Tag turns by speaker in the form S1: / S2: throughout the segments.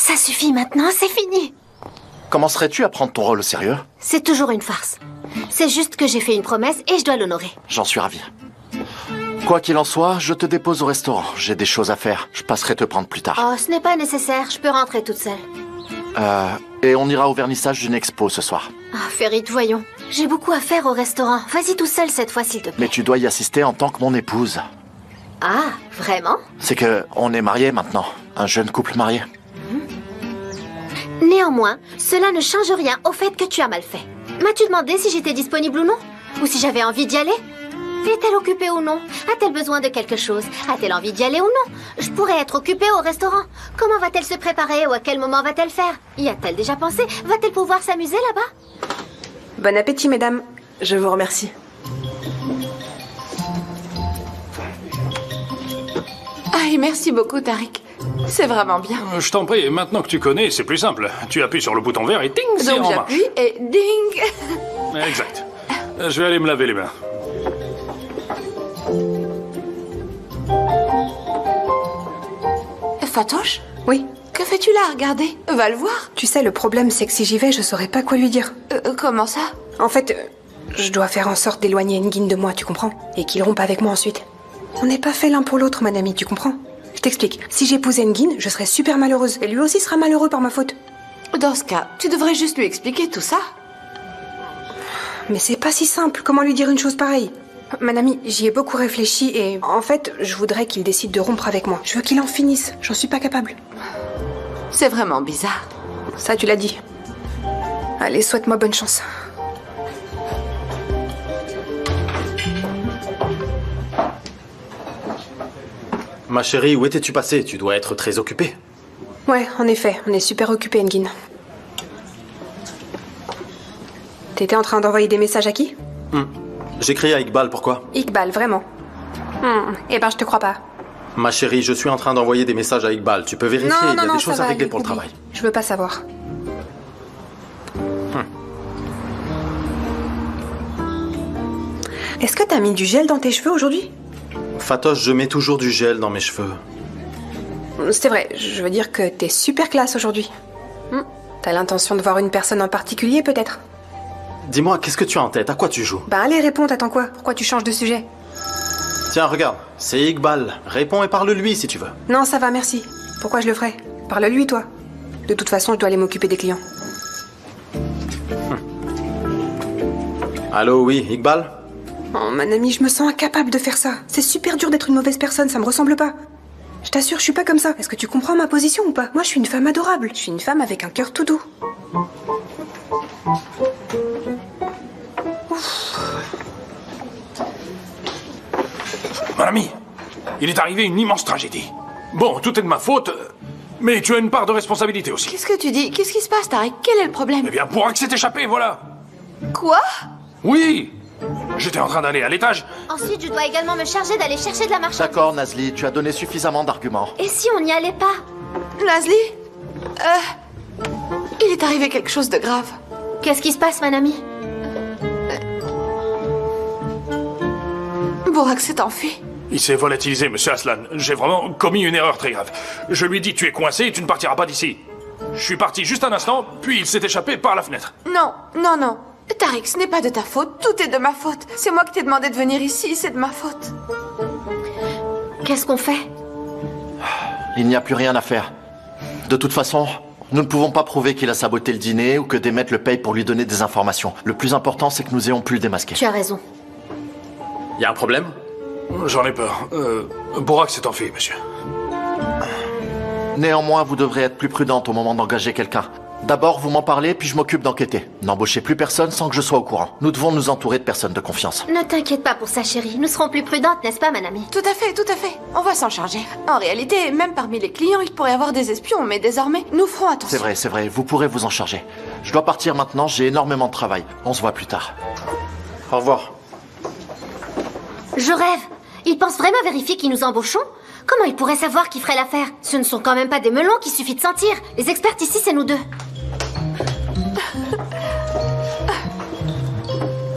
S1: Ça suffit maintenant, c'est fini.
S2: Commencerais-tu à prendre ton rôle au sérieux?
S1: C'est toujours une farce. C'est juste que j'ai fait une promesse et je dois l'honorer.
S2: J'en suis ravi. Quoi qu'il en soit, je te dépose au restaurant. J'ai des choses à faire. Je passerai te prendre plus tard.
S1: Oh, ce n'est pas nécessaire, je peux rentrer toute seule.
S2: Et on ira au vernissage d'une expo ce soir.
S1: Ah, Ferit, voyons. J'ai beaucoup à faire au restaurant. Vas-y tout seul cette fois, s'il te plaît.
S2: Mais tu dois y assister en tant que mon épouse.
S1: Ah, vraiment?
S2: C'est que on est mariés maintenant. Un jeune couple marié.
S1: Néanmoins, cela ne change rien au fait que tu as mal fait. M'as-tu demandé si j'étais disponible ou non? Ou si j'avais envie d'y aller? Est-elle occupée ou non? A-t-elle besoin de quelque chose? A-t-elle envie d'y aller ou non? Je pourrais être occupée au restaurant. Comment va-t-elle se préparer ou à quel moment va-t-elle faire? Y a-t-elle déjà pensé? Va-t-elle pouvoir s'amuser là-bas?
S3: Bon appétit, mesdames. Je vous remercie.
S4: Ah, et merci beaucoup, Tariq. C'est vraiment bien.
S5: Je t'en prie, maintenant que tu connais, c'est plus simple. Tu appuies sur le bouton vert et ting, c'est en
S4: Donc
S5: marche.
S4: j'appuie et ding.
S5: Exact. Je vais aller me laver les mains.
S4: Fatoche,
S3: Oui.
S4: que fais-tu là? Regardez. Va le voir.
S3: Tu sais, le problème, c'est que si j'y vais, je saurais pas quoi lui dire.
S4: Comment ça?
S3: En fait, je dois faire en sorte d'éloigner Nguyen de moi, tu comprends? Et qu'il rompe avec moi ensuite. On n'est pas fait l'un pour l'autre, mon ami, tu comprends? Je t'explique. Si j'épousais Nguyen, je serais super malheureuse. Et lui aussi sera malheureux par ma faute.
S4: Dans ce cas, tu devrais juste lui expliquer tout ça.
S3: Mais c'est pas si simple. Comment lui dire une chose pareille? Mon ami, j'y ai beaucoup réfléchi et... En fait, je voudrais qu'il décide de rompre avec moi. Je veux qu'il en finisse. J'en suis pas capable.
S4: C'est vraiment bizarre.
S3: Ça, tu l'as dit. Allez, souhaite-moi bonne chance.
S6: Ma chérie, où étais-tu passée? Tu dois être très occupée.
S3: Ouais, en effet, on est super occupés, Nguyen. T'étais en train d'envoyer des messages à qui?
S6: J'écris à Iqbal, pourquoi?
S3: Iqbal, vraiment. Eh ben, je te crois pas.
S6: Ma chérie, je suis en train d'envoyer des messages à Iqbal. Tu peux vérifier, il y a des choses
S3: ça
S6: à
S3: va,
S6: régler pour le
S3: oublie.
S6: travail.
S3: Je veux pas savoir. Est-ce que t'as mis du gel dans tes cheveux aujourd'hui?
S6: Fatoche, je mets toujours du gel dans mes cheveux.
S3: C'est vrai, je veux dire que t'es super classe aujourd'hui. T'as l'intention de voir une personne en particulier, peut-être?
S6: Dis-moi, qu'est-ce que tu as en tête? À quoi tu joues?
S3: Bah allez, réponds, t'attends quoi? Pourquoi tu changes de sujet?
S6: Tiens, regarde, c'est Iqbal. Réponds et parle-lui si tu veux.
S3: Non, ça va, merci. Pourquoi je le ferais? Parle-lui, toi. De toute façon, je dois aller m'occuper des clients.
S6: Allô, oui, Iqbal?
S3: Oh, mon ami, je me sens incapable de faire ça. C'est super dur d'être une mauvaise personne, ça me ressemble pas. Je t'assure, je suis pas comme ça. Est-ce que tu comprends ma position ou pas? Moi, je suis une femme adorable. Je suis une femme avec un cœur tout doux.
S5: Mon ami, il est arrivé une immense tragédie. Bon, tout est de ma faute, mais tu as une part de responsabilité aussi.
S4: Qu'est-ce que tu dis? Qu'est-ce qui se passe, Tariq? Quel est le problème?
S5: Eh bien, Bourak s'est échappé, voilà.
S4: Quoi?
S5: Oui, j'étais en train d'aller à l'étage.
S1: Ensuite, je dois également me charger d'aller chercher de la marchandise.
S2: D'accord, Nazli, tu as donné suffisamment d'arguments.
S1: Et si on n'y allait pas?
S4: Nazli? Il est arrivé quelque chose de grave.
S1: Qu'est-ce qui se passe, mon ami?
S4: Bourak s'est enfui.
S5: Il s'est volatilisé, monsieur Aslan. J'ai vraiment commis une erreur très grave. Je lui ai dit, tu es coincé et tu ne partiras pas d'ici. Je suis parti juste un instant, puis il s'est échappé par la fenêtre.
S4: Non, non, non. Tariq, ce n'est pas de ta faute, tout est de ma faute. C'est moi qui t'ai demandé de venir ici, c'est de ma faute.
S1: Qu'est-ce qu'on fait?
S2: Il n'y a plus rien à faire. De toute façon, nous ne pouvons pas prouver qu'il a saboté le dîner ou que Demet le paye pour lui donner des informations. Le plus important, c'est que nous ayons pu le démasquer.
S1: Tu as raison.
S6: Y a un problème?
S5: J'en ai peur. Bourak s'est enfui, monsieur.
S2: Néanmoins, vous devrez être plus prudente au moment d'engager quelqu'un. D'abord, vous m'en parlez, puis je m'occupe d'enquêter. N'embauchez plus personne sans que je sois au courant. Nous devons nous entourer de personnes de confiance.
S1: Ne t'inquiète pas pour ça, chérie. Nous serons plus prudentes, n'est-ce pas, mon amie?
S4: Tout à fait, tout à fait. On va s'en charger. En réalité, même parmi les clients, il pourrait y avoir des espions, mais désormais, nous ferons attention.
S2: C'est vrai, vous pourrez vous en charger. Je dois partir maintenant, j'ai énormément de travail. On se voit plus tard.
S6: Au revoir.
S1: Je rêve. Ils pensent vraiment vérifier qui nous embauchons? Comment ils pourraient savoir qui ferait l'affaire? Ce ne sont quand même pas des melons qu'il suffit de sentir. Les experts ici, c'est nous deux.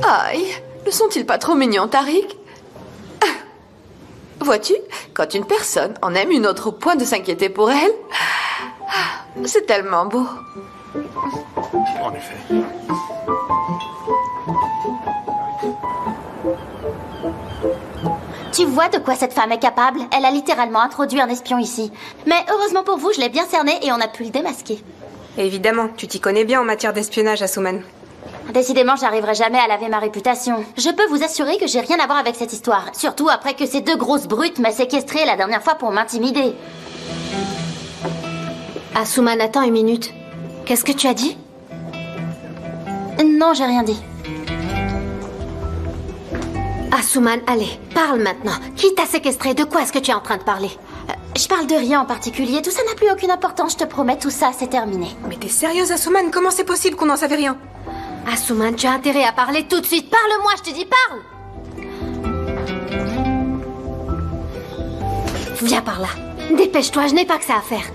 S4: Aïe, ne sont-ils pas trop mignons, Tariq? Vois-tu, quand une personne en aime une autre au point de s'inquiéter pour elle, C'est tellement beau.
S5: En effet.
S7: Tu vois de quoi cette femme est capable? Elle a littéralement introduit un espion ici. Mais heureusement pour vous, je l'ai bien cerné et on a pu le démasquer.
S3: Évidemment, tu t'y connais bien en matière d'espionnage, Asuman.
S7: Décidément, j'arriverai jamais à laver ma réputation. Je peux vous assurer que j'ai rien à voir avec cette histoire. Surtout après que ces deux grosses brutes m'aient séquestré la dernière fois pour m'intimider.
S1: Asuman, attends une minute. Qu'est-ce que tu as dit?
S7: Non, j'ai rien dit.
S1: Asuman, allez, parle maintenant. Qui t'a séquestré? De quoi est-ce que tu es en train de parler?
S7: Je parle de rien en particulier. Tout ça n'a plus aucune importance, je te promets. Tout ça, c'est terminé.
S3: Mais t'es sérieuse, Asuman? Comment c'est possible qu'on n'en savait rien?
S1: Asuman, tu as intérêt à parler tout de suite. Parle-moi, je te dis, parle! Viens par là. Dépêche-toi, je n'ai pas que ça à faire.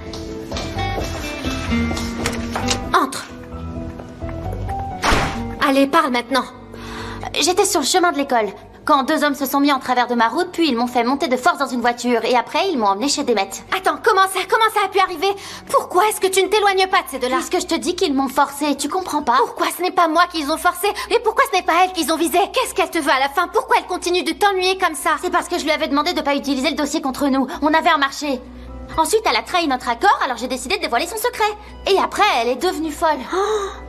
S1: Entre. Allez, parle maintenant.
S7: J'étais sur le chemin de l'école, quand deux hommes se sont mis en travers de ma route, puis ils m'ont fait monter de force dans une voiture, et après, ils m'ont emmené chez Demet.
S1: Attends, comment ça a pu arriver? Pourquoi est-ce que tu ne t'éloignes pas de ces deux-là?
S7: Puisque je te dis qu'ils m'ont forcé, tu comprends pas?
S1: Pourquoi ce n'est pas moi qu'ils ont forcé? Et pourquoi ce n'est pas elle qu'ils ont visé? Qu'est-ce qu'elle te veut à la fin? Pourquoi elle continue de t'ennuyer comme ça?
S7: C'est parce que je lui avais demandé de pas utiliser le dossier contre nous. On avait un marché. Ensuite, elle a trahi notre accord, alors j'ai décidé de dévoiler son secret. Et après, elle est devenue folle.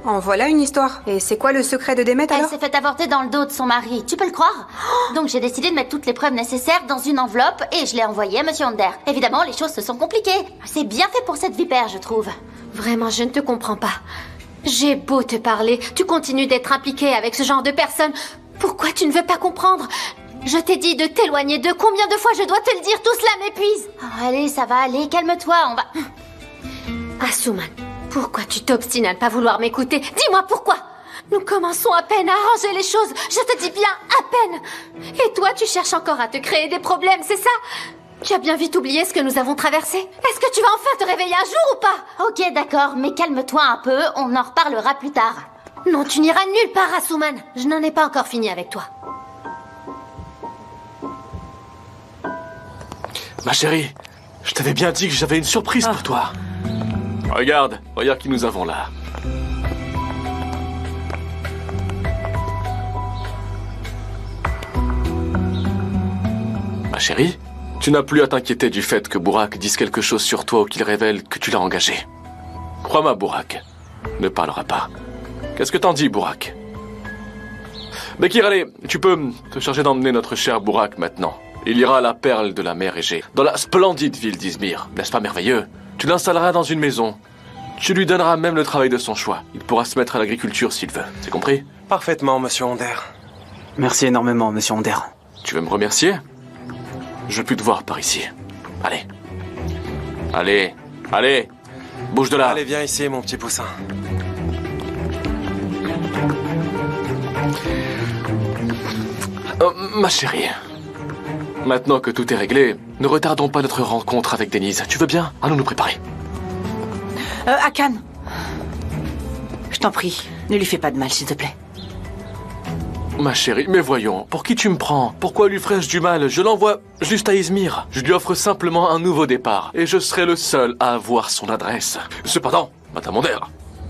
S3: En voilà une histoire. Et c'est quoi le secret de Demet
S7: Elle
S3: alors?
S7: s'est fait avorter dans le dos de son mari, tu peux le croire? Donc j'ai décidé de mettre toutes les preuves nécessaires dans une enveloppe et je l'ai envoyée à Monsieur Onder. Évidemment, les choses se sont compliquées. C'est bien fait pour cette vipère, je trouve.
S1: Vraiment, je ne te comprends pas. J'ai beau te parler, tu continues d'être impliqué avec ce genre de personnes. Pourquoi tu ne veux pas comprendre? Je t'ai dit de t'éloigner de combien de fois je dois te le dire? Tout cela m'épuise.
S7: Oh, allez, ça va aller, calme-toi, on va...
S1: Asuman, pourquoi tu t'obstines à ne pas vouloir m'écouter? Dis-moi pourquoi? Nous commençons à peine à arranger les choses, je te dis bien à peine. Et toi, tu cherches encore à te créer des problèmes, c'est ça? Tu as bien vite oublié ce que nous avons traversé? Est-ce que tu vas enfin te réveiller un jour ou pas?
S7: Ok, d'accord, mais calme-toi un peu, on en reparlera plus tard.
S1: Non, tu n'iras nulle part, Asuman. Je n'en ai pas encore fini avec toi.
S8: Ma chérie, je t'avais bien dit que j'avais une surprise pour toi. Regarde qui nous avons là. Ma chérie, tu n'as plus à t'inquiéter du fait que Burak dise quelque chose sur toi ou qu'il révèle que tu l'as engagé. Crois-moi, Burak ne parlera pas. Qu'est-ce que t'en dis, Burak? Bekir, allez, tu peux te charger d'emmener notre cher Burak maintenant. Il ira à la perle de la mer Égée, dans la splendide ville d'Izmir. N'est-ce pas merveilleux? Tu l'installeras dans une maison. Tu lui donneras même le travail de son choix. Il pourra se mettre à l'agriculture s'il veut. C'est compris?
S9: Parfaitement, monsieur Onder.
S10: Merci énormément, monsieur Onder.
S8: Tu veux me remercier? Je veux plus te voir par ici. Allez. Allez. Bouge de là.
S9: Allez, viens ici, mon petit poussin.
S8: Ma chérie. Maintenant que tout est réglé, ne retardons pas notre rencontre avec Denise. Tu veux bien? Allons nous préparer.
S11: Akan. Je t'en prie, ne lui fais pas de mal, s'il te plaît.
S8: Ma chérie, mais voyons, pour qui tu me prends? Pourquoi lui ferais-je du mal? Je l'envoie juste à Izmir. Je lui offre simplement un nouveau départ, et je serai le seul à avoir son adresse. Cependant, Madame Onder,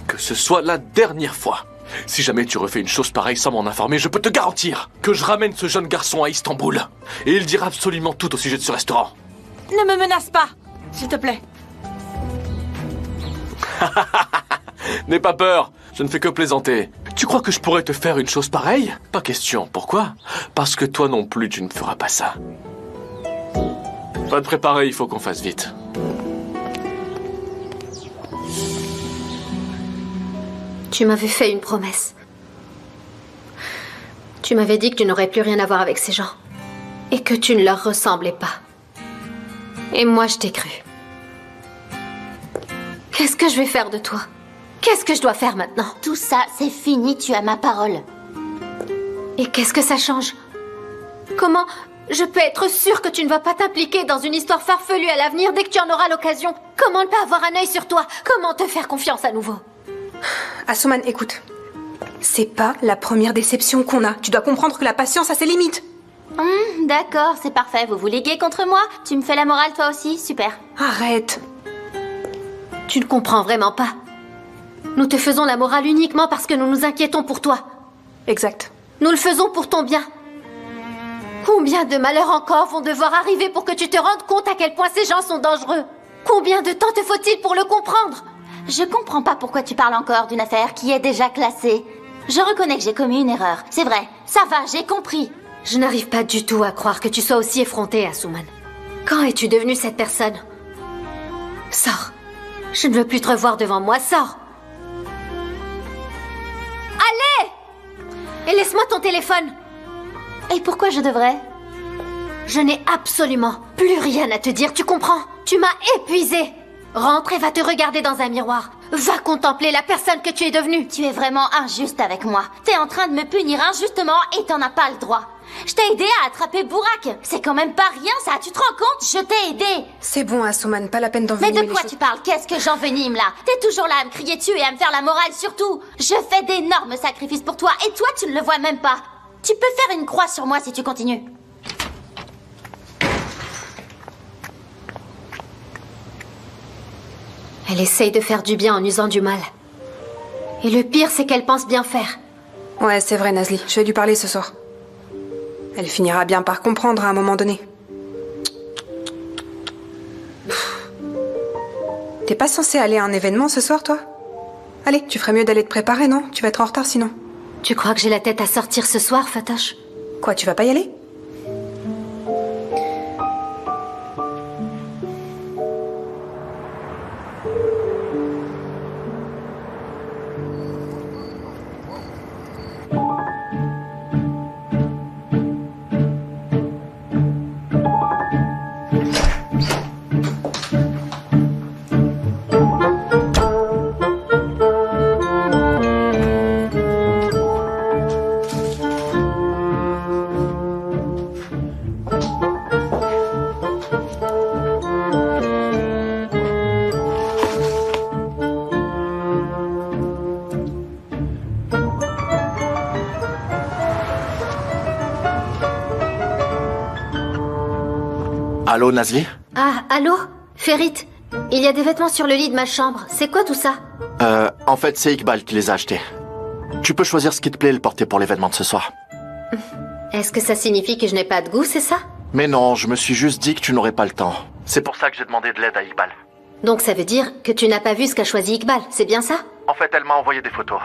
S8: que ce soit la dernière fois. Si jamais tu refais une chose pareille sans m'en informer, je peux te garantir que je ramène ce jeune garçon à Istanbul. Et il dira absolument tout au sujet de ce restaurant.
S11: Ne me menace pas, s'il te plaît.
S8: N'aie pas peur, je ne fais que plaisanter. Tu crois que je pourrais te faire une chose pareille? Pas question, pourquoi? Parce que toi non plus tu ne feras pas ça. Va te préparer, il faut qu'on fasse vite.
S1: Tu m'avais fait une promesse. Tu m'avais dit que tu n'aurais plus rien à voir avec ces gens. Et que tu ne leur ressemblais pas. Et moi, je t'ai cru. Qu'est-ce que je vais faire de toi? Qu'est-ce que je dois faire maintenant?
S7: Tout ça, c'est fini, tu as ma parole.
S1: Et qu'est-ce que ça change? Comment je peux être sûre que tu ne vas pas t'impliquer dans une histoire farfelue à l'avenir dès que tu en auras l'occasion? Comment ne pas avoir un œil sur toi? Comment te faire confiance à nouveau?
S3: Asuman, écoute. C'est pas la première déception qu'on a. Tu dois comprendre que la patience a ses limites.
S7: D'accord, c'est parfait. Vous vous liguez contre moi? Tu me fais la morale toi aussi? Super.
S3: Arrête.
S1: Tu ne comprends vraiment pas. Nous te faisons la morale uniquement parce que nous nous inquiétons pour toi.
S3: Exact.
S1: Nous le faisons pour ton bien. Combien de malheurs encore vont devoir arriver pour que tu te rendes compte à quel point ces gens sont dangereux? Combien de temps te faut-il pour le comprendre?
S7: Je comprends pas pourquoi tu parles encore d'une affaire qui est déjà classée. Je reconnais que j'ai commis une erreur. C'est vrai. Ça va, j'ai compris.
S1: Je n'arrive pas du tout à croire que tu sois aussi effrontée, Asuman. Quand es-tu devenue cette personne? Sors. Je ne veux plus te revoir devant moi. Sors. Allez! Et laisse-moi ton téléphone.
S7: Et pourquoi je devrais?
S1: Je n'ai absolument plus rien à te dire, tu comprends? Tu m'as épuisée. Rentre et va te regarder dans un miroir. Va contempler la personne que tu es devenue.
S7: Tu es vraiment injuste avec moi. T'es en train de me punir injustement et t'en as pas le droit. Je t'ai aidé à attraper Burak. C'est quand même pas rien ça, tu te rends compte? Je t'ai aidé.
S3: C'est bon, Asuman, pas la peine
S7: Mais
S3: d'envenimer
S7: de quoi tu parles? Qu'est-ce que j'envenime là? T'es toujours là à me crier dessus et à me faire la morale surtout. Je fais d'énormes sacrifices pour toi et toi tu ne le vois même pas. Tu peux faire une croix sur moi si tu continues.
S1: Elle essaye de faire du bien en usant du mal. Et le pire, c'est qu'elle pense bien faire.
S3: Ouais, c'est vrai, Nazli. Je vais lui parler ce soir. Elle finira bien par comprendre à un moment donné. T'es pas censé aller à un événement ce soir, toi? Allez, tu ferais mieux d'aller te préparer, non? Tu vas être en retard sinon.
S1: Tu crois que j'ai la tête à sortir ce soir, Fatoche?
S3: Quoi, tu vas pas y aller?
S2: Allô, Nazli?
S1: Ah, allô? Ferit, il y a des vêtements sur le lit de ma chambre. C'est quoi tout ça?
S2: En fait, c'est Iqbal qui les a achetés. Tu peux choisir ce qui te plaît et le porter pour l'événement de ce soir.
S1: Est-ce que ça signifie que je n'ai pas de goût, c'est ça?
S2: Mais non, je me suis juste dit que tu n'aurais pas le temps. C'est pour ça que j'ai demandé de l'aide à Iqbal.
S1: Donc ça veut dire que tu n'as pas vu ce qu'a choisi Iqbal, c'est bien ça?
S2: En fait, elle m'a envoyé des photos.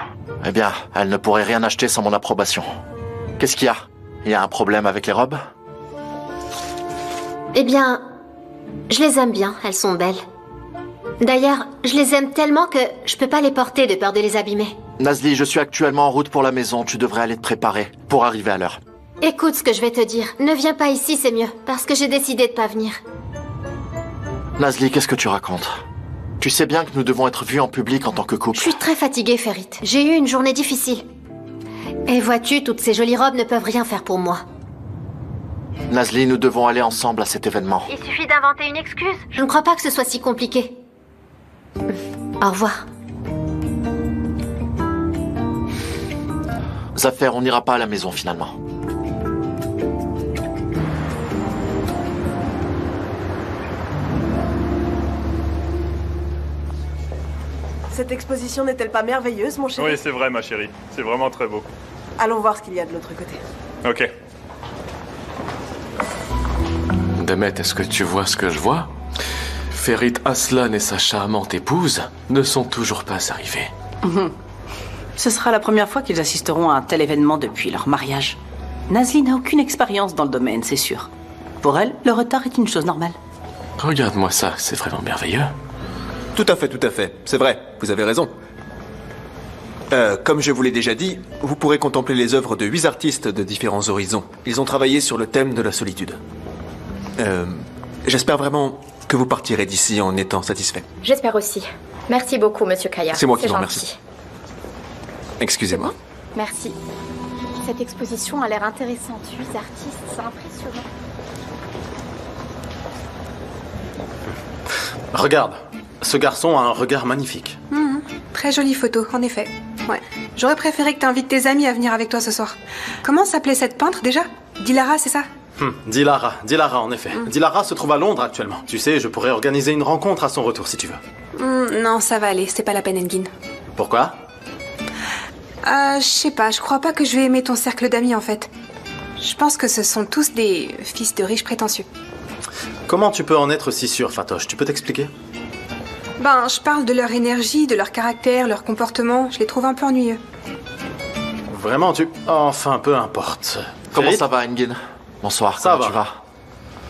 S2: Eh bien, elle ne pourrait rien acheter sans mon approbation. Qu'est-ce qu'il y a? Il y a un problème avec les robes?
S1: Eh bien, je les aime bien, elles sont belles. D'ailleurs, je les aime tellement que je peux pas les porter de peur de les abîmer.
S2: Nazli, je suis actuellement en route pour la maison. Tu devrais aller te préparer pour arriver à l'heure.
S1: Écoute ce que je vais te dire. Ne viens pas ici, c'est mieux, parce que j'ai décidé de pas venir.
S2: Nazli, qu'est-ce que tu racontes? Tu sais bien que nous devons être vus en public en tant que couple.
S1: Je suis très fatiguée, Ferit. J'ai eu une journée difficile. Et vois-tu, toutes ces jolies robes ne peuvent rien faire pour moi.
S2: Nazli, nous devons aller ensemble à cet événement.
S1: Il suffit d'inventer une excuse. Je ne crois pas que ce soit si compliqué. Au revoir.
S2: Zafer, on n'ira pas à la maison finalement.
S12: Cette exposition n'est-elle pas merveilleuse, mon chéri?
S5: Oui, c'est vrai, ma chérie. C'est vraiment très beau.
S12: Allons voir ce qu'il y a de l'autre côté.
S5: Ok.
S8: Demet, est-ce que tu vois ce que je vois? Ferit Aslan et sa charmante épouse ne sont toujours pas arrivés.
S11: Ce sera la première fois qu'ils assisteront à un tel événement depuis leur mariage. Nazli n'a aucune expérience dans le domaine, c'est sûr. Pour elle, le retard est une chose normale.
S8: Regarde-moi ça, c'est vraiment merveilleux.
S13: Tout à fait, c'est vrai, vous avez raison. Comme je vous l'ai déjà dit, vous pourrez contempler les œuvres de 8 artistes de différents horizons. Ils ont travaillé sur le thème de la solitude. J'espère vraiment que vous partirez d'ici en étant satisfait.
S14: J'espère aussi. Merci beaucoup, Monsieur Kaya.
S13: C'est moi qui vous
S14: gentil.
S13: remercie. Excusez-moi.
S14: Merci. Cette exposition a l'air intéressante. 8 artistes, c'est impressionnant.
S6: Regarde, ce garçon a un regard magnifique.
S3: Très jolie photo, en effet. Ouais. J'aurais préféré que t'invites tes amis à venir avec toi ce soir. Comment s'appelait cette peintre déjà? Dilara, c'est ça?
S6: Dilara en effet. Dilara se trouve à Londres actuellement. Tu sais, je pourrais organiser une rencontre à son retour si tu veux.
S3: Non, ça va aller, c'est pas la peine, Engin.
S6: Pourquoi?
S3: Je sais pas, je crois pas que je vais aimer ton cercle d'amis en fait. Je pense que ce sont tous des fils de riches prétentieux.
S6: Comment tu peux en être si sûr, Fatoche? Tu peux t'expliquer?
S3: Ben, je parle de leur énergie, de leur caractère, leur comportement. Je les trouve un peu ennuyeux.
S6: Vraiment, tu... Enfin, peu importe.
S2: Comment ça va, Engin? Bonsoir,
S6: Ça
S2: comment
S6: va.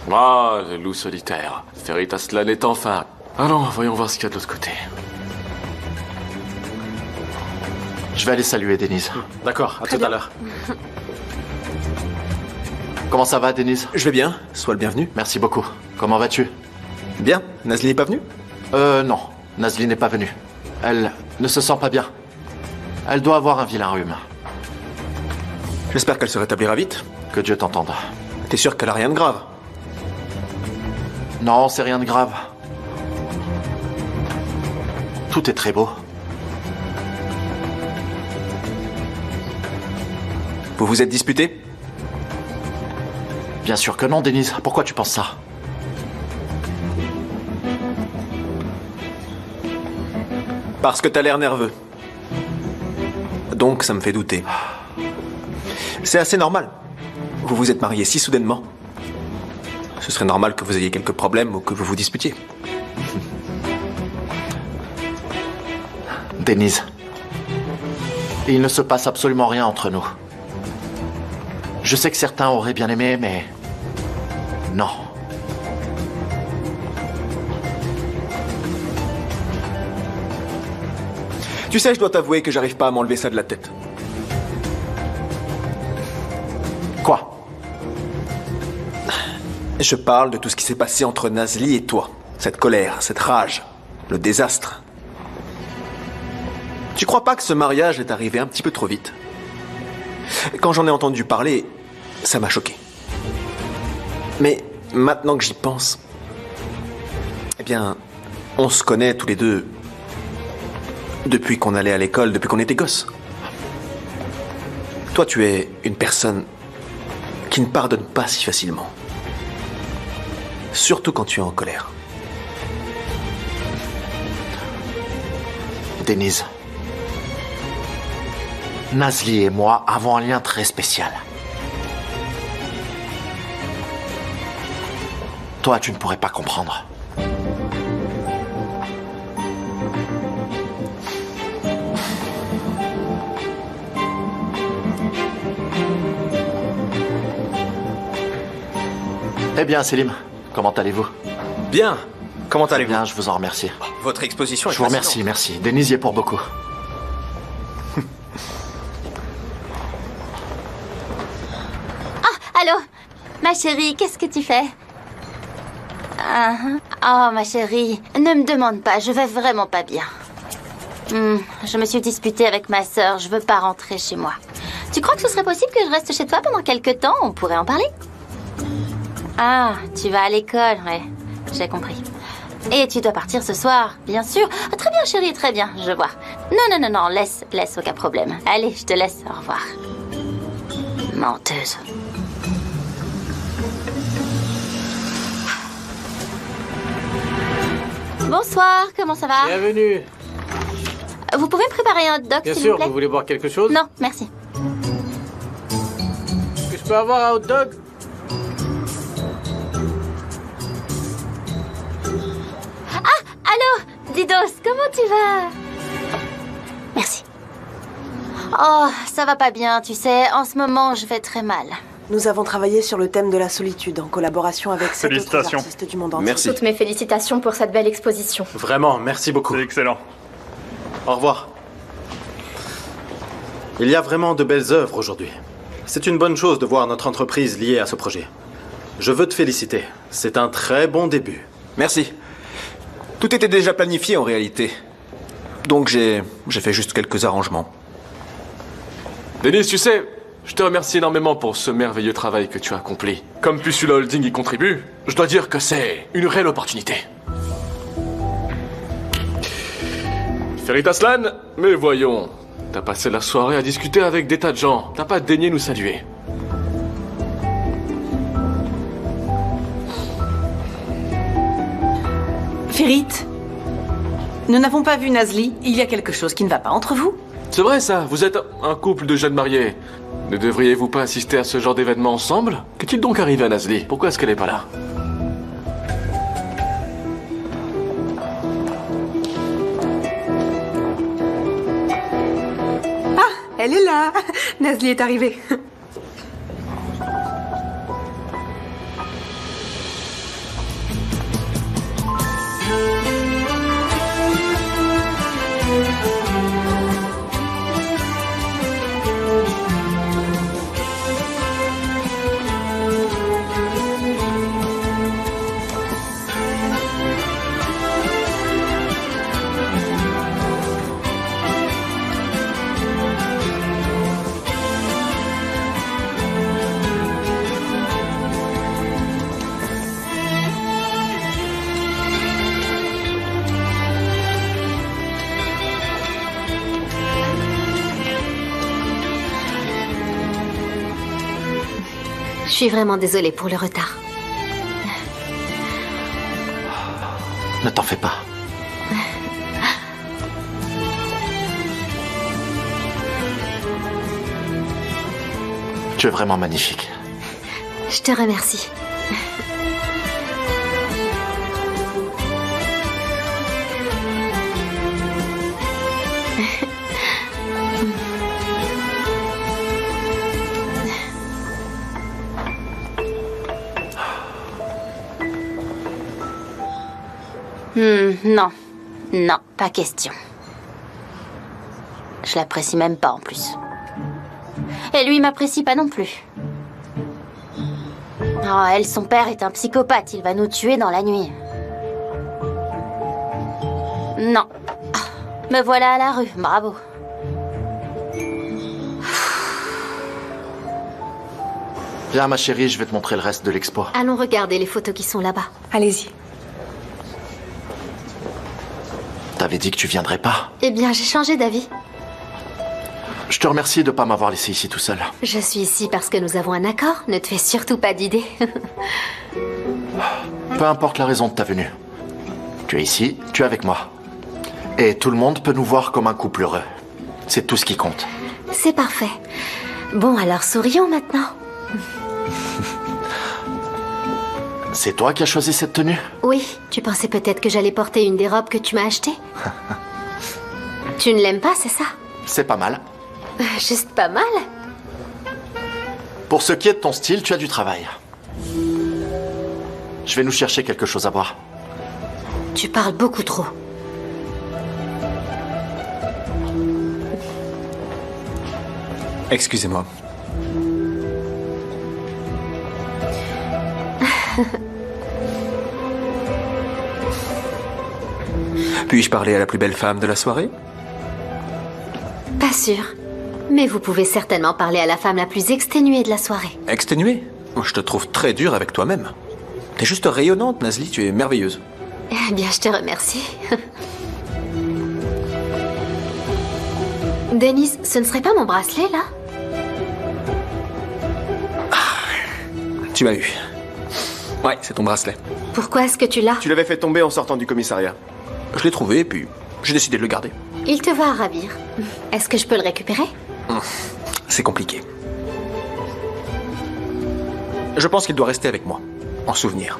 S2: tu vas?
S8: Ah, le loup solitaire. Ferit Aslan est enfin... Allons, voyons voir ce qu'il y a de l'autre côté.
S2: Je vais aller saluer Denise.
S6: D'accord, à tout à l'heure.
S2: Comment ça va, Denise?
S13: Je vais bien, sois le bienvenu.
S2: Merci beaucoup. Comment vas-tu?
S13: Bien, Nazli n'est pas venue?
S2: Non. Nazli n'est pas venue. Elle ne se sent pas bien. Elle doit avoir un vilain rhume.
S13: J'espère qu'elle se rétablira vite.
S2: Que Dieu t'entende.
S13: T'es sûr qu'elle a rien de grave?
S2: Non, c'est rien de grave. Tout est très beau.
S13: Vous vous êtes disputés?
S2: Bien sûr que non, Denise. Pourquoi tu penses ça?
S13: Parce que t'as l'air nerveux. Donc ça me fait douter. C'est assez normal. Vous vous êtes mariés si soudainement. Ce serait normal que vous ayez quelques problèmes ou que vous vous disputiez.
S2: Denise, il ne se passe absolument rien entre nous. Je sais que certains auraient bien aimé, mais... non.
S13: Tu sais, je dois t'avouer que j'arrive pas à m'enlever ça de la tête.
S2: Quoi?
S13: Je parle de tout ce qui s'est passé entre Nazli et toi. Cette colère, cette rage, le désastre. Tu crois pas que ce mariage est arrivé un petit peu trop vite? Quand j'en ai entendu parler, ça m'a choqué. Mais maintenant que j'y pense, eh bien, on se connaît tous les deux depuis qu'on allait à l'école, depuis qu'on était gosses. Toi, tu es une personne qui ne pardonne pas si facilement. Surtout quand tu es en colère.
S2: Denise, Nazli et moi avons un lien très spécial. Toi, tu ne pourrais pas comprendre. Eh bien, Selim, comment allez-vous?
S13: Bien. Comment allez-vous?
S2: Bien, je vous en remercie.
S13: Votre exposition est
S2: Je vous
S13: fascinante.
S2: remercie, merci. Denise y est pour beaucoup.
S7: Allô? Ma chérie, qu'est-ce que tu fais? Oh, ma chérie, ne me demande pas, je vais vraiment pas bien. Je me suis disputée avec ma sœur, je veux pas rentrer chez moi. Tu crois que ce serait possible que je reste chez toi pendant quelque temps? On pourrait en parler. Ah, tu vas à l'école, ouais, j'ai compris. Et tu dois partir ce soir, bien sûr. Ah, très bien, chérie, très bien, je vois. Non, laisse, aucun problème. Allez, je te laisse, au revoir. Menteuse. Bonsoir, comment ça va?
S15: Bienvenue.
S7: Vous pouvez me préparer un hot dog,
S15: Bien
S7: s'il
S15: sûr,
S7: vous plaît?
S15: vous voulez boire quelque chose?
S7: Non, merci.
S15: Est-ce que je peux avoir un hot dog?
S7: Allô, Didos, comment tu vas? Merci. Oh, ça va pas bien, tu sais. En ce moment, je vais très mal.
S12: Nous avons travaillé sur le thème de la solitude en collaboration avec 7 autres artistes du monde entier.
S6: Merci.
S14: Toutes mes félicitations pour cette belle exposition.
S6: Vraiment, merci beaucoup.
S5: C'est excellent.
S6: Au revoir. Il y a vraiment de belles œuvres aujourd'hui. C'est une bonne chose de voir notre entreprise liée à ce projet. Je veux te féliciter. C'est un très bon début.
S13: Merci. Tout était déjà planifié en réalité. Donc j'ai fait juste quelques arrangements.
S8: Denise, tu sais, je te remercie énormément pour ce merveilleux travail que tu as accompli. Comme Pusula Holding y contribue, je dois dire que c'est une réelle opportunité. Ferit Aslan, mais voyons, t'as passé la soirée à discuter avec des tas de gens. T'as pas daigné nous saluer.
S11: Ferit, Nous n'avons pas vu Nazli. Il y a quelque chose qui ne va pas entre vous.
S8: C'est vrai ça, vous êtes un couple de jeunes mariés. Ne devriez-vous pas assister à ce genre d'événement ensemble? Qu'est-il donc arrivé à Nazli? Pourquoi est-ce qu'elle n'est pas là?
S3: Ah, elle est là. Nazli est arrivée.
S1: Je suis vraiment désolée pour le retard.
S2: Ne t'en fais pas. Tu es vraiment magnifique.
S1: Je te remercie.
S7: Non. Non, pas question. Je l'apprécie même pas en plus. Et lui m'apprécie pas non plus. Oh, elle, son père est un psychopathe. Il va nous tuer dans la nuit. Non. Me voilà à la rue. Bravo.
S2: Viens, ma chérie, je vais te montrer le reste de l'expo.
S1: Allons regarder les photos qui sont là-bas.
S3: Allez-y.
S2: T'avais dit que tu viendrais pas.
S1: Eh bien, j'ai changé d'avis.
S2: Je te remercie de pas m'avoir laissé ici tout seul.
S1: Je suis ici parce que nous avons un accord. Ne te fais surtout pas d'idées.
S2: Peu importe la raison de ta venue. Tu es ici, tu es avec moi. Et tout le monde peut nous voir comme un couple heureux. C'est tout ce qui compte.
S1: C'est parfait. Bon, alors sourions maintenant.
S2: C'est toi qui as choisi cette tenue?
S1: Oui, tu pensais peut-être que j'allais porter une des robes que tu m'as achetées? Tu ne l'aimes pas, c'est ça?
S2: C'est pas mal.
S1: Juste pas mal.
S2: Pour ce qui est de ton style, tu as du travail. Je vais nous chercher quelque chose à boire.
S1: Tu parles beaucoup trop.
S13: Excusez-moi. Puis-je parler à la plus belle femme de la soirée?
S1: Pas sûr. Mais vous pouvez certainement parler à la femme la plus exténuée de la soirée.
S13: Exténuée? Je te trouve très dure avec toi-même. T'es juste rayonnante, Nazli, tu es merveilleuse.
S1: Eh bien, je te remercie. Denise, ce ne serait pas mon bracelet, là?
S13: Tu m'as eu. Ouais, c'est ton bracelet.
S1: Pourquoi est-ce que tu l'as?
S9: Tu l'avais fait tomber en sortant du commissariat.
S13: Je l'ai trouvé, puis j'ai décidé de le garder.
S1: Il te va à ravir. Est-ce que je peux le récupérer?
S13: C'est compliqué. Je pense qu'il doit rester avec moi, en souvenir.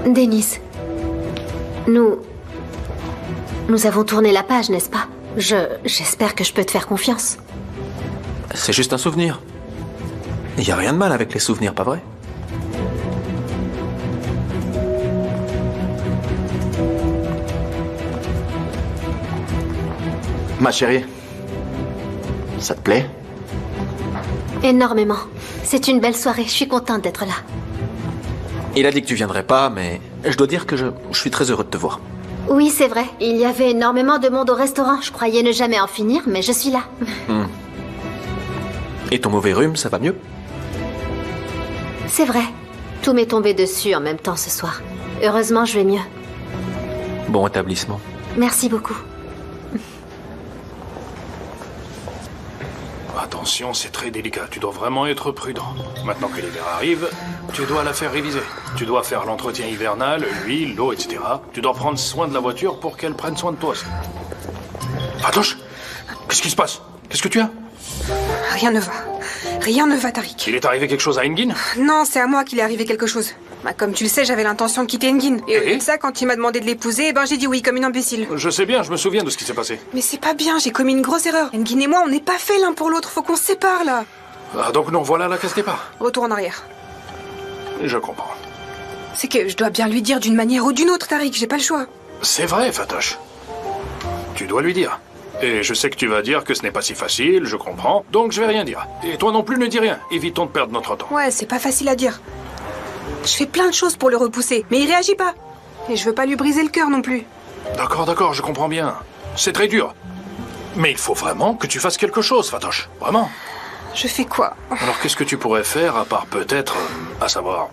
S1: Denise, nous avons tourné la page, n'est-ce pas? J'espère que je peux te faire confiance.
S13: C'est juste un souvenir. Il n'y a rien de mal avec les souvenirs, pas vrai?
S2: Ma chérie, ça te plaît?
S1: Énormément. C'est une belle soirée, je suis contente d'être là.
S13: Il a dit que tu viendrais pas, mais je dois dire que je suis très heureux de te voir.
S1: Oui, c'est vrai. Il y avait énormément de monde au restaurant. Je croyais ne jamais en finir, mais je suis là.
S13: Et ton mauvais rhume, ça va mieux?
S1: C'est vrai. Tout m'est tombé dessus en même temps ce soir. Heureusement, je vais mieux.
S13: Bon établissement.
S1: Merci beaucoup.
S5: attention, c'est très délicat. Tu dois vraiment être prudent. Maintenant que l'hiver arrive, tu dois la faire réviser. Tu dois faire l'entretien hivernal, l'huile, l'eau, etc. Tu dois prendre soin de la voiture pour qu'elle prenne soin de toi aussi. Fatoche, qu'est-ce qui se passe? Qu'est-ce que tu as?
S3: Rien ne va. Rien ne va, Tariq.
S5: Il est arrivé quelque chose à Engin?
S3: Non, c'est à moi qu'il est arrivé quelque chose. Bah, comme tu le sais, j'avais l'intention de quitter Engin. Et au lieu de ça, quand il m'a demandé de l'épouser, j'ai dit oui, comme une imbécile.
S5: Je sais bien, je me souviens de ce qui s'est passé.
S3: Mais c'est pas bien, j'ai commis une grosse erreur. Engin et moi, on n'est pas faits l'un pour l'autre, faut qu'on se sépare, là.
S5: Ah, donc non, voilà la case départ.
S3: Retour en arrière.
S5: Je comprends.
S3: C'est que je dois bien lui dire d'une manière ou d'une autre, Tariq, j'ai pas le choix.
S5: C'est vrai, Fatoche. Tu dois lui dire. Et je sais que tu vas dire que ce n'est pas si facile, je comprends, donc je vais rien dire. Et toi non plus ne dis rien, évitons de perdre notre temps.
S3: Ouais, c'est pas facile à dire. Je fais plein de choses pour le repousser, mais il réagit pas. Et je veux pas lui briser le cœur non plus.
S5: D'accord, je comprends bien. C'est très dur. Mais il faut vraiment que tu fasses quelque chose, Fatoche. Vraiment.
S3: Je fais quoi?
S5: Alors qu'est-ce que tu pourrais faire, à part peut-être, à savoir,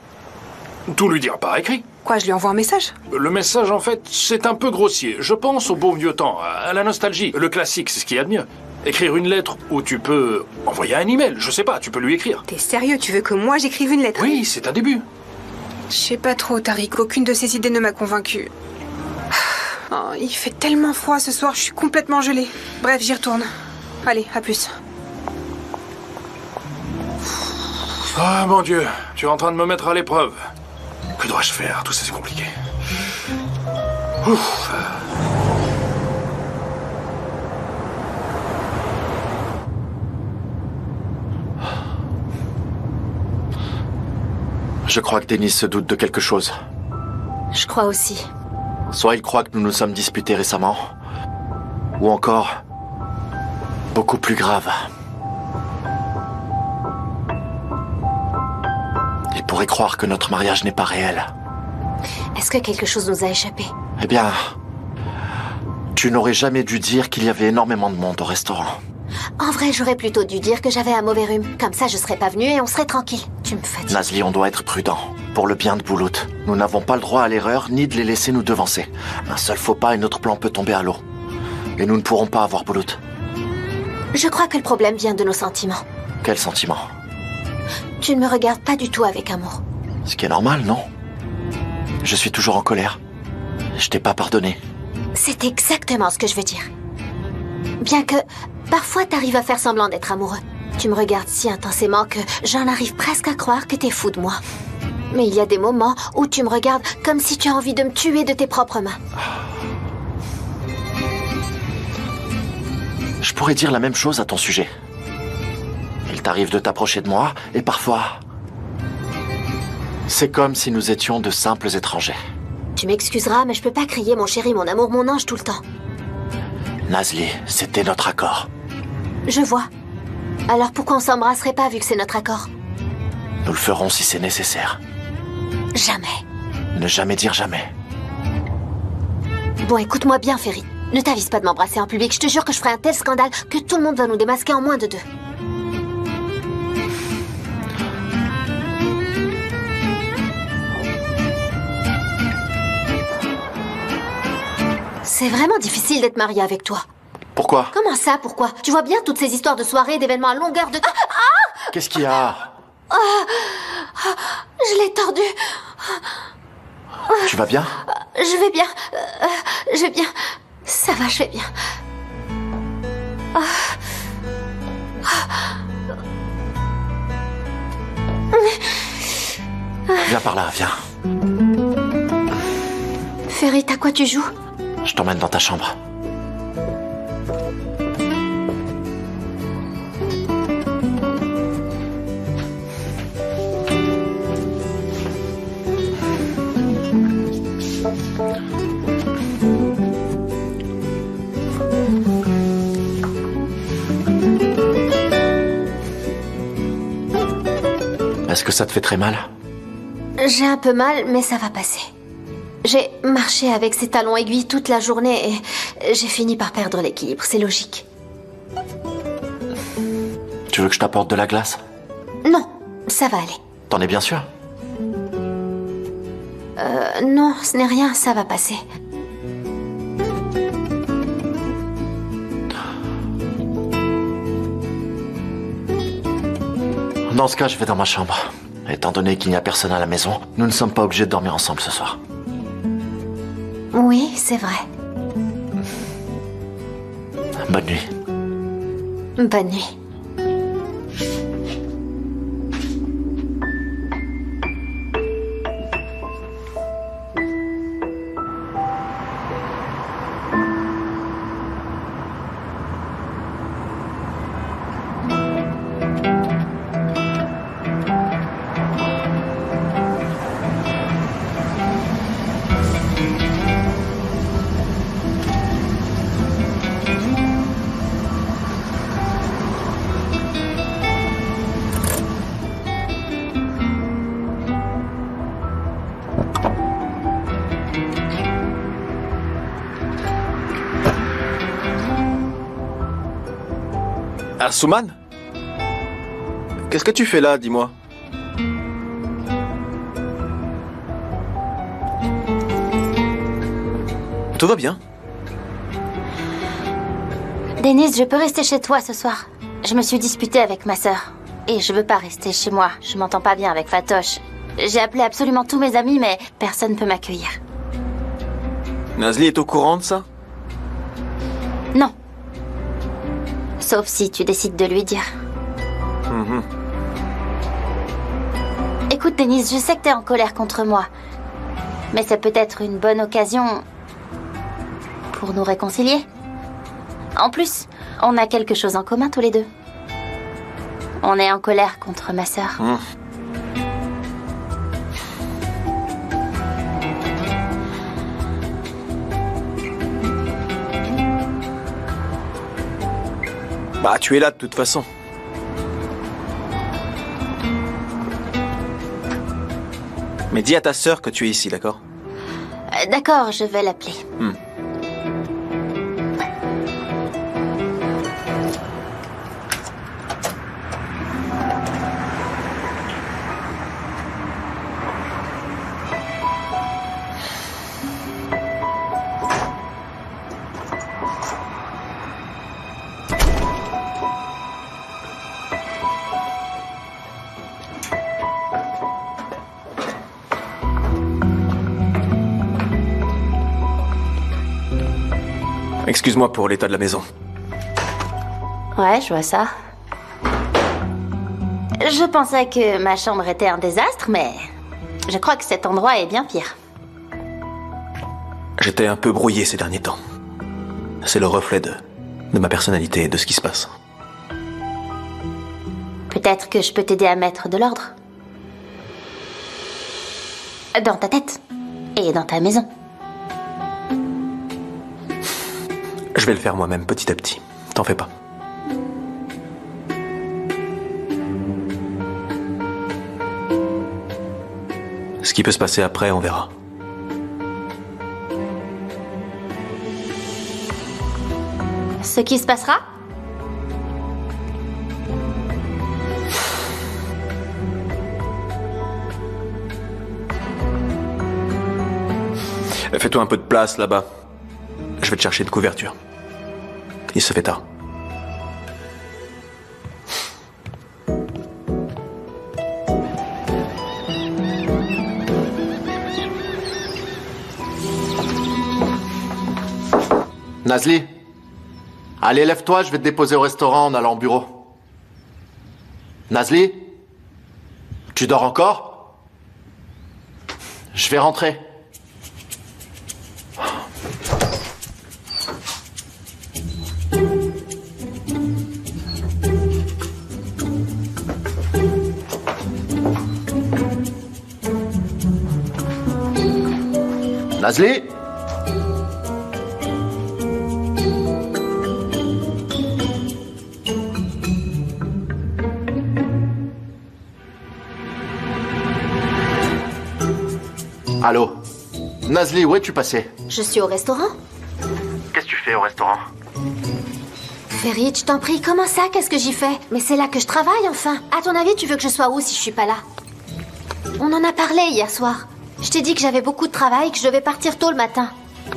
S5: tout lui dire par écrit?
S3: Quoi, je lui envoie un message?
S5: Le message, en fait, c'est un peu grossier. Je pense au beau vieux temps, à la nostalgie. Le classique, c'est ce qu'il y a de mieux. Écrire une lettre ou tu peux envoyer un email, je sais pas, tu peux lui écrire.
S3: T'es sérieux, tu veux que moi j'écrive une lettre?
S5: Oui, c'est un début.
S3: Je sais pas trop, Tariq, aucune de ces idées ne m'a convaincue. Oh, il fait tellement froid ce soir, je suis complètement gelée. Bref, j'y retourne. Allez, à plus.
S5: Ah, mon Dieu, tu es en train de me mettre à l'épreuve. Que dois-je faire? Tout ça, c'est compliqué. Ouf.
S2: Je crois que Denis se doute de quelque chose.
S1: Je crois aussi.
S2: Soit il croit que nous nous sommes disputés récemment, ou encore, beaucoup plus grave. Il pourrait croire que notre mariage n'est pas réel.
S1: Est-ce que quelque chose nous a échappé?
S2: Eh bien, tu n'aurais jamais dû dire qu'il y avait énormément de monde au restaurant.
S1: En vrai, j'aurais plutôt dû dire que j'avais un mauvais rhume. Comme ça, je serais pas venue et on serait tranquille. Tu me fatigues.
S2: Nazli, on doit être prudent. Pour le bien de Boulout. Nous n'avons pas le droit à l'erreur, ni de les laisser nous devancer. Un seul faux pas et notre plan peut tomber à l'eau. Et nous ne pourrons pas avoir Boulout.
S1: Je crois que le problème vient de nos sentiments.
S2: Quels sentiments?
S1: Tu ne me regardes pas du tout avec amour.
S2: Ce qui est normal, non? Je suis toujours en colère. Je t'ai pas pardonné.
S1: C'est exactement ce que je veux dire. Bien que, parfois t'arrives à faire semblant d'être amoureux. Tu me regardes si intensément que j'en arrive presque à croire que t'es fou de moi. Mais il y a des moments où tu me regardes comme si tu as envie de me tuer de tes propres mains.
S2: Je pourrais dire la même chose à ton sujet. Il t'arrive de t'approcher de moi, et parfois... c'est comme si nous étions de simples étrangers.
S1: Tu m'excuseras, mais je peux pas crier mon chéri, mon amour, mon ange tout le temps.
S2: Nazli, c'était notre accord.
S1: Je vois. Alors pourquoi on s'embrasserait pas vu que c'est notre accord?
S2: Nous le ferons si c'est nécessaire.
S1: Jamais.
S2: Ne jamais dire jamais.
S1: Bon, écoute-moi bien, Ferry. Ne t'avise pas de m'embrasser en public. Je te jure que je ferai un tel scandale que tout le monde va nous démasquer en moins de 2. C'est vraiment difficile d'être mariée avec toi.
S2: Pourquoi?
S1: Comment ça, pourquoi? Tu vois bien toutes ces histoires de soirées, d'événements à longueur de...
S2: Qu'est-ce qu'il y a?
S1: Je l'ai tordu.
S2: Tu vas bien?
S1: Je vais bien. Je vais bien. Ça va, je vais bien.
S2: Viens par là, viens.
S1: Ferry, à quoi tu joues?
S2: Je t'emmène dans ta chambre. Est-ce que ça te fait très mal?
S1: J'ai un peu mal, mais ça va passer. J'ai marché avec ces talons aiguilles toute la journée et j'ai fini par perdre l'équilibre, c'est logique.
S2: Tu veux que je t'apporte de la glace?
S1: Non, ça va aller.
S2: T'en es bien sûr?
S1: Non, ce n'est rien, ça va passer.
S2: Dans ce cas, je vais dans ma chambre. Étant donné qu'il n'y a personne à la maison, nous ne sommes pas obligés de dormir ensemble ce soir.
S1: Oui, c'est vrai.
S2: Bonne nuit.
S1: Bonne nuit.
S13: Asuman? Qu'est-ce que tu fais là, dis-moi? Tout va bien?
S7: Denise, je peux rester chez toi ce soir. Je me suis disputée avec ma sœur. Et je veux pas rester chez moi. Je m'entends pas bien avec Fatoche. J'ai appelé absolument tous mes amis, mais personne ne peut m'accueillir.
S13: Nazli est au courant de ça?
S7: Non. Sauf si tu décides de lui dire. Écoute, Denise, je sais que t'es en colère contre moi. Mais ça peut être une bonne occasion pour nous réconcilier. En plus, on a quelque chose en commun tous les deux. On est en colère contre ma sœur.
S13: Bah, tu es là de toute façon. Mais dis à ta sœur que tu es ici, d'accord?
S7: D'accord, je vais l'appeler.
S13: Excuse-moi pour l'état de la maison.
S7: Ouais, je vois ça. Je pensais que ma chambre était un désastre, mais je crois que cet endroit est bien pire.
S13: J'étais un peu brouillé ces derniers temps. C'est le reflet de ma personnalité et de ce qui se passe.
S7: Peut-être que je peux t'aider à mettre de l'ordre. Dans ta tête. Et dans ta maison.
S13: Je vais le faire moi-même, petit à petit. T'en fais pas. Ce qui peut se passer après, on verra.
S7: Ce qui se passera?
S13: Fais-toi un peu de place là-bas. Je vais te chercher une couverture. Il se fait tard.
S2: Nazli, allez, lève-toi, je vais te déposer au restaurant en allant au bureau. Nazli, tu dors encore? Je vais rentrer. Nazli? Allô? Nazli, où es-tu passé?
S1: Je suis au restaurant.
S2: Qu'est-ce que tu fais au restaurant?
S1: Ferit, je t'en prie, comment ça? Qu'est-ce que j'y fais? Mais c'est là que je travaille, enfin. À ton avis, tu veux que je sois où si je suis pas là? On en a parlé hier soir. Je t'ai dit que j'avais beaucoup de travail, que je devais partir tôt le matin.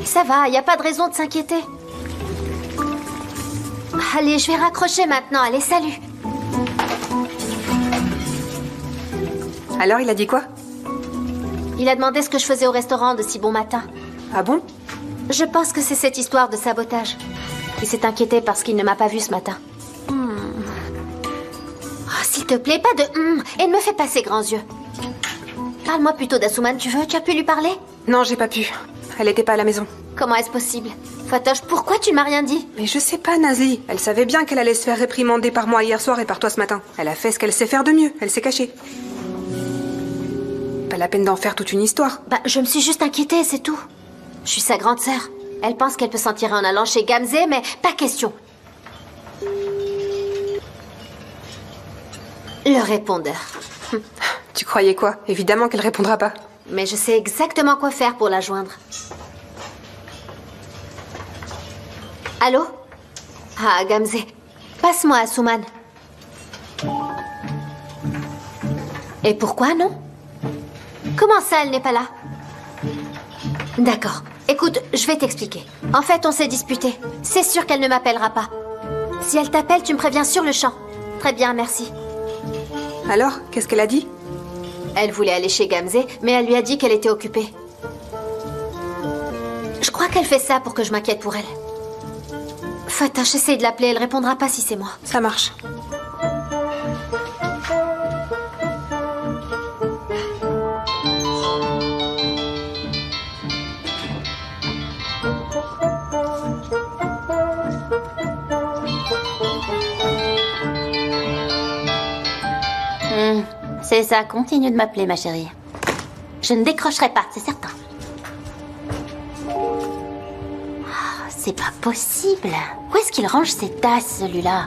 S1: Ça va, y a pas de raison de s'inquiéter. Allez, je vais raccrocher maintenant. Allez, salut.
S3: Alors, il a dit quoi?
S1: Il a demandé ce que je faisais au restaurant de si bon matin.
S3: Ah bon?
S1: Je pense que c'est cette histoire de sabotage. Il s'est inquiété parce qu'il ne m'a pas vue ce matin. Oh, s'il te plaît, pas de et ne me fais pas ces grands yeux. Parle-moi plutôt d'Asuman, tu veux? Tu as pu lui parler?
S3: Non, j'ai pas pu. Elle était pas à la maison.
S1: Comment est-ce possible? Fatoche, pourquoi tu ne m'as rien dit?
S3: Mais je sais pas, Nazli. Elle savait bien qu'elle allait se faire réprimander par moi hier soir et par toi ce matin. Elle a fait ce qu'elle sait faire de mieux. Elle s'est cachée. Pas la peine d'en faire toute une histoire.
S1: Bah, je me suis juste inquiétée, c'est tout. Je suis sa grande sœur. Elle pense qu'elle peut s'en tirer en allant chez Gamze, mais pas question. Le répondeur.
S3: Tu croyais quoi? Évidemment qu'elle répondra pas.
S1: Mais je sais exactement quoi faire pour la joindre. Allô? Ah, Gamze. Passe-moi Asuman. Et pourquoi non? Comment ça, elle n'est pas là? D'accord. Écoute, je vais t'expliquer. En fait, on s'est disputé. C'est sûr qu'elle ne m'appellera pas. Si elle t'appelle, tu me préviens sur le champ. Très bien, merci.
S3: Alors, qu'est-ce qu'elle a dit?
S1: Elle voulait aller chez Gamze, mais elle lui a dit qu'elle était occupée. Je crois qu'elle fait ça pour que je m'inquiète pour elle. Fatoche, essaye de l'appeler, elle répondra pas si c'est moi.
S3: Ça marche.
S7: C'est ça, continue de m'appeler, ma chérie. Je ne décrocherai pas, c'est certain. Oh, c'est pas possible. Où est-ce qu'il range ses tasses, celui-là?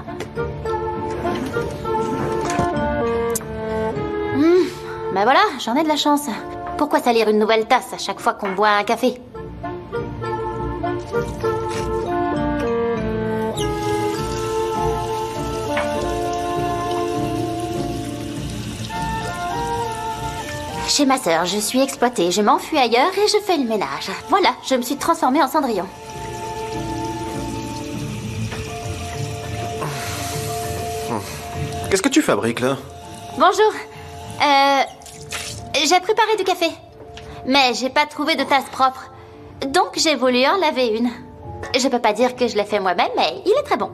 S7: Ben voilà, j'en ai de la chance. Pourquoi salir une nouvelle tasse à chaque fois qu'on boit un café? Chez ma sœur, je suis exploitée, je m'enfuis ailleurs et je fais le ménage. Voilà, je me suis transformée en Cendrillon.
S6: Qu'est-ce que tu fabriques là?
S7: Bonjour. J'ai préparé du café. Mais j'ai pas trouvé de tasse propre. Donc j'ai voulu en laver une. Je peux pas dire que je l'ai fait moi-même, mais il est très bon.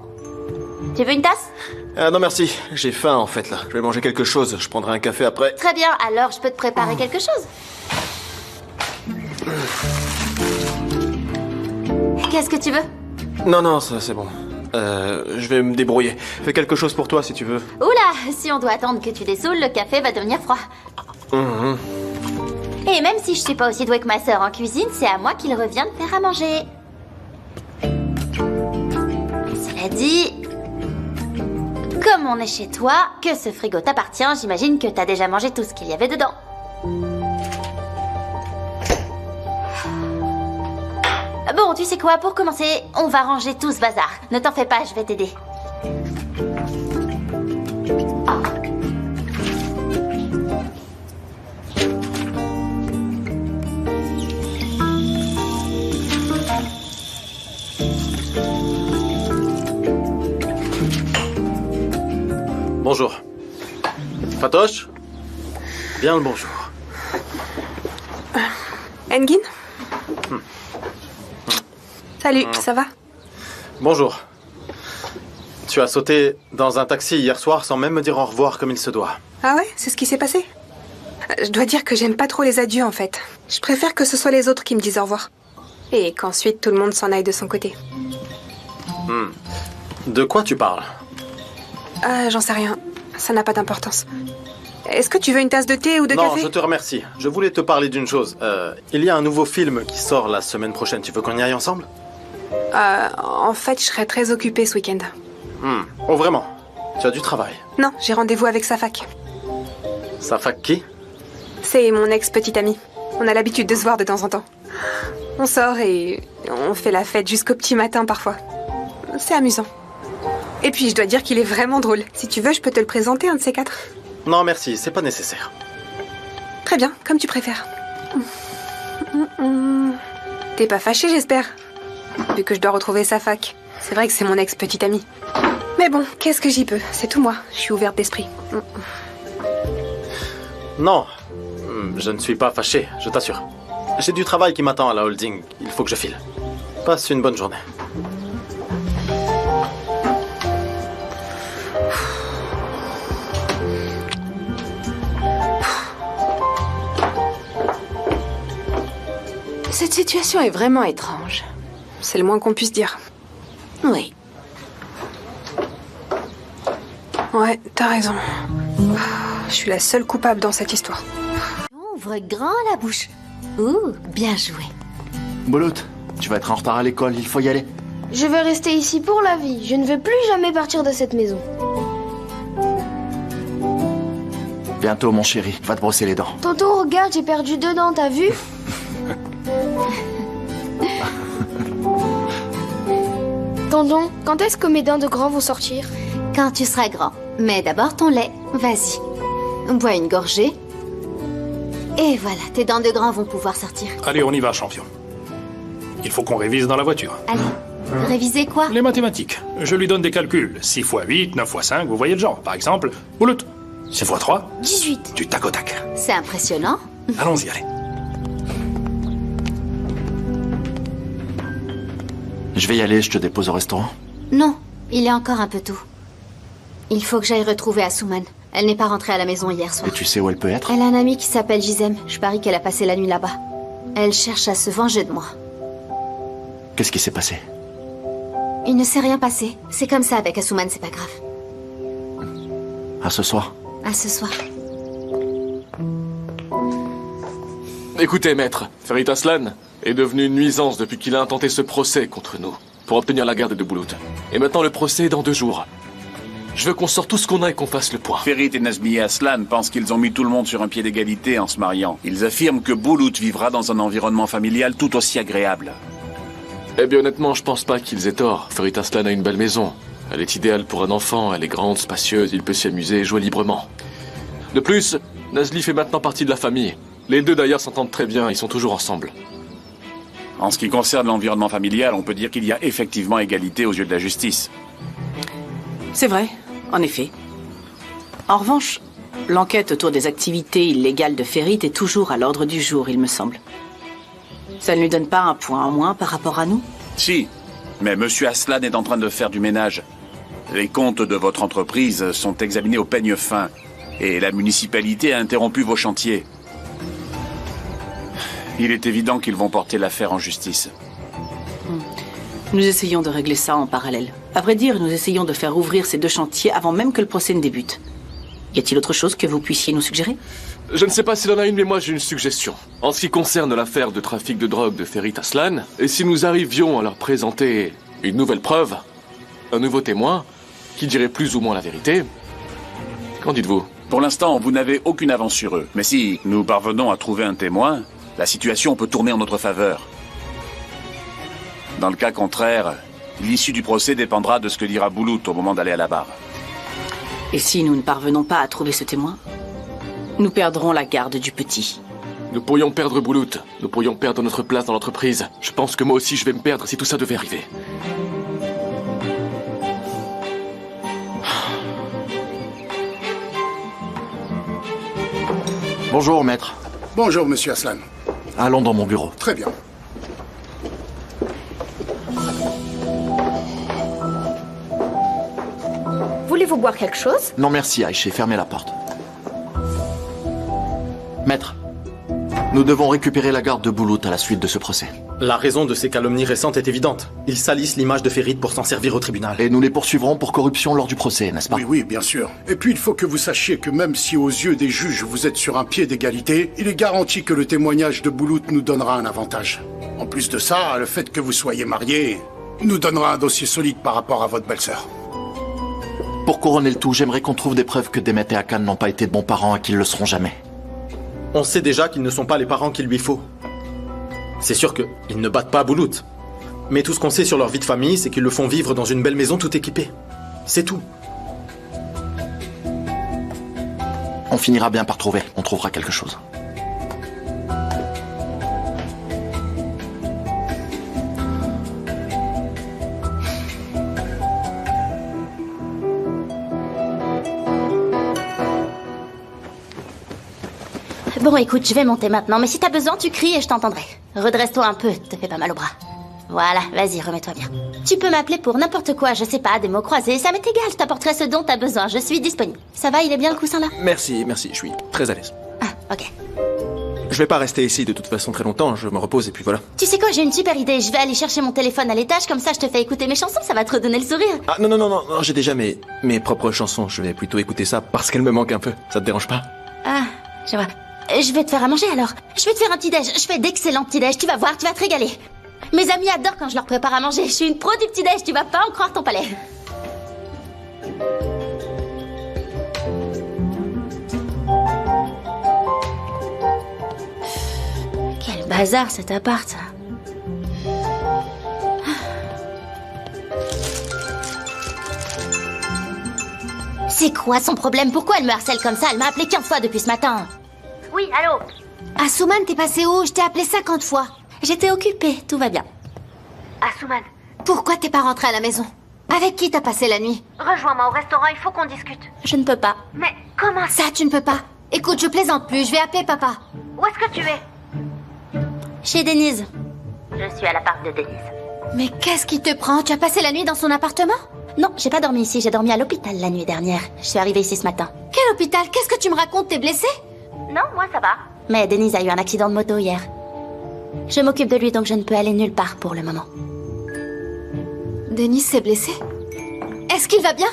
S7: Tu veux une tasse?
S6: Non merci, j'ai faim en fait là. Je vais manger quelque chose, je prendrai un café après.
S7: Très bien, alors je peux te préparer quelque chose. Qu'est-ce que tu veux?
S6: Non, ça c'est bon. Je vais me débrouiller. Fais quelque chose pour toi si tu veux.
S7: Oula, si on doit attendre que tu dessoules, le café va devenir froid. Et même si je suis pas aussi douée que ma sœur en cuisine, c'est à moi qu'il revient de faire à manger. Cela dit, comme on est chez toi, que ce frigo t'appartient, j'imagine que t'as déjà mangé tout ce qu'il y avait dedans. Bon, tu sais quoi, pour commencer, on va ranger tout ce bazar. Ne t'en fais pas, je vais t'aider.
S6: Bonjour. Fatoche? Bien le bonjour.
S3: Engin? Salut, ça va?
S6: Bonjour. Tu as sauté dans un taxi hier soir sans même me dire au revoir comme il se doit.
S3: Ah ouais? C'est ce qui s'est passé? Je dois dire que j'aime pas trop les adieux en fait. Je préfère que ce soit les autres qui me disent au revoir. Et qu'ensuite tout le monde s'en aille de son côté.
S6: De quoi tu parles?
S3: J'en sais rien. Ça n'a pas d'importance. Est-ce que tu veux une tasse de thé ou de café?
S6: Non, je te remercie. Je voulais te parler d'une chose. Il y a un nouveau film qui sort la semaine prochaine. Tu veux qu'on y aille ensemble?
S3: En fait, je serai très occupée ce week-end.
S6: Oh, vraiment? Tu as du travail?
S3: Non, j'ai rendez-vous avec Safak.
S6: Safak qui?
S3: C'est mon ex-petite amie. On a l'habitude de se voir de temps en temps. On sort et on fait la fête jusqu'au petit matin parfois. C'est amusant. Et puis, je dois dire qu'il est vraiment drôle. Si tu veux, je peux te le présenter, un de ces quatre.
S6: Non, merci, c'est pas nécessaire.
S3: Très bien, comme tu préfères. T'es pas fâché, j'espère? Vu que je dois retrouver Safak. C'est vrai que c'est mon ex-petite amie. Mais bon, qu'est-ce que j'y peux? C'est tout moi, je suis ouverte d'esprit.
S6: Non, je ne suis pas fâché, je t'assure. J'ai du travail qui m'attend à la holding, il faut que je file. Passe une bonne journée.
S4: Cette situation est vraiment étrange.
S3: C'est le moins qu'on puisse dire.
S4: Oui.
S3: Ouais, t'as raison. Je suis la seule coupable dans cette histoire.
S1: Ouvre grand la bouche. Ouh, bien joué.
S2: Bouloute, tu vas être en retard à l'école, il faut y aller.
S16: Je vais rester ici pour la vie. Je ne veux plus jamais partir de cette maison.
S2: Bientôt, mon chéri, va te brosser les dents.
S16: Tonton, regarde, j'ai perdu 2 dents, t'as vu? Tonton, quand est-ce que mes dents de grand vont sortir?
S1: Quand tu seras grand. Mais d'abord ton lait. Vas-y. Bois une gorgée. Et voilà, tes dents de grand vont pouvoir sortir.
S5: Allez, on y va, champion. Il faut qu'on révise dans la voiture.
S1: Allez. Réviser quoi?
S5: Les mathématiques. Je lui donne des calculs. 6 x 8, 9 x 5, vous voyez le genre. Par exemple, Bouloute, 6 x 3.
S16: 18.
S5: Du tac au tac.
S1: C'est impressionnant.
S5: Allons-y, allez.
S2: Je vais y aller, je te dépose au restaurant.
S1: Non, il est encore un peu tôt. Il faut que j'aille retrouver Asuman. Elle n'est pas rentrée à la maison hier soir.
S2: Et tu sais où elle peut être?
S1: Elle a un ami qui s'appelle Gisem. Je parie qu'elle a passé la nuit là-bas. Elle cherche à se venger de moi.
S2: Qu'est-ce qui s'est passé?
S1: Il ne s'est rien passé. C'est comme ça avec Asuman, c'est pas grave.
S2: À ce soir.
S1: À ce soir.
S8: Écoutez, maître, Ferit Aslan est devenu une nuisance depuis qu'il a intenté ce procès contre nous, pour obtenir la garde de Bouloute. Et maintenant, le procès est dans 2 jours. Je veux qu'on sorte tout ce qu'on a et qu'on fasse le point.
S17: Ferit et Nazmi Aslan pensent qu'ils ont mis tout le monde sur un pied d'égalité en se mariant. Ils affirment que Bouloute vivra dans un environnement familial tout aussi agréable.
S8: Eh bien, honnêtement, je pense pas qu'ils aient tort. Ferit Aslan a une belle maison. Elle est idéale pour un enfant, elle est grande, spacieuse, il peut s'y amuser et jouer librement. De plus, Nazli fait maintenant partie de la famille. Les deux d'ailleurs s'entendent très bien, ils sont toujours ensemble.
S17: En ce qui concerne l'environnement familial, on peut dire qu'il y a effectivement égalité aux yeux de la justice.
S11: C'est vrai, en effet. En revanche, l'enquête autour des activités illégales de Ferit est toujours à l'ordre du jour, il me semble. Ça ne lui donne pas un point en moins par rapport à nous?
S17: Si, mais Monsieur Aslan est en train de faire du ménage. Les comptes de votre entreprise sont examinés au peigne fin, et la municipalité a interrompu vos chantiers. Il est évident qu'ils vont porter l'affaire en justice.
S11: Nous essayons de régler ça en parallèle. À vrai dire, nous essayons de faire ouvrir ces 2 chantiers avant même que le procès ne débute. Y a-t-il autre chose que vous puissiez nous suggérer?
S8: Je ne sais pas s'il en a une, mais moi j'ai une suggestion. En ce qui concerne l'affaire de trafic de drogue de Ferit Aslan, et si nous arrivions à leur présenter une nouvelle preuve, un nouveau témoin, qui dirait plus ou moins la vérité, qu'en dites-vous?
S17: Pour l'instant, vous n'avez aucune avance sur eux. Mais si nous parvenons à trouver un témoin, la situation peut tourner en notre faveur. Dans le cas contraire, l'issue du procès dépendra de ce que dira Bouloute au moment d'aller à la barre.
S11: Et si nous ne parvenons pas à trouver ce témoin, nous perdrons la garde du petit.
S8: Nous pourrions perdre Bouloute. Nous pourrions perdre notre place dans l'entreprise. Je pense que moi aussi je vais me perdre si tout ça devait arriver.
S2: Bonjour, maître.
S18: Bonjour, monsieur Aslan.
S2: Allons dans mon bureau.
S18: Très bien.
S16: Voulez-vous boire quelque chose?
S2: Non merci, Aïché, fermez la porte. Maître, nous devons récupérer la garde de Bouloute à la suite de ce procès.
S6: La raison de ces calomnies récentes est évidente. Ils salissent l'image de Ferit pour s'en servir au tribunal.
S2: Et nous les poursuivrons pour corruption lors du procès, n'est-ce pas?
S18: Oui, oui, bien sûr. Et puis il faut que vous sachiez que même si aux yeux des juges vous êtes sur un pied d'égalité, il est garanti que le témoignage de Bouloute nous donnera un avantage. En plus de ça, le fait que vous soyez mariés nous donnera un dossier solide par rapport à votre belle-sœur.
S2: Pour couronner le tout, j'aimerais qu'on trouve des preuves que Demet et Akan n'ont pas été de bons parents et qu'ils le seront jamais.
S6: On sait déjà qu'ils ne sont pas les parents qu'il lui faut. C'est sûr qu'ils ne battent pas Bouloute. Mais tout ce qu'on sait sur leur vie de famille, c'est qu'ils le font vivre dans une belle maison tout équipée. C'est tout.
S2: On finira bien par trouver. On trouvera quelque chose.
S7: Bon, écoute, je vais monter maintenant, mais si t'as besoin, tu cries et je t'entendrai. Redresse-toi un peu, te fais pas mal au bras. Voilà, vas-y, remets-toi bien. Tu peux m'appeler pour n'importe quoi, je sais pas, des mots croisés, ça m'est égal, je t'apporterai ce dont t'as besoin, je suis disponible. Ça va, il est bien le coussin là?
S13: Merci, merci, je suis très à l'aise.
S7: Ah, ok.
S13: Je vais pas rester ici de toute façon très longtemps, je me repose et puis voilà.
S7: Tu sais quoi, j'ai une super idée, je vais aller chercher mon téléphone à l'étage, comme ça je te fais écouter mes chansons, ça va te redonner le sourire.
S13: Ah non, j'ai déjà mes propres chansons, je vais plutôt écouter ça parce qu'elles me manquent un peu, ça te dérange pas?
S7: Ah, je vois. Je vais te faire à manger alors. Je vais te faire un petit déj, je fais d'excellents petits déj, tu vas voir, tu vas te régaler. Mes amis adorent quand je leur prépare à manger, je suis une pro du petit déj, tu vas pas en croire ton palais. Quel bazar cet appart. C'est quoi son problème? Pourquoi elle me harcèle comme ça? Elle m'a appelé 15 fois depuis ce matin. Oui, allô?
S1: Asuman, t'es passé où? Je t'ai appelé 50 fois.
S7: J'étais occupée, tout va bien.
S1: Asuman, pourquoi t'es pas rentrée à la maison? Avec qui t'as passé la nuit?
S7: Rejoins-moi au restaurant, il faut qu'on discute. Je ne peux pas.
S1: Mais comment ça, tu ne peux pas? Écoute, je plaisante plus, je vais appeler papa.
S7: Où est-ce que tu es? Chez Denise. Je suis à l'appart de Denise.
S1: Mais qu'est-ce qui te prend? Tu as passé la nuit dans son appartement?
S7: Non, j'ai pas dormi ici, j'ai dormi à l'hôpital la nuit dernière. Je suis arrivée ici ce matin.
S1: Quel hôpital? Qu'est-ce que tu me racontes? T'es blessée?
S7: Non, moi ça va. Mais Denise a eu un accident de moto hier. Je m'occupe de lui donc je ne peux aller nulle part pour le moment.
S1: Denise s'est blessé? Est-ce qu'il va bien?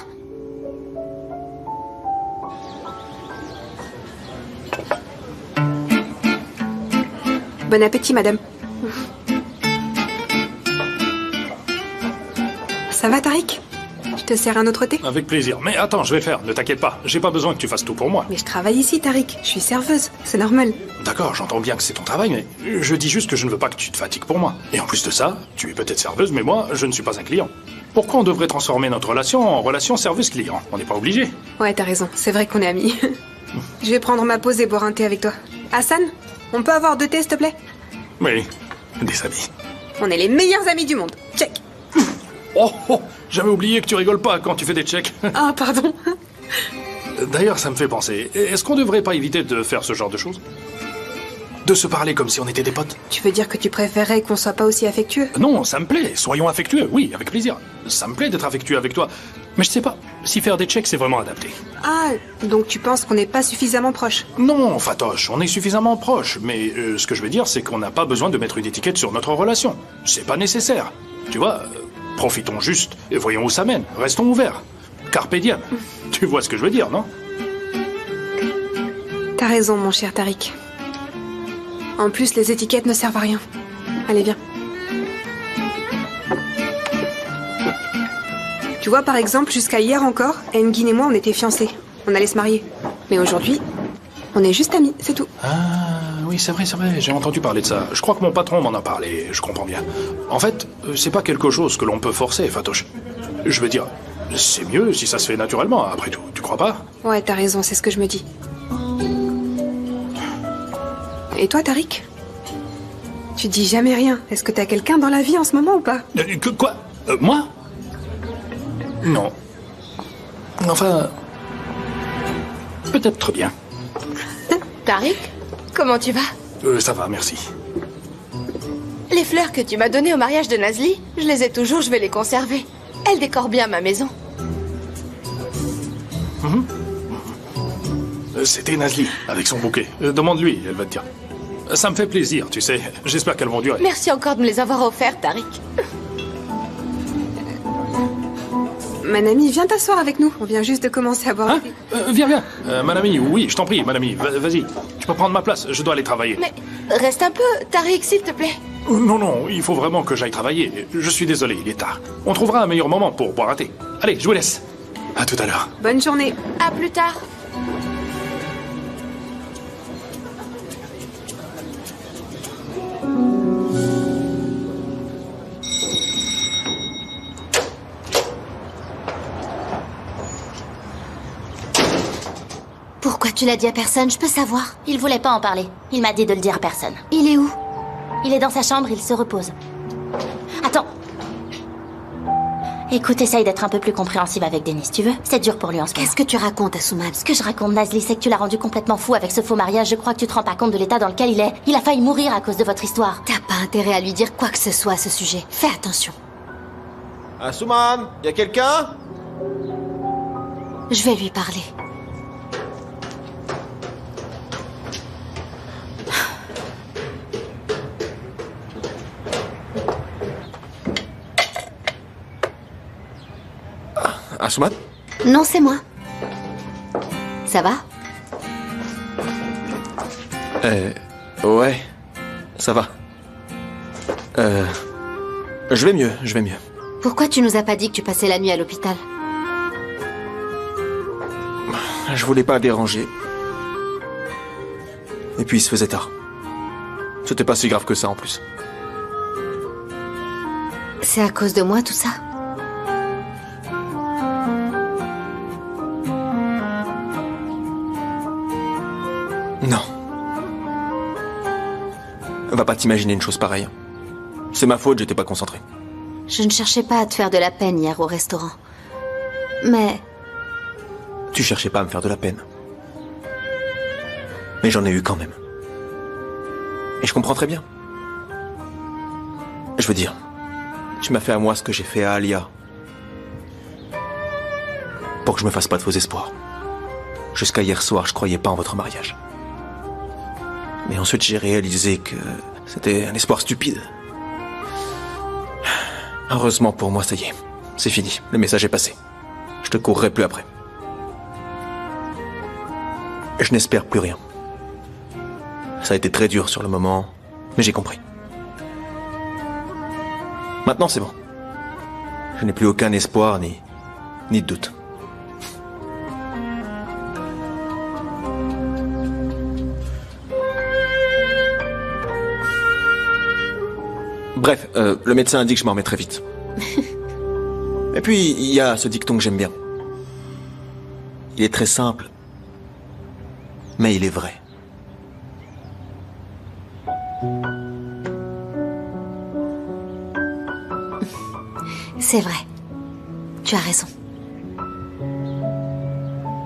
S3: Bon appétit, madame. Ça va, Tariq? Je te sers un autre thé?
S5: Avec plaisir. Mais attends, je vais faire, ne t'inquiète pas. J'ai pas besoin que tu fasses tout pour moi.
S3: Mais je travaille ici, Tariq. Je suis serveuse, c'est normal.
S5: D'accord, j'entends bien que c'est ton travail, mais je dis juste que je ne veux pas que tu te fatigues pour moi. Et en plus de ça, tu es peut-être serveuse, mais moi, je ne suis pas un client. Pourquoi on devrait transformer notre relation en relation serveuse-client? On n'est pas obligé.
S3: Ouais, t'as raison. C'est vrai qu'on est amis. Je vais prendre ma pause et boire un thé avec toi. Hassan, on peut avoir 2 thés, s'il te plaît?
S5: Oui, des amis.
S3: On est les meilleurs amis du monde. Check.
S5: Oh, j'avais oublié que tu rigoles pas quand tu fais des checks.
S3: Ah, pardon.
S5: D'ailleurs, ça me fait penser. Est-ce qu'on devrait pas éviter de faire ce genre de choses? De se parler comme si on était des potes?
S3: Tu veux dire que tu préférerais qu'on soit pas aussi affectueux?
S5: Non, ça me plaît. Soyons affectueux. Oui, avec plaisir. Ça me plaît d'être affectueux avec toi. Mais je sais pas si faire des checks, c'est vraiment adapté.
S3: Ah, donc tu penses qu'on n'est pas suffisamment proches?
S5: Non, Fatoche, on est suffisamment proches. Mais ce que je veux dire, c'est qu'on n'a pas besoin de mettre une étiquette sur notre relation. C'est pas nécessaire. Tu vois, profitons juste et voyons où ça mène. Restons ouverts. Carpe diem. Tu vois ce que je veux dire, non?
S3: T'as raison, mon cher Tariq. En plus, les étiquettes ne servent à rien. Allez, viens. Tu vois, par exemple, jusqu'à hier encore, Engin et moi, on était fiancés. On allait se marier. Mais aujourd'hui, on est juste amis, c'est tout.
S5: Ah, oui, c'est vrai, j'ai entendu parler de ça. Je crois que mon patron m'en a parlé, je comprends bien. En fait, c'est pas quelque chose que l'on peut forcer, Fatoche. Je veux dire, c'est mieux si ça se fait naturellement, après tout. Tu crois pas?
S3: Ouais, t'as raison, c'est ce que je me dis. Et toi, Tariq? Tu dis jamais rien. Est-ce que t'as quelqu'un dans la vie en ce moment ou pas?
S5: Quoi? Moi? Non. Enfin... peut-être bien.
S4: Tariq, comment tu vas?
S5: Ça va, merci.
S4: Les fleurs que tu m'as données au mariage de Nazli, je les ai toujours, je vais les conserver. Elles décorent bien ma maison.
S5: C'était Nazli, avec son bouquet. Demande-lui, elle va te dire. Ça me fait plaisir, tu sais. J'espère qu'elles vont durer.
S4: Merci encore de me les avoir offertes, Tariq.
S3: Manami, viens t'asseoir avec nous. On vient juste de commencer à boire.
S5: Hein? Viens. Manami, oui, je t'en prie, Manami. Vas-y, tu peux prendre ma place, je dois aller travailler.
S4: Mais reste un peu, Tariq, s'il te plaît.
S5: Non, il faut vraiment que j'aille travailler. Je suis désolé, il est tard. On trouvera un meilleur moment pour boire un thé. Allez, je vous laisse. À tout à l'heure.
S3: Bonne journée.
S4: À plus tard.
S1: Pourquoi tu l'as dit à personne? Je peux savoir.
S7: Il voulait pas en parler. Il m'a dit de le dire à personne.
S1: Il est où?
S7: Il est dans sa chambre, il se repose. Attends. Écoute, essaye d'être un peu plus compréhensive avec Denis, tu veux? C'est dur pour lui en ce moment.
S1: Qu'est-ce que tu racontes, Asuman?
S7: Ce que je raconte, Nazli, c'est que tu l'as rendu complètement fou avec ce faux mariage. Je crois que tu te rends pas compte de l'état dans lequel il est. Il a failli mourir à cause de votre histoire.
S1: T'as pas intérêt à lui dire quoi que ce soit à ce sujet. Fais attention.
S13: Asuman, y a quelqu'un?
S1: Je vais lui parler.
S13: Asuman?
S1: Non, c'est moi. Ça va?
S13: Ouais. Ça va. Je vais mieux, je vais mieux.
S1: Pourquoi tu nous as pas dit que tu passais la nuit à l'hôpital?
S13: Je voulais pas déranger. Et puis il se faisait tard. C'était pas si grave que ça en plus.
S1: C'est à cause de moi tout ça?
S13: Non. Va pas t'imaginer une chose pareille. C'est ma faute, j'étais pas concentré.
S1: Je ne cherchais pas à te faire de la peine hier au restaurant. Mais...
S13: Tu cherchais pas à me faire de la peine. Mais j'en ai eu quand même. Et je comprends très bien. Je veux dire, tu m'as fait à moi ce que j'ai fait à Alia. Pour que je me fasse pas de faux espoirs. Jusqu'à hier soir, je croyais pas en votre mariage. Mais ensuite, j'ai réalisé que c'était un espoir stupide. Heureusement pour moi, ça y est. C'est fini. Le message est passé. Je te courrai plus après. Je n'espère plus rien. Ça a été très dur sur le moment, mais j'ai compris. Maintenant, c'est bon. Je n'ai plus aucun espoir ni de doute. Bref, le médecin a dit que je m'en remettrais vite. Et puis, il y a ce dicton que j'aime bien. Il est très simple, mais il est vrai.
S1: C'est vrai. Tu as raison.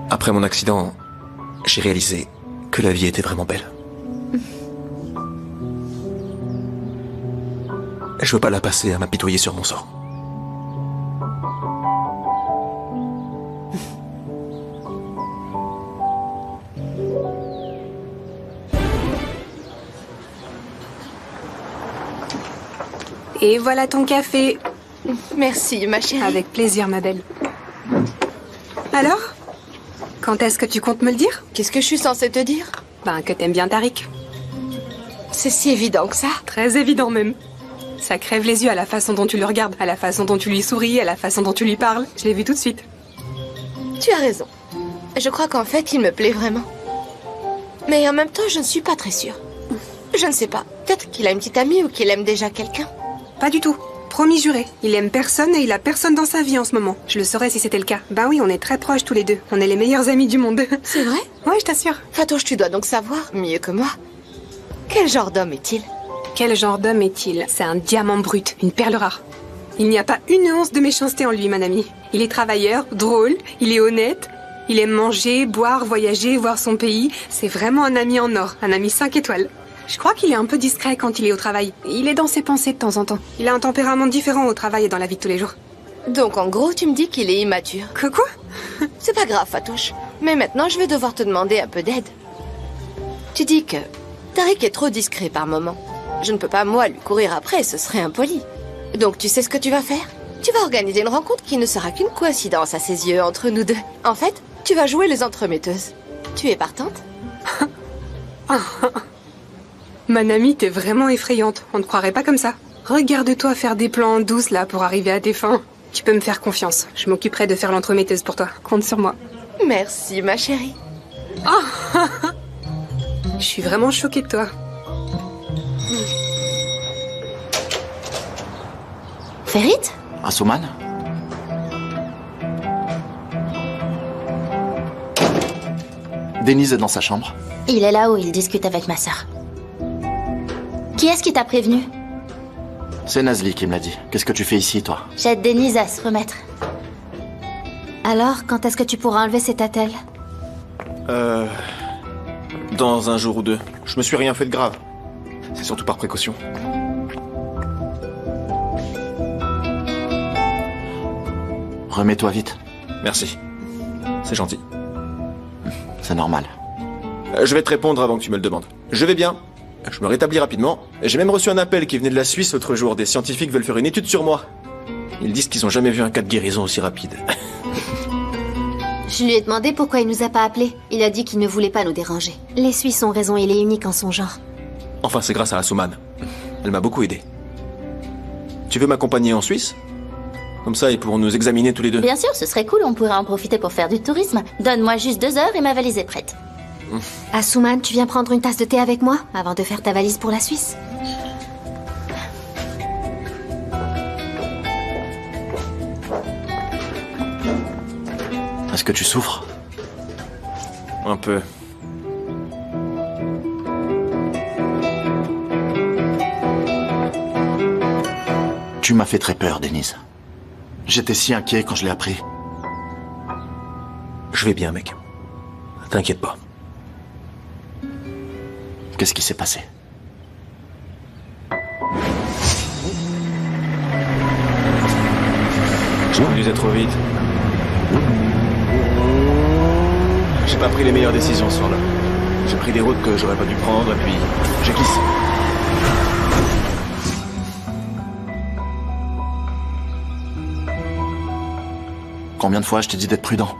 S13: Après mon accident, j'ai réalisé que la vie était vraiment belle. Je veux pas la passer à m'apitoyer sur mon sort.
S3: Et voilà ton café.
S4: Merci, ma chérie.
S3: Avec plaisir, ma belle. Alors? Quand est-ce que tu comptes me le dire?
S4: Qu'est-ce que je suis censée te dire?
S3: Ben, que t'aimes bien Tariq.
S4: C'est si évident que ça?
S3: Très évident même. Ça crève les yeux à la façon dont tu le regardes, à la façon dont tu lui souris, à la façon dont tu lui parles. Je l'ai vu tout de suite.
S4: Tu as raison. Je crois qu'en fait, il me plaît vraiment. Mais en même temps, je ne suis pas très sûre. Je ne sais pas. Peut-être qu'il a une petite amie ou qu'il aime déjà quelqu'un.
S3: Pas du tout. Promis juré. Il aime personne et il a personne dans sa vie en ce moment. Je le saurais si c'était le cas. Ben oui, on est très proches tous les deux. On est les meilleurs amis du monde.
S4: C'est vrai?
S3: Ouais, je t'assure.
S4: Fatouche, tu dois donc savoir, mieux que moi. Quel genre d'homme est-il?
S3: Quel genre d'homme est-il? C'est un diamant brut, une perle rare. Il n'y a pas une once de méchanceté en lui, mon ami. Il est travailleur, drôle, il est honnête, il aime manger, boire, voyager, voir son pays. C'est vraiment un ami en or, un ami 5 étoiles. Je crois qu'il est un peu discret quand il est au travail. Il est dans ses pensées de temps en temps. Il a un tempérament différent au travail et dans la vie de tous les jours.
S4: Donc en gros, tu me dis qu'il est immature.
S3: Que quoi?
S4: C'est pas grave, Fatouche. Mais maintenant, je vais devoir te demander un peu d'aide. Tu dis que Tariq est trop discret par moment. Je ne peux pas, moi, lui courir après, ce serait impoli. Donc tu sais ce que tu vas faire? Tu vas organiser une rencontre qui ne sera qu'une coïncidence à ses yeux entre nous deux. En fait, tu vas jouer les entremetteuses. Tu es partante?
S3: Manami, t'es vraiment effrayante. On ne croirait pas comme ça. Regarde-toi faire des plans en douce, là, pour arriver à tes fins. Tu peux me faire confiance. Je m'occuperai de faire l'entremetteuse pour toi. Compte sur moi.
S4: Merci, ma chérie.
S3: Je suis vraiment choquée de toi.
S7: Ferit?
S2: Asuman? Denise est dans sa chambre.
S7: Il est là où il discute avec ma sœur. Qui est-ce qui t'a prévenu?
S2: C'est Nazli qui me l'a dit. Qu'est-ce que tu fais ici, toi?
S7: J'aide Denise à se remettre.
S1: Alors, quand est-ce que tu pourras enlever cette attelle?
S13: Dans un jour ou deux. Je me suis rien fait de grave. C'est surtout par précaution.
S2: Remets-toi vite.
S13: Merci. C'est gentil.
S2: C'est normal.
S13: Je vais te répondre avant que tu me le demandes. Je vais bien. Je me rétablis rapidement. J'ai même reçu un appel qui venait de la Suisse l'autre jour. Des scientifiques veulent faire une étude sur moi. Ils disent qu'ils ont jamais vu un cas de guérison aussi rapide.
S1: Je lui ai demandé pourquoi il nous a pas appelés. Il a dit qu'il ne voulait pas nous déranger. Les Suisses ont raison, il est unique en son genre.
S13: Enfin, c'est grâce à Asuman. Elle m'a beaucoup aidé. Tu veux m'accompagner en Suisse? Comme ça, ils pourront nous examiner tous les deux.
S7: Bien sûr, ce serait cool, on pourrait en profiter pour faire du tourisme. Donne-moi juste 2 heures et ma valise est prête.
S1: Asuman, tu viens prendre une tasse de thé avec moi avant de faire ta valise pour la Suisse?
S2: Est-ce que tu souffres?
S13: Un peu.
S2: Tu m'as fait très peur, Denise. J'étais si inquiet quand je l'ai appris.
S13: Je vais bien, mec. T'inquiète pas.
S2: Qu'est-ce qui s'est passé?
S13: Je conduisais trop vite. J'ai pas pris les meilleures décisions ce soir-là. J'ai pris des routes que j'aurais pas dû prendre et puis j'ai glissé.
S2: Combien de fois je t'ai dit d'être prudent?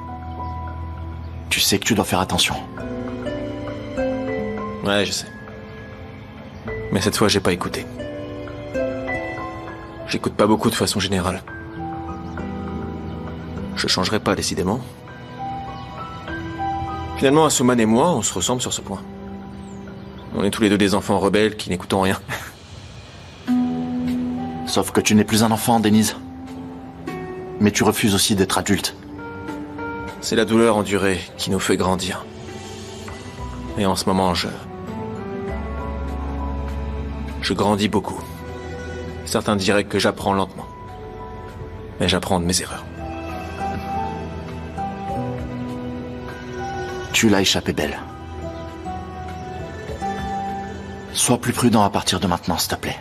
S2: Tu sais que tu dois faire attention.
S13: Ouais, je sais. Mais cette fois, j'ai pas écouté. J'écoute pas beaucoup de façon générale. Je changerai pas, décidément. Finalement, Asuman et moi, on se ressemble sur ce point. On est tous les deux des enfants rebelles qui n'écoutons rien.
S2: Sauf que tu n'es plus un enfant, Denise. Mais tu refuses aussi d'être adulte.
S13: C'est la douleur endurée qui nous fait grandir. Et en ce moment, je grandis beaucoup. Certains diraient que j'apprends lentement. Mais j'apprends de mes erreurs.
S2: Tu l'as échappé belle. Sois plus prudent à partir de maintenant, s'il te plaît.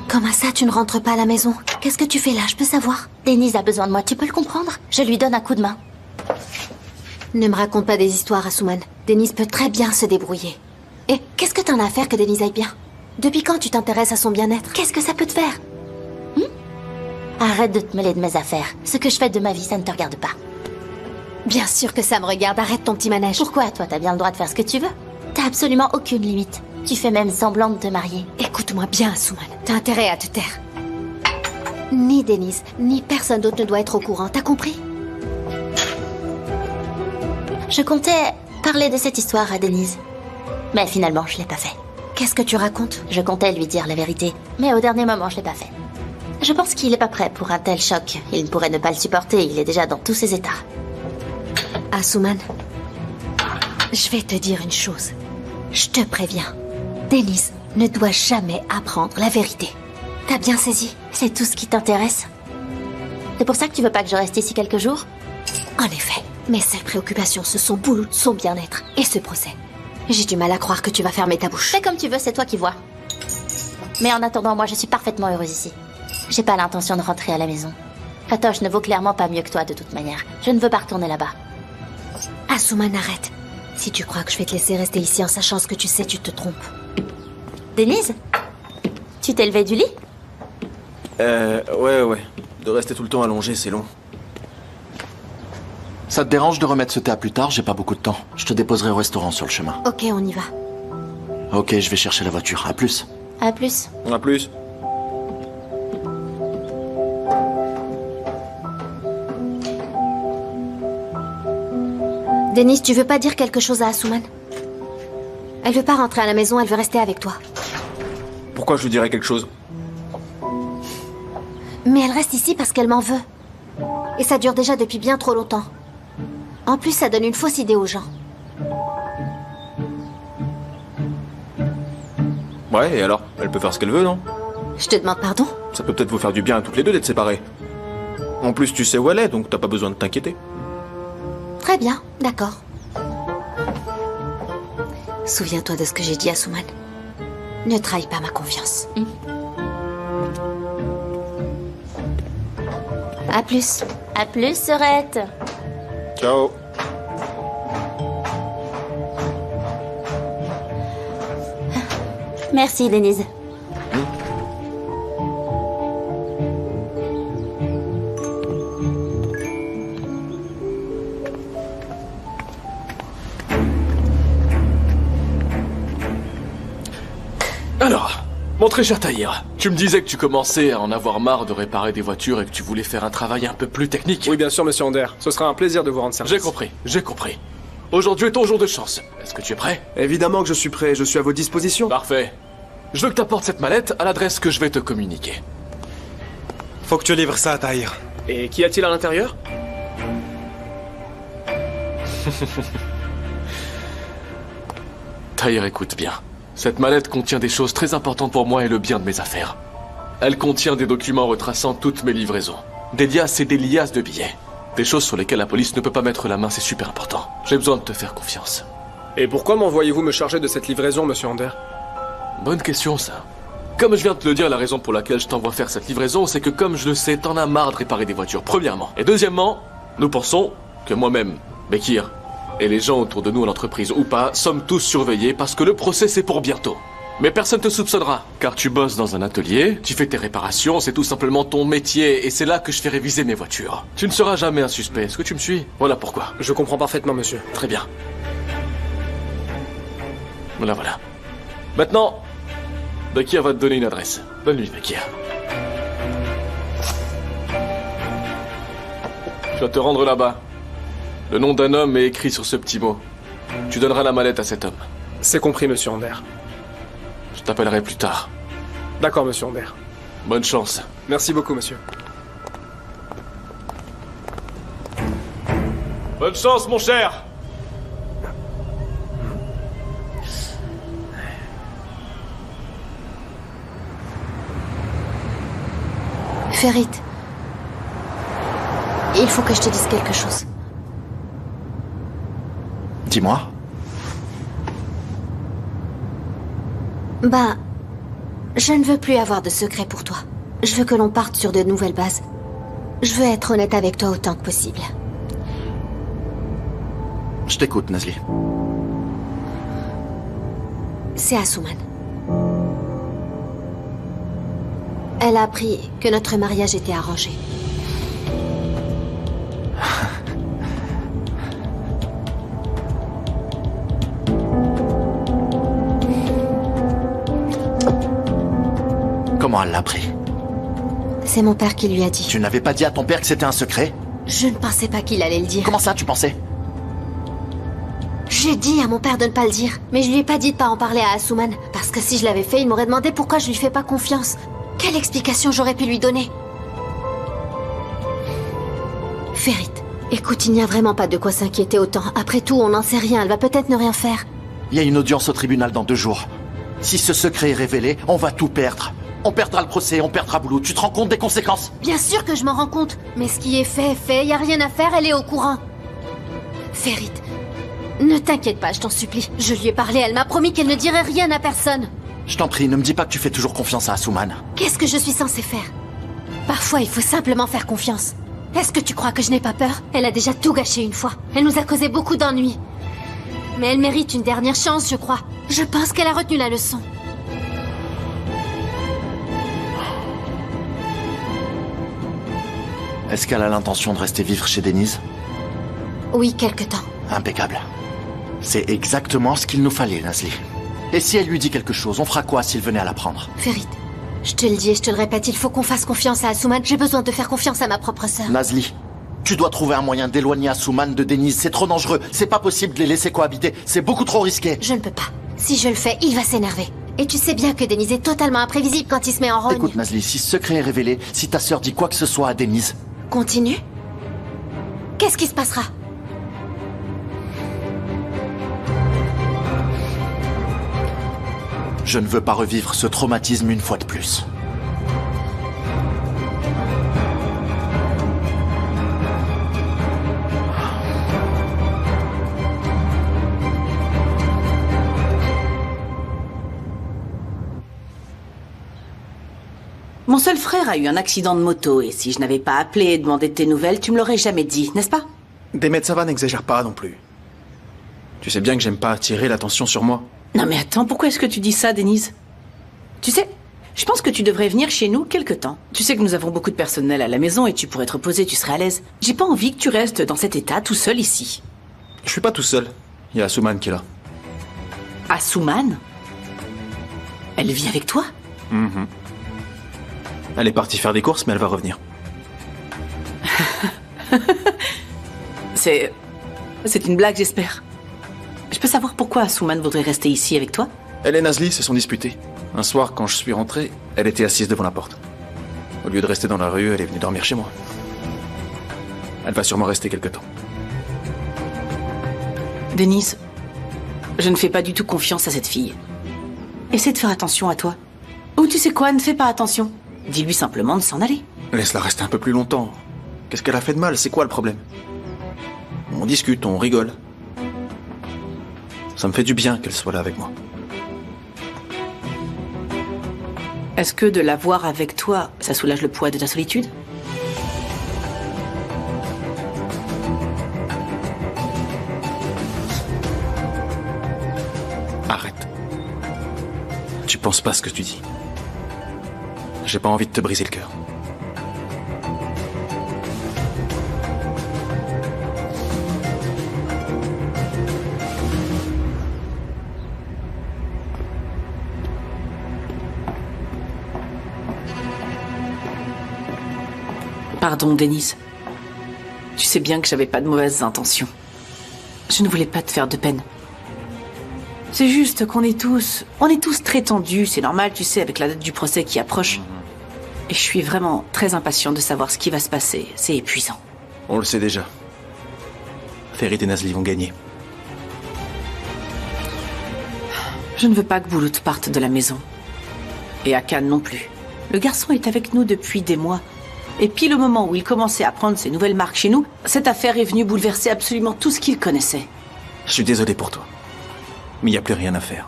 S1: Comment ça, tu ne rentres pas à la maison? Qu'est-ce que tu fais là, je peux savoir?
S7: Denise a besoin de moi, tu peux le comprendre? Je lui donne un coup de main.
S1: Ne me raconte pas des histoires, Asuman. Denise peut très bien se débrouiller. Et qu'est-ce que t'en as à faire que Denise aille bien? Depuis quand tu t'intéresses à son bien-être? Qu'est-ce que ça peut te faire?
S7: Arrête de te mêler de mes affaires. Ce que je fais de ma vie, ça ne te regarde pas.
S1: Bien sûr que ça me regarde, arrête ton petit manège.
S7: Pourquoi? Toi, t'as bien le droit de faire ce que tu veux. T'as absolument aucune limite. Tu fais même semblant de te marier.
S1: Écoute-moi bien, Asuman. T'as intérêt à te taire. Ni Denise, ni personne d'autre ne doit être au courant, t'as compris?
S7: Je comptais parler de cette histoire à Denise. Mais finalement, je l'ai pas fait.
S1: Qu'est-ce que tu racontes?
S7: Je comptais lui dire la vérité. Mais au dernier moment, je l'ai pas fait. Je pense qu'il est pas prêt pour un tel choc. Il ne pourrait ne pas le supporter, il est déjà dans tous ses états.
S1: Asuman, je vais te dire une chose. Je te préviens. Denise ne doit jamais apprendre la vérité. T'as bien saisi?
S7: C'est tout ce qui t'intéresse? C'est pour ça que tu veux pas que je reste ici quelques jours?
S1: En effet, mes seules préoccupations, ce sont Boulout, son bien-être et ce procès. J'ai du mal à croire que tu vas fermer ta bouche.
S7: Fais comme tu veux, c'est toi qui vois. Mais en attendant, moi, je suis parfaitement heureuse ici. J'ai pas l'intention de rentrer à la maison. Fatoche ne vaut clairement pas mieux que toi, de toute manière. Je ne veux pas retourner là-bas.
S1: Asuman, arrête. Si tu crois que je vais te laisser rester ici en sachant ce que tu sais, tu te trompes.
S7: Denise? Tu t'es levée du lit?
S13: Ouais. De rester tout le temps allongé, c'est long.
S2: Ça te dérange de remettre ce thé à plus tard? J'ai pas beaucoup de temps. Je te déposerai au restaurant sur le chemin.
S1: Ok, on y va.
S2: Ok, je vais chercher la voiture. À plus.
S7: À plus.
S13: À plus.
S1: Denise, tu veux pas dire quelque chose à Asuman? Elle veut pas rentrer à la maison, elle veut rester avec toi.
S13: Pourquoi je lui dirais quelque chose?
S1: Mais elle reste ici parce qu'elle m'en veut. Et ça dure déjà depuis bien trop longtemps. En plus, ça donne une fausse idée aux gens.
S13: Ouais, et alors? Elle peut faire ce qu'elle veut, non?
S1: Je te demande pardon?
S13: Ça peut peut-être vous faire du bien à toutes les deux d'être séparées. En plus, tu sais où elle est, donc t'as pas besoin de t'inquiéter.
S1: Très bien, d'accord. Souviens-toi de ce que j'ai dit à Asuman. Ne trahis pas ma confiance. À plus.
S7: À plus, sœurette.
S13: Ciao.
S7: Merci, Denise.
S8: Alors, mon très cher Tahir, tu me disais que tu commençais à en avoir marre de réparer des voitures et que tu voulais faire un travail un peu plus technique.
S9: Oui, bien sûr, monsieur Ander. Ce sera un plaisir de vous rendre service.
S8: J'ai compris. Aujourd'hui est ton jour de chance. Est-ce que tu es prêt?
S9: Évidemment que je suis prêt, je suis à vos dispositions.
S8: Parfait. Je veux que tu apportes cette mallette à l'adresse que je vais te communiquer.
S9: Faut que tu livres ça, Tahir. Et qu'y a-t-il à l'intérieur?
S8: Tahir, écoute bien. Cette mallette contient des choses très importantes pour moi et le bien de mes affaires. Elle contient des documents retraçant toutes mes livraisons. Des liasses et des liasses de billets. Des choses sur lesquelles la police ne peut pas mettre la main, c'est super important. J'ai besoin de te faire confiance.
S9: Et pourquoi m'envoyez-vous me charger de cette livraison, monsieur Ander?
S8: Bonne question, ça. Comme je viens de te le dire, la raison pour laquelle je t'envoie faire cette livraison, c'est que comme je le sais, t'en as marre de réparer des voitures, premièrement. Et deuxièmement, nous pensons que moi-même, Bekir, et les gens autour de nous, à l'entreprise ou pas, sommes tous surveillés parce que le procès c'est pour bientôt. Mais personne te soupçonnera, car tu bosses dans un atelier, tu fais tes réparations, c'est tout simplement ton métier, et c'est là que je fais réviser mes voitures. Tu ne seras jamais un suspect, est-ce que tu me suis? Voilà pourquoi.
S9: Je comprends parfaitement, monsieur.
S8: Très bien. Voilà. Maintenant, Bekir va te donner une adresse. Bonne nuit, Bekir. Tu vas te rendre là-bas. Le nom d'un homme est écrit sur ce petit mot. Tu donneras la mallette à cet homme.
S9: C'est compris, monsieur Ander.
S8: Je t'appellerai plus tard.
S9: D'accord, monsieur Ander.
S8: Bonne chance.
S9: Merci beaucoup, monsieur.
S8: Bonne chance, mon cher.
S1: Ferit, il faut que je te dise quelque chose.
S2: Dis-moi.
S1: Je ne veux plus avoir de secret pour toi. Je veux que l'on parte sur de nouvelles bases. Je veux être honnête avec toi autant que possible.
S2: Je t'écoute, Nazli.
S1: C'est Asuman. Elle a appris que notre mariage était arrangé.
S2: Comment elle l'a appris?
S1: C'est mon père qui lui a dit.
S2: Tu n'avais pas dit à ton père que c'était un secret?
S1: Je ne pensais pas qu'il allait le dire.
S2: Comment ça, tu pensais?
S1: J'ai dit à mon père de ne pas le dire, mais je lui ai pas dit de pas en parler à Asuman, parce que si je l'avais fait, il m'aurait demandé pourquoi je lui fais pas confiance. Quelle explication j'aurais pu lui donner? Ferit, écoute, il n'y a vraiment pas de quoi s'inquiéter autant. Après tout, on n'en sait rien, elle va peut-être ne rien faire.
S2: Il y a une audience au tribunal dans 2 jours. Si ce secret est révélé, on va tout perdre. On perdra le procès, on perdra Boulout. Tu te rends compte des conséquences?
S1: Bien sûr que je m'en rends compte, mais ce qui est fait est fait, y a rien à faire, elle est au courant. Ferit, ne t'inquiète pas, je t'en supplie. Je lui ai parlé, elle m'a promis qu'elle ne dirait rien à personne.
S2: Je t'en prie, ne me dis pas que tu fais toujours confiance à Asuman.
S1: Qu'est-ce que je suis censée faire? Parfois, il faut simplement faire confiance. Est-ce que tu crois que je n'ai pas peur? Elle a déjà tout gâché une fois. Elle nous a causé beaucoup d'ennuis. Mais elle mérite une dernière chance, je crois. Je pense qu'elle a retenu la leçon.
S2: Est-ce qu'elle a l'intention de rester vivre chez Denise?
S1: Oui, quelque temps.
S2: Impeccable. C'est exactement ce qu'il nous fallait, Nazli. Et si elle lui dit quelque chose, on fera quoi s'il venait à la prendre?
S1: Ferit, je te le dis et je te le répète, il faut qu'on fasse confiance à Asuman. J'ai besoin de faire confiance à ma propre sœur.
S2: Nazli, tu dois trouver un moyen d'éloigner Asuman de Denise. C'est trop dangereux. C'est pas possible de les laisser cohabiter. C'est beaucoup trop risqué.
S1: Je ne peux pas. Si je le fais, il va s'énerver. Et tu sais bien que Denise est totalement imprévisible quand il se met en rogne.
S2: Écoute, Nazli, si ce secret est révélé, si ta sœur dit quoi que ce soit à Denise...
S1: Continue. Qu'est-ce qui se passera?
S2: Je ne veux pas revivre ce traumatisme une fois de plus.
S11: Mon seul frère a eu un accident de moto, et si je n'avais pas appelé et demandé de tes nouvelles, tu me l'aurais jamais dit, n'est-ce pas?
S6: Demet, ça va, n'exagère pas non plus. Tu sais bien que j'aime pas attirer l'attention sur moi.
S11: Non mais attends, pourquoi est-ce que tu dis ça, Denise? Tu sais, je pense que tu devrais venir chez nous quelque temps. Tu sais que nous avons beaucoup de personnel à la maison et tu pourrais te reposer, tu serais à l'aise. J'ai pas envie que tu restes dans cet état tout seul ici.
S6: Je suis pas tout seul. Il y a Asuman qui est là.
S11: Asuman? Elle vit avec toi?
S6: Elle est partie faire des courses, mais elle va revenir.
S11: C'est une blague, j'espère. Je peux savoir pourquoi Asuman voudrait rester ici avec toi?
S6: Elle et Nazli se sont disputés. Un soir, quand je suis rentré, elle était assise devant la porte. Au lieu de rester dans la rue, elle est venue dormir chez moi. Elle va sûrement rester quelque temps.
S11: Denise, je ne fais pas du tout confiance à cette fille. Essaie de faire attention à toi. Ou tu sais quoi, ne fais pas attention. Dis-lui simplement de s'en aller.
S6: Laisse-la rester un peu plus longtemps. Qu'est-ce qu'elle a fait de mal? C'est quoi le problème? On discute, on rigole. Ça me fait du bien qu'elle soit là avec moi.
S11: Est-ce que de la voir avec toi, ça soulage le poids de ta solitude?
S6: Arrête. Tu penses pas ce que tu dis. J'ai pas envie de te briser le cœur.
S11: Pardon, Denise. Tu sais bien que j'avais pas de mauvaises intentions. Je ne voulais pas te faire de peine. C'est juste qu'on est tous très tendus, c'est normal, tu sais, avec la date du procès qui approche. Et je suis vraiment très impatient de savoir ce qui va se passer. C'est épuisant.
S6: On le sait déjà. Ferit et Nazli vont gagner.
S11: Je ne veux pas que Boulout parte de la maison. Et Akan non plus. Le garçon est avec nous depuis des mois. Et pile au moment où il commençait à prendre ses nouvelles marques chez nous, cette affaire est venue bouleverser absolument tout ce qu'il connaissait.
S6: Je suis désolé pour toi. Mais il n'y a plus rien à faire.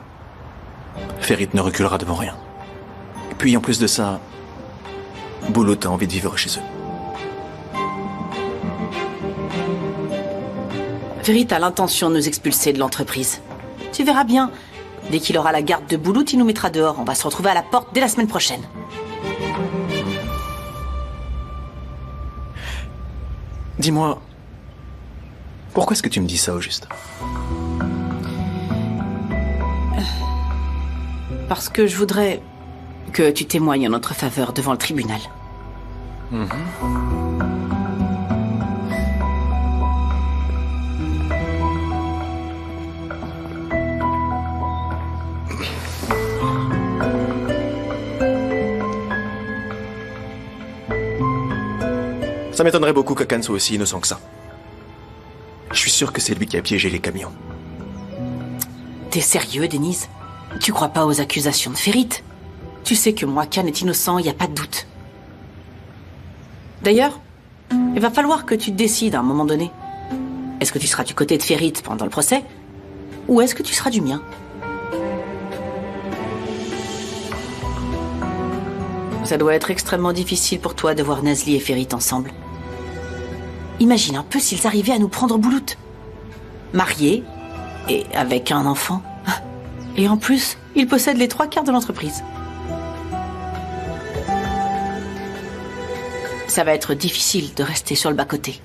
S6: Ferit ne reculera devant rien. Et puis en plus de ça, Boulout a envie de vivre chez eux.
S11: Ferit a l'intention de nous expulser de l'entreprise. Tu verras bien. Dès qu'il aura la garde de Boulout, il nous mettra dehors. On va se retrouver à la porte dès la semaine prochaine.
S6: Dis-moi, pourquoi est-ce que tu me dis ça au juste?
S11: Parce que je voudrais que tu témoignes en notre faveur devant le tribunal.
S6: Ça m'étonnerait beaucoup qu'Akan soit aussi innocent que ça. Je suis sûr que c'est lui qui a piégé les camions.
S11: T'es sérieux, Denise? Tu crois pas aux accusations de Ferit? Tu sais que moi, Akan est innocent, y a pas de doute. D'ailleurs, il va falloir que tu te décides à un moment donné. Est-ce que tu seras du côté de Ferit pendant le procès? Ou est-ce que tu seras du mien? Ça doit être extrêmement difficile pour toi de voir Nazli et Ferit ensemble. Imagine un peu s'ils arrivaient à nous prendre Boulout. Mariés, et avec un enfant. Et en plus, ils possèdent les 3/4 de l'entreprise. Ça va être difficile de rester sur le bas-côté.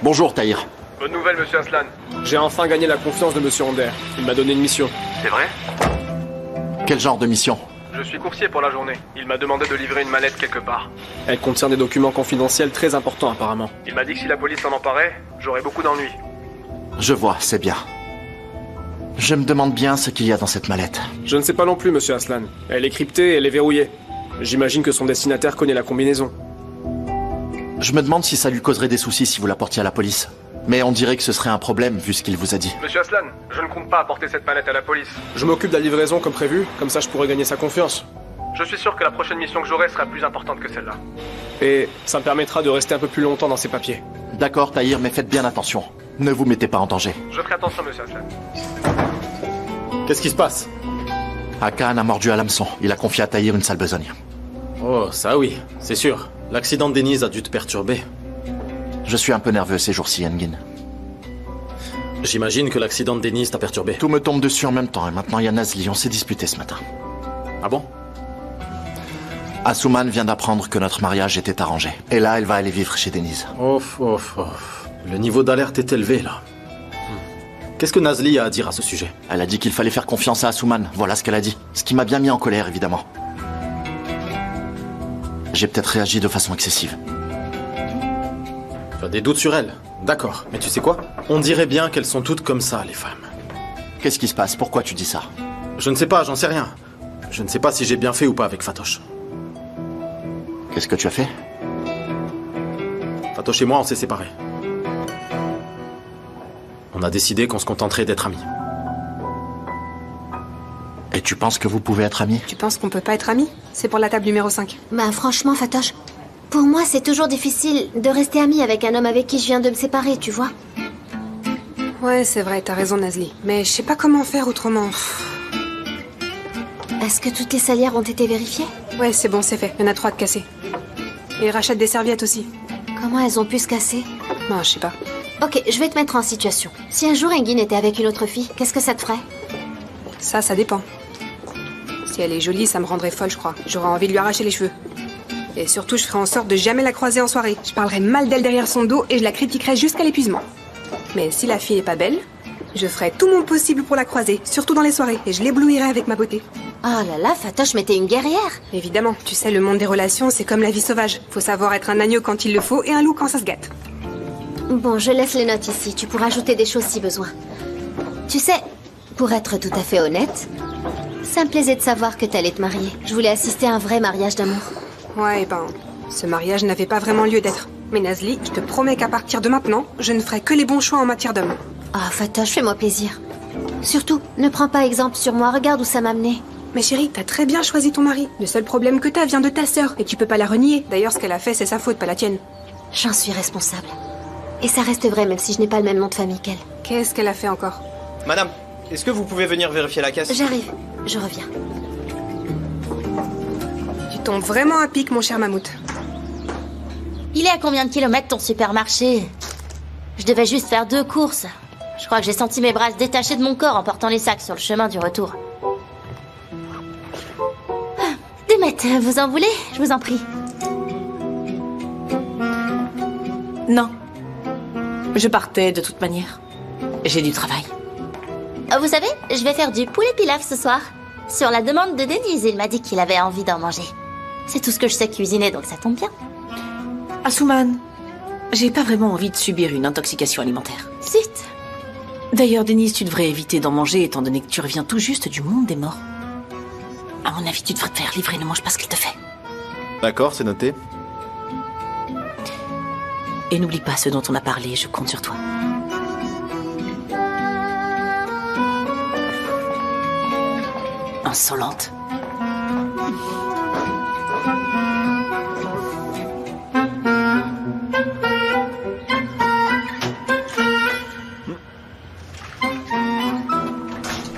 S2: Bonjour, Tahir.
S9: Bonne nouvelle, monsieur Aslan. J'ai enfin gagné la confiance de monsieur Ander. Il m'a donné une mission. C'est vrai?
S2: Quel genre de mission?
S9: Je suis coursier pour la journée. Il m'a demandé de livrer une mallette quelque part. Elle contient des documents confidentiels très importants apparemment. Il m'a dit que si la police s'en emparait, j'aurais beaucoup d'ennuis.
S2: Je vois, c'est bien. Je me demande bien ce qu'il y a dans cette mallette.
S9: Je ne sais pas non plus, monsieur Aslan. Elle est cryptée et elle est verrouillée. J'imagine que son destinataire connaît la combinaison.
S2: Je me demande si ça lui causerait des soucis si vous la portiez à la police. Mais on dirait que ce serait un problème vu ce qu'il vous a dit.
S9: Monsieur Aslan, je ne compte pas apporter cette manette à la police. Je m'occupe de la livraison comme prévu, comme ça je pourrai gagner sa confiance. Je suis sûr que la prochaine mission que j'aurai sera plus importante que celle-là. Et ça me permettra de rester un peu plus longtemps dans ces papiers.
S2: D'accord, Tahir, mais faites bien attention. Ne vous mettez pas en danger.
S9: Je ferai attention, monsieur Aslan.
S19: Qu'est-ce qui se passe?
S2: Hakan a mordu à l'hameçon. Il a confié à Tahir une sale besogne.
S19: Oh, ça oui, c'est sûr. L'accident de Denise a dû te perturber.
S2: Je suis un peu nerveux ces jours-ci, Engin.
S19: J'imagine que l'accident de Denise t'a perturbé.
S2: Tout me tombe dessus en même temps et maintenant il y a Nazli. On s'est disputé ce matin.
S19: Ah bon?
S2: Asuman vient d'apprendre que notre mariage était arrangé. Et là, elle va aller vivre chez Denise.
S19: Ouf. Le niveau d'alerte est élevé, là. Qu'est-ce que Nazli a à dire à ce sujet?
S2: Elle a dit qu'il fallait faire confiance à Asuman. Voilà ce qu'elle a dit. Ce qui m'a bien mis en colère, évidemment. J'ai peut-être réagi de façon excessive.
S19: Tu as des doutes sur elle? D'accord. Mais tu sais quoi? On dirait bien qu'elles sont toutes comme ça, les femmes.
S2: Qu'est-ce qui se passe? Pourquoi tu dis ça?
S19: Je ne sais pas, j'en sais rien. Je ne sais pas si j'ai bien fait ou pas avec Fatoche.
S2: Qu'est-ce que tu as fait?
S19: Fatoche et moi, on s'est séparés. On a décidé qu'on se contenterait d'être amis.
S2: Et tu penses que vous pouvez être amis?
S3: Tu penses qu'on peut pas être amis? C'est pour la table numéro 5.
S1: Bah franchement, Fatoche, pour moi c'est toujours difficile de rester amie avec un homme avec qui je viens de me séparer, tu vois.
S3: Ouais, c'est vrai, t'as raison, Nazli. Mais je sais pas comment faire autrement.
S1: Est-ce que toutes les salières ont été vérifiées?
S3: Ouais, c'est bon, c'est fait. Il y en a 3 de cassées. Et rachète des serviettes aussi.
S1: Comment elles ont pu se casser?
S3: Non, je sais pas.
S1: Ok, je vais te mettre en situation. Si un jour Engin était avec une autre fille, qu'est-ce que ça te ferait?
S3: Ça dépend. Si elle est jolie, ça me rendrait folle, je crois. J'aurais envie de lui arracher les cheveux. Et surtout, je ferai en sorte de jamais la croiser en soirée. Je parlerai mal d'elle derrière son dos et je la critiquerai jusqu'à l'épuisement. Mais si la fille est pas belle, je ferai tout mon possible pour la croiser, surtout dans les soirées, et je l'éblouirai avec ma beauté.
S1: Oh là là, Fatoche, mais t'es une guerrière.
S3: Évidemment, tu sais, le monde des relations, c'est comme la vie sauvage. Faut savoir être un agneau quand il le faut et un loup quand ça se gâte.
S1: Bon, je laisse les notes ici. Tu pourras ajouter des choses si besoin. Tu sais, pour être tout à fait honnête, ça me plaisait de savoir que t'allais te marier. Je voulais assister à un vrai mariage d'amour.
S3: Ouais, ce mariage n'avait pas vraiment lieu d'être. Mais Nazli, je te promets qu'à partir de maintenant, je ne ferai que les bons choix en matière d'homme.
S1: Ah, Fatoche, fais-moi plaisir. Surtout, ne prends pas exemple sur moi. Regarde où ça m'a mené.
S3: Mais chérie, t'as très bien choisi ton mari. Le seul problème que t'as vient de ta sœur et tu peux pas la renier. D'ailleurs, ce qu'elle a fait, c'est sa faute, pas la tienne.
S1: J'en suis responsable. Et ça reste vrai, même si je n'ai pas le même nom de famille qu'elle.
S3: Qu'est-ce qu'elle a fait encore?
S20: Madame, est-ce que vous pouvez venir vérifier la caisse?
S1: J'arrive, je reviens.
S3: Tu tombes vraiment à pic, mon cher mammouth.
S7: Il est à combien de kilomètres ton supermarché? Je devais juste faire 2 courses. Je crois que j'ai senti mes bras se détacher de mon corps en portant les sacs sur le chemin du retour. Demet, vous en voulez? Je vous en prie.
S11: Non. Je partais de toute manière. J'ai du travail.
S7: Vous savez, je vais faire du poulet pilaf ce soir. Sur la demande de Denise, il m'a dit qu'il avait envie d'en manger. C'est tout ce que je sais cuisiner, donc ça tombe bien.
S11: Asuman, j'ai pas vraiment envie de subir une intoxication alimentaire.
S7: Zut!
S11: D'ailleurs, Denise, tu devrais éviter d'en manger étant donné que tu reviens tout juste du monde des morts. À mon avis, tu devrais te faire livrer, ne mange pas ce qu'il te fait.
S6: D'accord, c'est noté.
S11: Et n'oublie pas ce dont on a parlé, je compte sur toi. Insolente.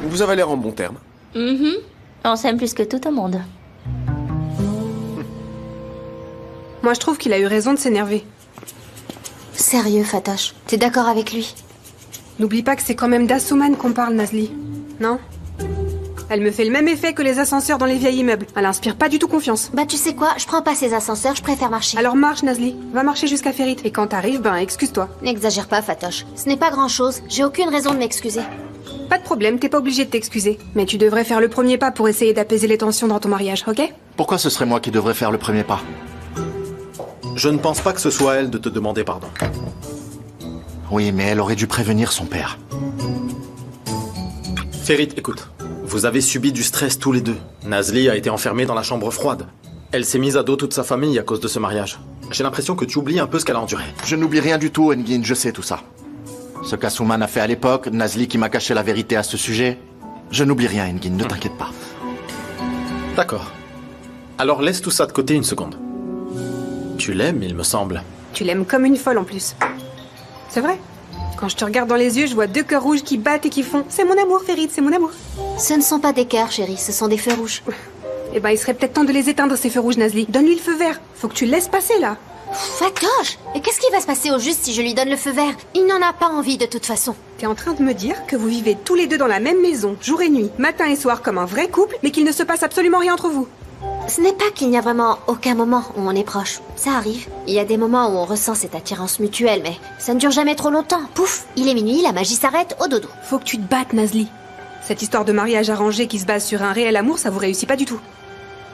S13: Vous avez l'air en bon terme.
S7: On s'aime plus que tout au monde.
S3: Moi, je trouve qu'il a eu raison de s'énerver.
S1: Sérieux, Fatoche, t'es d'accord avec lui?
S3: N'oublie pas que c'est quand même d'Asuman qu'on parle, Nazli. Non? Elle me fait le même effet que les ascenseurs dans les vieilles immeubles. Elle inspire pas du tout confiance.
S1: Bah tu sais quoi, je prends pas ces ascenseurs, je préfère marcher.
S3: Alors marche, Nazli. Va marcher jusqu'à Ferit. Et quand t'arrives, excuse-toi.
S1: N'exagère pas, Fatoche. Ce n'est pas grand-chose. J'ai aucune raison de m'excuser.
S3: Pas de problème, t'es pas obligé de t'excuser. Mais tu devrais faire le premier pas pour essayer d'apaiser les tensions dans ton mariage, ok?
S2: Pourquoi ce serait moi qui devrais faire le premier pas?
S19: Je ne pense pas que ce soit elle de te demander pardon.
S2: Oui, mais elle aurait dû prévenir son père.
S19: Ferit, écoute. Vous avez subi du stress tous les deux. Nazli a été enfermée dans la chambre froide. Elle s'est mise à dos toute sa famille à cause de ce mariage. J'ai l'impression que tu oublies un peu ce qu'elle a enduré.
S2: Je n'oublie rien du tout, Engin, je sais tout ça. Ce qu'Asuman a fait à l'époque, Nazli qui m'a caché la vérité à ce sujet. Je n'oublie rien, Engin, ne t'inquiète pas.
S19: D'accord. Alors laisse tout ça de côté une seconde. Tu l'aimes, il me semble.
S3: Tu l'aimes comme une folle en plus. C'est vrai. Quand je te regarde dans les yeux, je vois 2 cœurs rouges qui battent et qui font « C'est mon amour, Ferit, c'est mon amour ».
S1: Ce ne sont pas des cœurs, chérie, ce sont des feux rouges.
S3: Eh ben, il serait peut-être temps de les éteindre, ces feux rouges, Nazli. Donne-lui le feu vert. Faut que tu le laisses passer, là.
S1: Fatoche! Et qu'est-ce qui va se passer au juste si je lui donne le feu vert? Il n'en a pas envie de toute façon.
S3: T'es en train de me dire que vous vivez tous les deux dans la même maison, jour et nuit, matin et soir, comme un vrai couple, mais qu'il ne se passe absolument rien entre vous.
S1: Ce n'est pas qu'il n'y a vraiment aucun moment où on est proche. Ça arrive. Il y a des moments où on ressent cette attirance mutuelle, mais ça ne dure jamais trop longtemps. Pouf, il est minuit, la magie s'arrête, au dodo.
S3: Faut que tu te battes, Nazli. Cette histoire de mariage arrangé qui se base sur un réel amour, ça vous réussit pas du tout.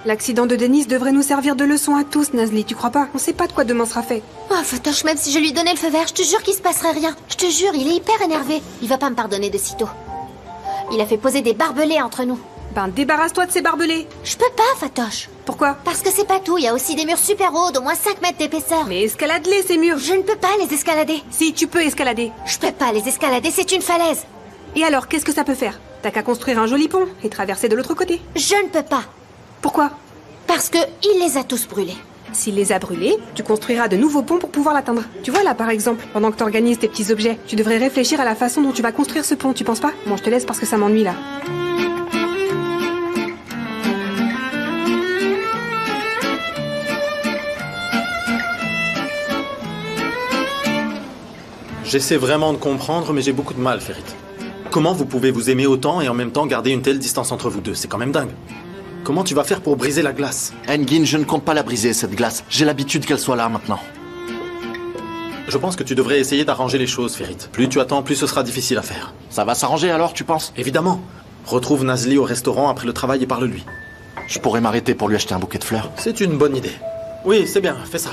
S3: L'accident de Denise devrait nous servir de leçon à tous, Nazli, tu crois pas? On sait pas de quoi demain sera fait.
S1: Oh, Fatoche, même si je lui donnais le feu vert, je te jure qu'il se passerait rien. Je te jure, il est hyper énervé. Il va pas me pardonner de sitôt. Il a fait poser des barbelés entre nous.
S3: Ben, débarrasse-toi de ces barbelés.
S1: Je peux pas, Fatoche.
S3: Pourquoi?
S1: Parce que c'est pas tout, il y a aussi des murs super hauts d'au moins 5 mètres d'épaisseur.
S3: Mais escalade-les, ces murs.
S1: Je ne peux pas les escalader.
S3: Si, tu peux escalader.
S1: Je peux pas les escalader, c'est une falaise.
S3: Et alors, qu'est-ce que ça peut faire? T'as qu'à construire un joli pont et traverser de l'autre côté.
S1: Je ne peux pas.
S3: Pourquoi?
S1: Parce que il les a tous brûlés.
S3: S'il les a brûlés, tu construiras de nouveaux ponts pour pouvoir l'atteindre. Tu vois là, par exemple, pendant que t'organises tes petits objets, tu devrais réfléchir à la façon dont tu vas construire ce pont, tu penses pas? Bon, je te laisse parce que ça m'ennuie là.
S19: J'essaie vraiment de comprendre, mais j'ai beaucoup de mal, Ferit. Comment vous pouvez vous aimer autant et en même temps garder une telle distance entre vous deux? C'est quand même dingue. Comment tu vas faire pour briser la glace?
S2: Engin, je ne compte pas la briser, cette glace. J'ai l'habitude qu'elle soit là maintenant.
S19: Je pense que tu devrais essayer d'arranger les choses, Ferit. Plus tu attends, plus ce sera difficile à faire.
S2: Ça va s'arranger alors, tu penses?
S19: Évidemment. Retrouve Nazli au restaurant après le travail et parle-lui.
S2: Je pourrais m'arrêter pour lui acheter un bouquet de fleurs.
S19: C'est une bonne idée. Oui, c'est bien, fais ça.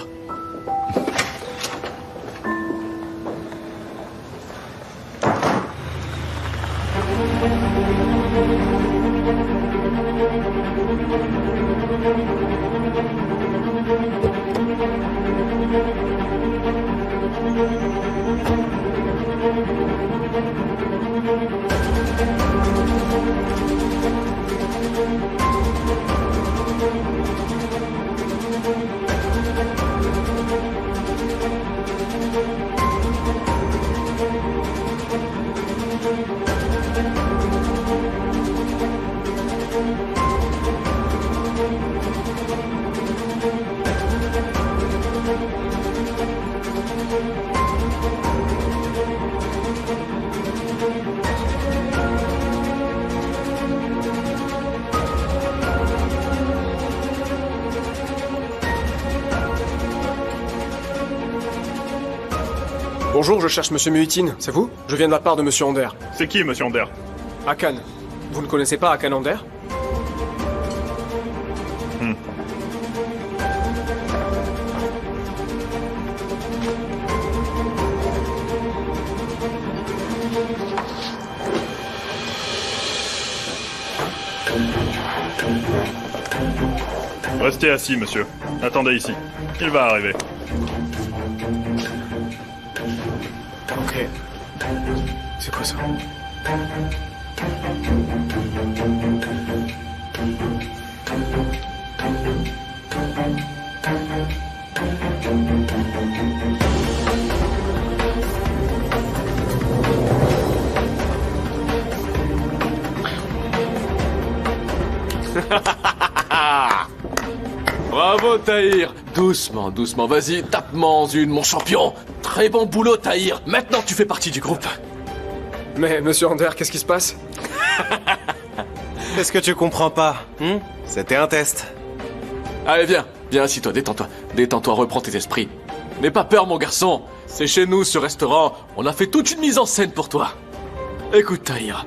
S9: Bonjour, je cherche Monsieur Muhitin, c'est vous? Je viens de la part de Monsieur Ander.
S21: C'est qui, Monsieur Ander?
S9: Hakan. Vous ne connaissez pas Hakan Ander?
S21: Restez assis, monsieur. Attendez ici. Il va arriver.
S9: Ok. C'est quoi ça?
S8: Bravo, Tahir. Doucement, doucement. Vas-y, tape-moi une, mon champion. Très bon boulot, Tahir. Maintenant, tu fais partie du groupe.
S9: Mais, Monsieur Ander, qu'est-ce qui se passe?
S20: Est-ce que tu comprends pas? C'était un test.
S8: Allez, viens. Viens, assis-toi, détends-toi. Détends-toi, reprends tes esprits. N'aie pas peur, mon garçon. C'est chez nous, ce restaurant. On a fait toute une mise en scène pour toi. Écoute, Tahir.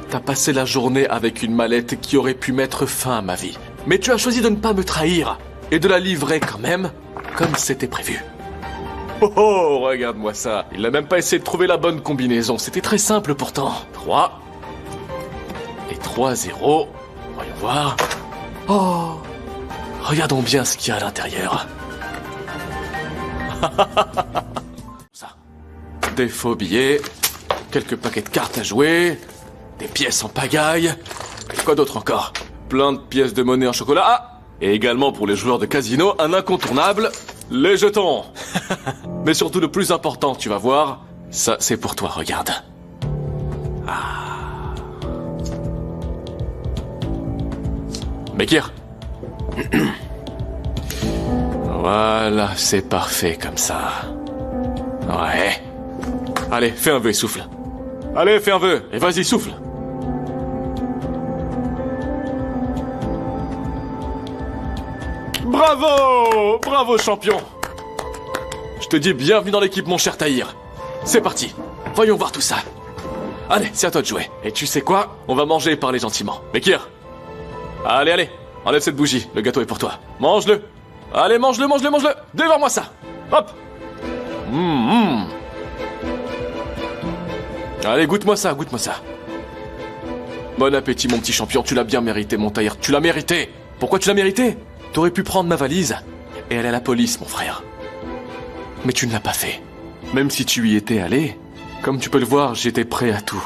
S8: T'as passé la journée avec une mallette qui aurait pu mettre fin à ma vie. Mais tu as choisi de ne pas me trahir. Et de la livrer quand même, comme c'était prévu. Oh oh, regarde-moi ça. Il n'a même pas essayé de trouver la bonne combinaison. C'était très simple pourtant. 3. Et 3-0. Voyons voir. Oh. Regardons bien ce qu'il y a à l'intérieur. Ça. Des faux billets, quelques paquets de cartes à jouer, des pièces en pagaille, et quoi d'autre encore? Plein de pièces de monnaie en chocolat. Ah, et également pour les joueurs de casino, un incontournable, les jetons. Mais surtout le plus important, tu vas voir, ça c'est pour toi, regarde. Ah. Mekir. Voilà, c'est parfait comme ça. Ouais. Allez, fais un vœu et souffle. Allez, fais un vœu et vas-y, souffle. Bravo! Bravo, champion! Je te dis bienvenue dans l'équipe, mon cher Tahir. C'est parti. Voyons voir tout ça. Allez, c'est à toi de jouer. Et tu sais quoi? On va manger et parler gentiment. Mekir. Allez, allez. Enlève cette bougie. Le gâteau est pour toi. Mange-le. Allez, mange-le, mange-le, mange-le. Dévore-moi ça. Hop. Allez, goûte-moi ça, goûte-moi ça. Bon appétit, mon petit champion. Tu l'as bien mérité, mon Tahir. Tu l'as mérité. Pourquoi tu l'as mérité? T'aurais pu prendre ma valise et aller à la police, mon frère. Mais tu ne l'as pas fait. Même si tu y étais allé, comme tu peux le voir, j'étais prêt à tout.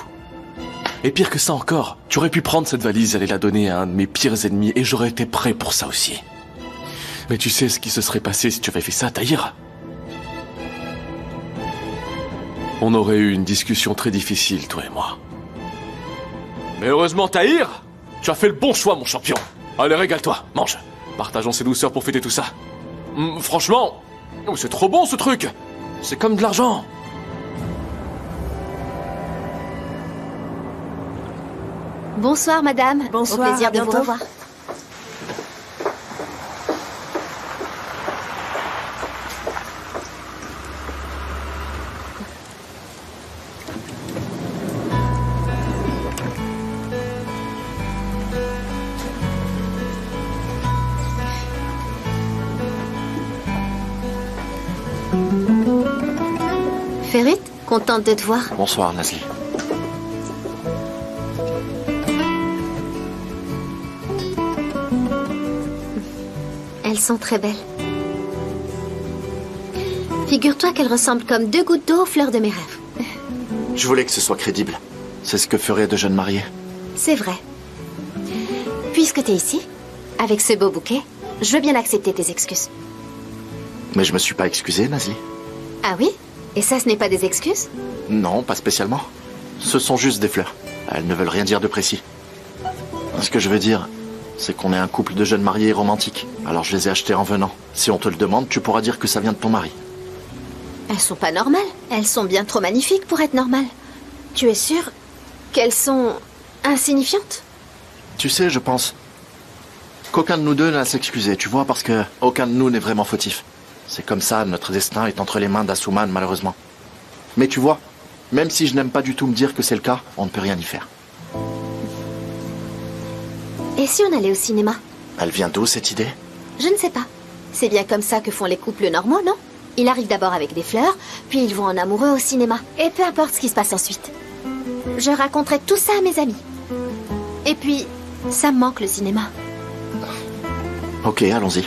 S8: Et pire que ça encore, tu aurais pu prendre cette valise et aller la donner à un de mes pires ennemis et j'aurais été prêt pour ça aussi. Mais tu sais ce qui se serait passé si tu avais fait ça, Tahir? On aurait eu une discussion très difficile, toi et moi. Mais heureusement, Tahir, tu as fait le bon choix, mon champion. Allez, régale-toi, mange. Partageons ces douceurs pour fêter tout ça. Franchement, c'est trop bon ce truc. C'est comme de l'argent.
S1: Bonsoir, madame.
S12: Bonsoir,
S1: Au plaisir
S12: à
S1: de vous
S12: bientôt.
S1: revoir. Ferit, contente de te voir.
S2: Bonsoir, Nazli.
S1: Elles sont très belles. Figure-toi qu'elles ressemblent comme 2 gouttes d'eau aux fleurs de mes rêves.
S2: Je voulais que ce soit crédible. C'est ce que feraient de jeunes mariés.
S1: C'est vrai. Puisque t'es ici, avec ce beau bouquet, je veux bien accepter tes excuses.
S2: Mais je me suis pas excusé, Nazli.
S1: Ah oui? Et ça, ce n'est pas des excuses?
S2: Non, pas spécialement. Ce sont juste des fleurs. Elles ne veulent rien dire de précis. Ce que je veux dire, c'est qu'on est un couple de jeunes mariés romantiques. Alors je les ai achetées en venant. Si on te le demande, tu pourras dire que ça vient de ton mari.
S1: Elles sont pas normales. Elles sont bien trop magnifiques pour être normales. Tu es sûre qu'elles sont insignifiantes?
S2: Tu sais, je pense qu'aucun de nous deux n'a à s'excuser, tu vois, parce que aucun de nous n'est vraiment fautif. C'est comme ça, notre destin est entre les mains d'Asuman, malheureusement. Mais tu vois, même si je n'aime pas du tout me dire que c'est le cas, on ne peut rien y faire.
S1: Et si on allait au cinéma?
S2: Elle vient d'où, cette idée?
S1: Je ne sais pas. C'est bien comme ça que font les couples normaux, non? Ils arrivent d'abord avec des fleurs, puis ils vont en amoureux au cinéma. Et peu importe ce qui se passe ensuite. Je raconterai tout ça à mes amis. Et puis, ça me manque le cinéma.
S2: Ok, allons-y.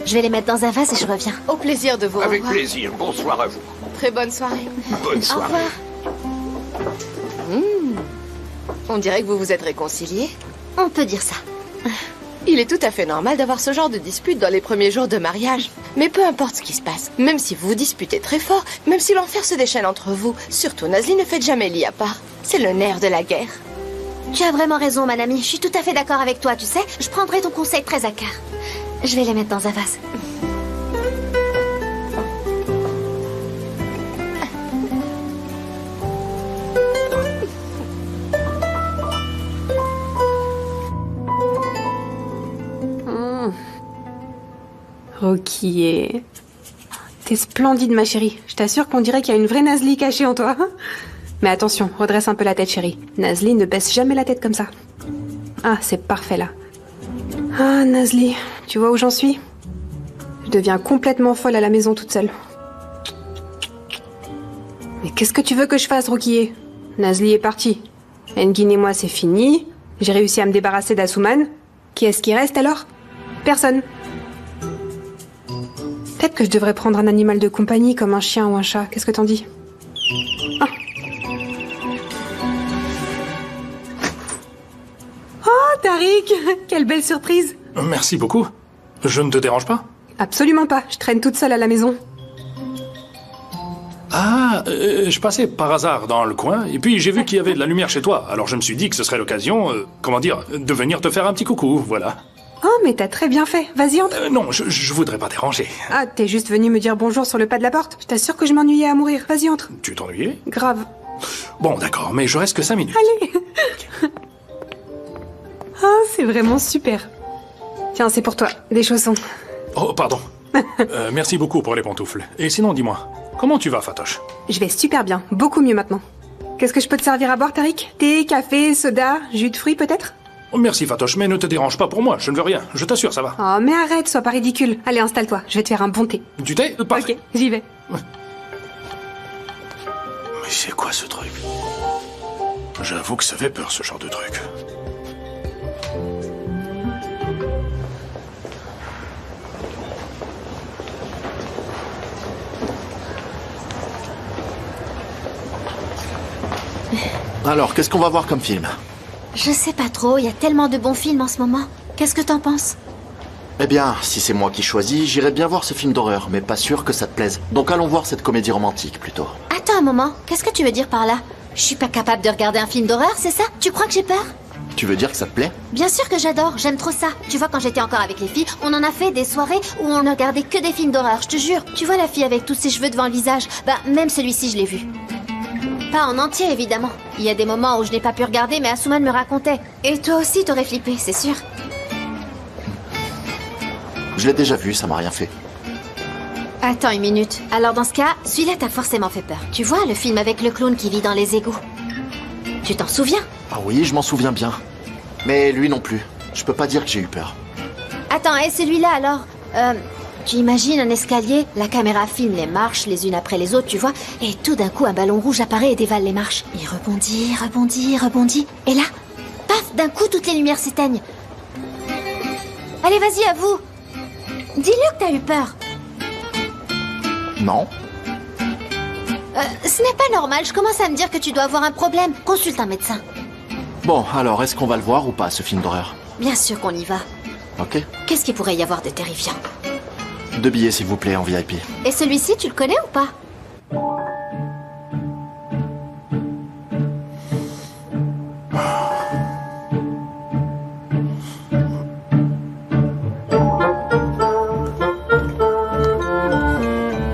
S1: Je vais les mettre dans un vase et je reviens.
S4: Au plaisir de vous revoir.
S10: Avec plaisir. Bonsoir à vous.
S4: Très bonne soirée.
S10: Bonne
S1: Au
S10: soirée.
S1: revoir.
S4: On dirait que vous vous êtes réconciliés.
S1: On peut dire ça.
S4: Il est tout à fait normal d'avoir ce genre de dispute dans les premiers jours de mariage. Mais peu importe ce qui se passe, même si vous vous disputez très fort, même si l'enfer se déchaîne entre vous, surtout Nazli, ne faites jamais lit à part. C'est le nerf de la guerre.
S1: Tu as vraiment raison, mon amie. Je suis tout à fait d'accord avec toi, tu sais. Je prendrai ton conseil très à cœur. Je vais les mettre dans un vase.
S3: Rokier. T'es splendide, ma chérie. Je t'assure qu'on dirait qu'il y a une vraie Nazli cachée en toi. Mais attention, redresse un peu la tête, chérie. Nazli ne baisse jamais la tête comme ça. Ah, c'est parfait, là. Ah, Nazli, tu vois où j'en suis? Je deviens complètement folle à la maison toute seule. Mais qu'est-ce que tu veux que je fasse, Rokier? Nazli est partie. Engin et moi, c'est fini. J'ai réussi à me débarrasser d'Asuman. Qui est-ce qui reste alors? Personne. Peut-être que je devrais prendre un animal de compagnie comme un chien ou un chat. Qu'est-ce que t'en dis? Ah. Oh, Tariq! Quelle belle surprise!
S5: Merci beaucoup. Je ne te dérange pas?
S3: Absolument pas. Je traîne toute seule à la maison.
S5: Ah, je passais par hasard dans le coin, et puis j'ai vu qu'il y avait de la lumière chez toi. Alors je me suis dit que ce serait l'occasion, de venir te faire un petit coucou, voilà.
S3: Oh, mais t'as très bien fait. Vas-y, entre.
S5: Non, je voudrais pas déranger.
S3: Ah, t'es juste venu me dire bonjour sur le pas de la porte. Je t'assure que je m'ennuyais à mourir. Vas-y, entre.
S5: Tu t'ennuyais?
S3: Grave.
S5: Bon, d'accord, mais je reste que 5 minutes.
S3: Allez. Ah, c'est vraiment super. Tiens, c'est pour toi. Des chaussons.
S5: Oh, pardon. Merci beaucoup pour les pantoufles. Et sinon, dis-moi, comment tu vas, Fatoche?
S3: Je vais super bien. Beaucoup mieux maintenant. Qu'est-ce que je peux te servir à boire, Tariq? Thé, café, soda, jus de fruits peut-être?
S5: Merci, Fatoche, mais ne te dérange pas pour moi. Je ne veux rien. Je t'assure, ça va.
S3: Oh, mais arrête, sois pas ridicule. Allez, installe-toi. Je vais te faire un bon thé.
S5: Du thé? Parfait.
S3: Ok, j'y vais.
S5: Mais c'est quoi ce truc? J'avoue que ça fait peur, ce genre de truc.
S2: Alors, qu'est-ce qu'on va voir comme film?
S1: Je sais pas trop, il y a tellement de bons films en ce moment. Qu'est-ce que t'en penses?
S2: Eh bien, si c'est moi qui choisis, j'irai bien voir ce film d'horreur, mais pas sûr que ça te plaise. Donc allons voir cette comédie romantique, plutôt.
S1: Attends un moment, qu'est-ce que tu veux dire par là? Je suis pas capable de regarder un film d'horreur, c'est ça? Tu crois que j'ai peur?
S2: Tu veux dire que ça te plaît?
S1: Bien sûr que j'adore, j'aime trop ça. Tu vois, quand j'étais encore avec les filles, on en a fait des soirées où on ne regardait que des films d'horreur, je te jure. Tu vois la fille avec tous ses cheveux devant le visage? Bah, même celui-ci, je l'ai vu. Pas en entier, évidemment. Il y a des moments où je n'ai pas pu regarder, mais Asuman me racontait. Et toi aussi, t'aurais flippé, c'est sûr.
S2: Je l'ai déjà vu, ça m'a rien fait.
S1: Attends une minute. Alors dans ce cas, celui-là t'a forcément fait peur. Tu vois, le film avec le clown qui vit dans les égouts. Tu t'en souviens?
S2: Ah oui, je m'en souviens bien. Mais lui non plus. Je peux pas dire que j'ai eu peur.
S1: Attends, et celui-là alors? Tu imagines un escalier, la caméra filme les marches les unes après les autres, tu vois, et tout d'un coup un ballon rouge apparaît et dévale les marches. Il rebondit, rebondit, rebondit, et là, paf, d'un coup toutes les lumières s'éteignent. Allez, vas-y, à vous. Dis-lui que t'as eu peur.
S2: Non.
S1: Ce n'est pas normal, je commence à me dire que tu dois avoir un problème. Consulte un médecin.
S2: Bon, alors, est-ce qu'on va le voir ou pas, ce film d'horreur?
S1: Bien sûr qu'on y va.
S2: Ok.
S1: Qu'est-ce qu'il pourrait y avoir de terrifiant?
S2: 2 billets, s'il vous plaît, en VIP.
S1: Et celui-ci, tu le connais ou pas?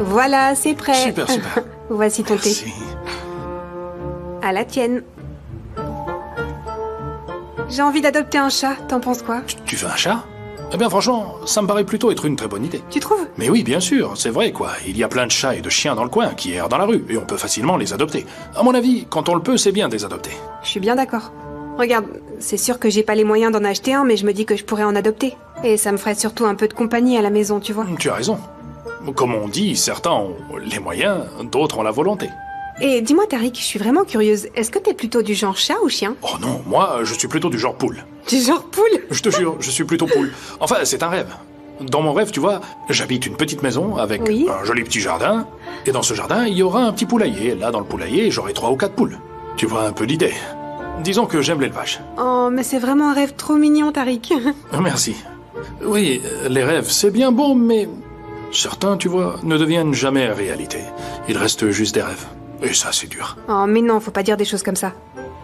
S3: Voilà, c'est prêt.
S5: Super, super.
S3: Voici ton thé. À la tienne. J'ai envie d'adopter un chat, t'en penses quoi?
S5: Tu veux un chat? Eh bien franchement, ça me paraît plutôt être une très bonne idée.
S3: Tu trouves?
S5: Mais oui, bien sûr, c'est vrai quoi. Il y a plein de chats et de chiens dans le coin qui errent dans la rue, et on peut facilement les adopter. À mon avis, quand on le peut, c'est bien de les adopter.
S3: Je suis bien d'accord. Regarde, c'est sûr que j'ai pas les moyens d'en acheter un, mais je me dis que je pourrais en adopter. Et ça me ferait surtout un peu de compagnie à la maison, tu vois.
S5: Tu as raison. Comme on dit, certains ont les moyens, d'autres ont la volonté.
S3: Et dis-moi, Tariq, je suis vraiment curieuse. Est-ce que t'es plutôt du genre chat ou chien?
S5: Oh non, moi, je suis plutôt du genre poule.
S3: Du genre poule?
S5: Je te jure, je suis plutôt poule. Enfin, c'est un rêve. Dans mon rêve, tu vois, j'habite une petite maison avec un joli petit jardin. Et dans ce jardin, il y aura un petit poulailler. Là, dans le poulailler, j'aurai 3 ou 4 poules. Tu vois un peu l'idée. Disons que j'aime l'élevage.
S3: Oh, mais c'est vraiment un rêve trop mignon, Tariq.
S5: Merci. Oui, les rêves, c'est bien beau, mais certains, tu vois, ne deviennent jamais réalité. Ils restent juste des rêves. Et ça, c'est dur.
S3: Oh, mais non, faut pas dire des choses comme ça.